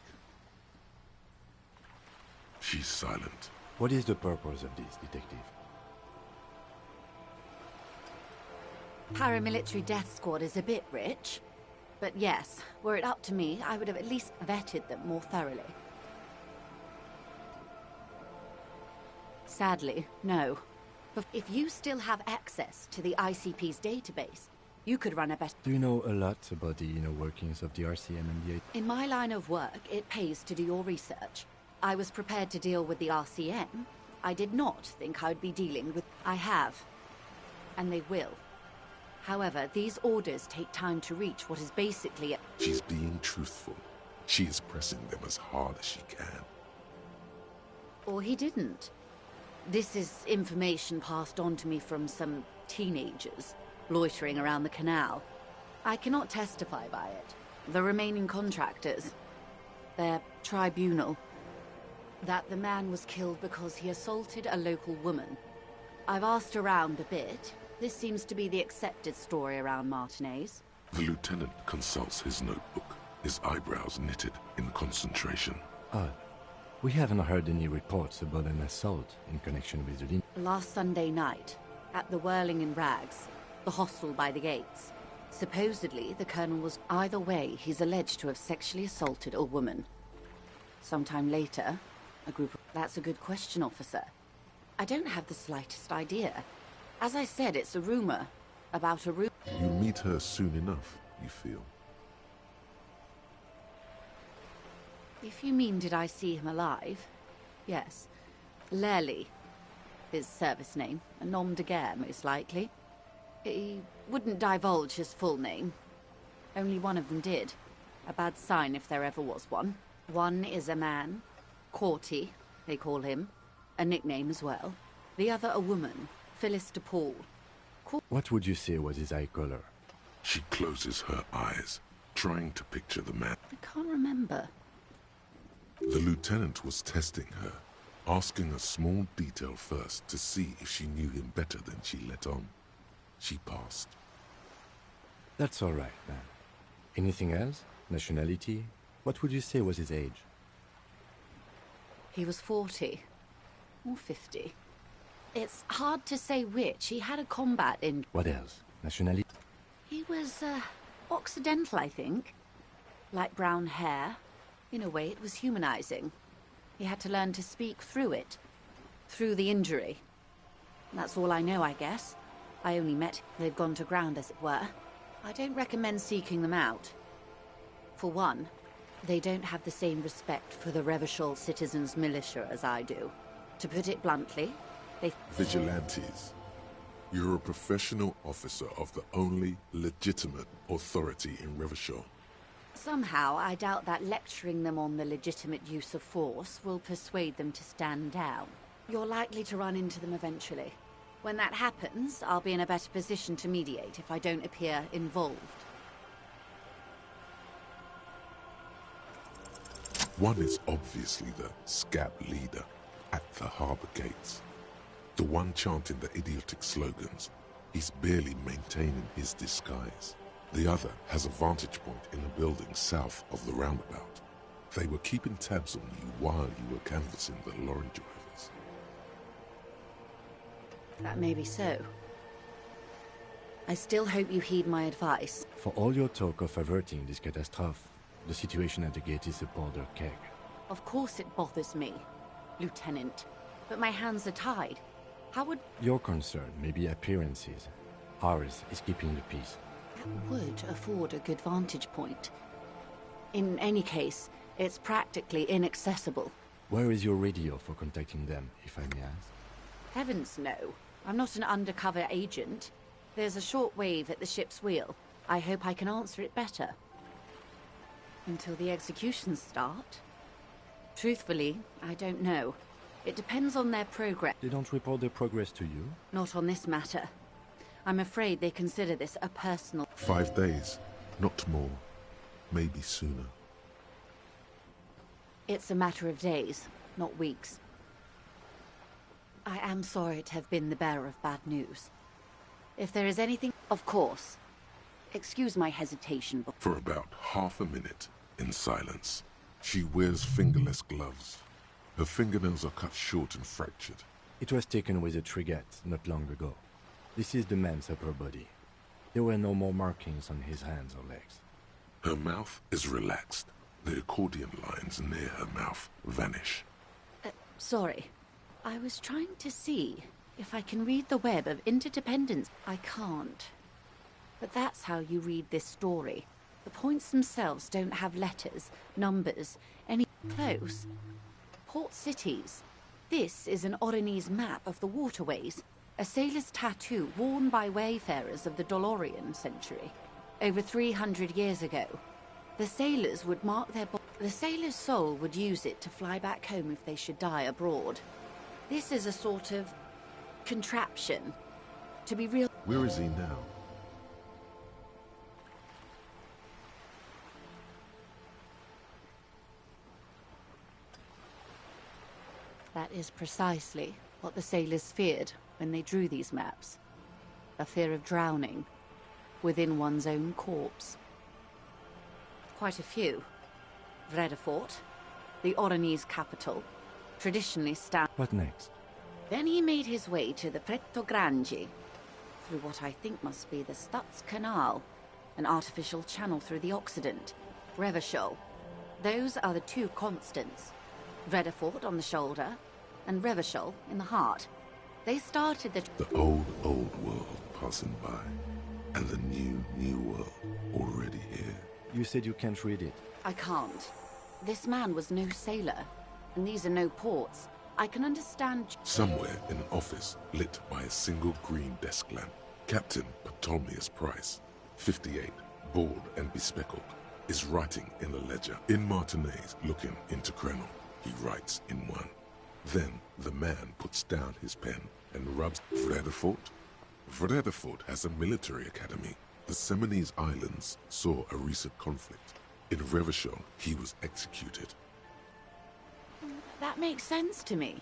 She's silent. What is the purpose of this, detective? Paramilitary death squad is a bit rich. But yes, were it up to me, I would have at least vetted them more thoroughly. Sadly, no. But if you still have access to the ICP's database, you could run a better... Do you know a lot about the inner workings of the RCM and the... In my line of work, it pays to do your research. I was prepared to deal with the RCM. I did not think I'd be dealing with... I have. And they will. However, these orders take time to reach what is basically... She's being truthful. She is pressing them as hard as she can. Or he didn't. This is information passed on to me from some teenagers loitering around the canal. I cannot testify by it. The remaining contractors, their tribunal, that the man was killed because he assaulted a local woman. I've asked around a bit. This seems to be the accepted story around Martinez. The lieutenant consults his notebook, his eyebrows knitted in concentration. Odd. We haven't heard any reports about an assault in connection with the... Last Sunday night, at the Whirling in Rags, the hostel by the gates. Supposedly, the colonel was... Either way, he's alleged to have sexually assaulted a woman. Sometime later, a group of... That's a good question, officer. I don't have the slightest idea. As I said, it's a rumor about a room. You'll meet her soon enough, you feel. If you mean did I see him alive? Yes. Lely, his service name. A nom de guerre, most likely. He wouldn't divulge his full name. Only one of them did. A bad sign if there ever was one. One is a man. Corty, they call him. A nickname as well. The other a woman. Phyllis de Paul. What would you say was his eye color? She closes her eyes, trying to picture the man. I can't remember. The lieutenant was testing her, asking a small detail first to see if she knew him better than she let on. She passed. That's all right, then. Anything else? Nationality? What would you say was his age? He was 40. Or 50. It's hard to say which. He had a combat in... What else? Nationality? He was, Occidental, I think. Light brown hair. In a way, it was humanizing. He had to learn to speak through it. Through the injury. That's all I know, I guess. I only met... They've gone to ground, as it were. I don't recommend seeking them out. For one, they don't have the same respect for the Revachol citizens' militia as I do. To put it bluntly, they... Vigilantes. You're a professional officer of the only legitimate authority in Revachol. Somehow, I doubt that lecturing them on the legitimate use of force will persuade them to stand down. You're likely to run into them eventually. When that happens, I'll be in a better position to mediate if I don't appear involved. One is obviously the scab leader at the harbor gates. The one chanting the idiotic slogans. He's barely maintaining his disguise. The other has a vantage point in a building south of the roundabout. They were keeping tabs on you while you were canvassing the lorry drivers. That may be so. I still hope you heed my advice. For all your talk of averting this catastrophe, the situation at the gate is a powder keg. Of course it bothers me, Lieutenant. But my hands are tied. How would... Your concern may be appearances. Ours is keeping the peace. That would afford a good vantage point. In any case, it's practically inaccessible. Where is your radio for contacting them, if I may ask? Heavens no. I'm not an undercover agent. There's a short wave at the ship's wheel. I hope I can answer it better. Until the executions start? Truthfully, I don't know. It depends on their progress. They don't report their progress to you? Not on this matter. I'm afraid they consider this a personal... 5 days, not more. Maybe sooner. It's a matter of days, not weeks. I am sorry to have been the bearer of bad news. If there is anything... Of course. Excuse my hesitation, but... For about half a minute, in silence, she wears fingerless gloves. Her fingernails are cut short and fractured. It was taken with a Triget not long ago. This is the man's upper body. There were no more markings on his hands or legs. Her mouth is relaxed. The accordion lines near her mouth vanish. Sorry. I was trying to see if I can read the web of interdependence. I can't. But that's how you read this story. The points themselves don't have letters, numbers, any close. Port cities. This is an Oronese map of the waterways. A sailor's tattoo worn by wayfarers of the Dolorian century. Over 300 years ago. The sailors would mark their... The sailor's soul would use it to fly back home if they should die abroad. This is a sort of... contraption. To be real... Where is he now? That is precisely what the sailors feared when they drew these maps. A fear of drowning within one's own corpse. Quite a few. Vredefort, the Oronese capital, traditionally What next? Then he made his way to the Pretto Grande, through what I think must be the Stutz Canal, an artificial channel through the Occident, Revachol. Those are the two constants. Vredefort on the shoulder, and Revachol in the heart. They started the old world passing by, and the new world already here. You said you can't read it. I can't. This man was no sailor, and these are no ports. I can understand... Somewhere in an office lit by a single green desk lamp, Captain Ptolemaeus Price, 58, bald and bespectacled, is writing in a ledger. In Martinez, looking into Krenon, he writes in one. Then the man puts down his pen and rubs Vredefort. Vredefort has a military academy. The Seminese Islands saw a recent conflict. In Revachol, he was executed. That makes sense to me.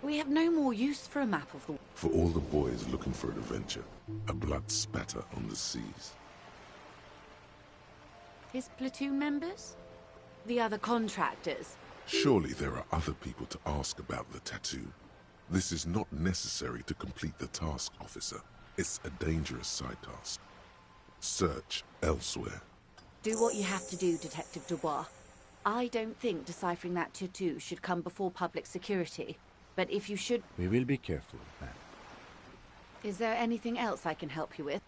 We have no more use for a map of the... For all the boys looking for an adventure, a blood spatter on the seas. His platoon members? The other contractors? Surely there are other people to ask about the tattoo. This is not necessary to complete the task, officer. It's a dangerous side task. Search elsewhere. Do what you have to do, Detective Dubois. I don't think deciphering that tattoo should come before public security. But if you should... We will be careful, ma'am. Is there anything else I can help you with?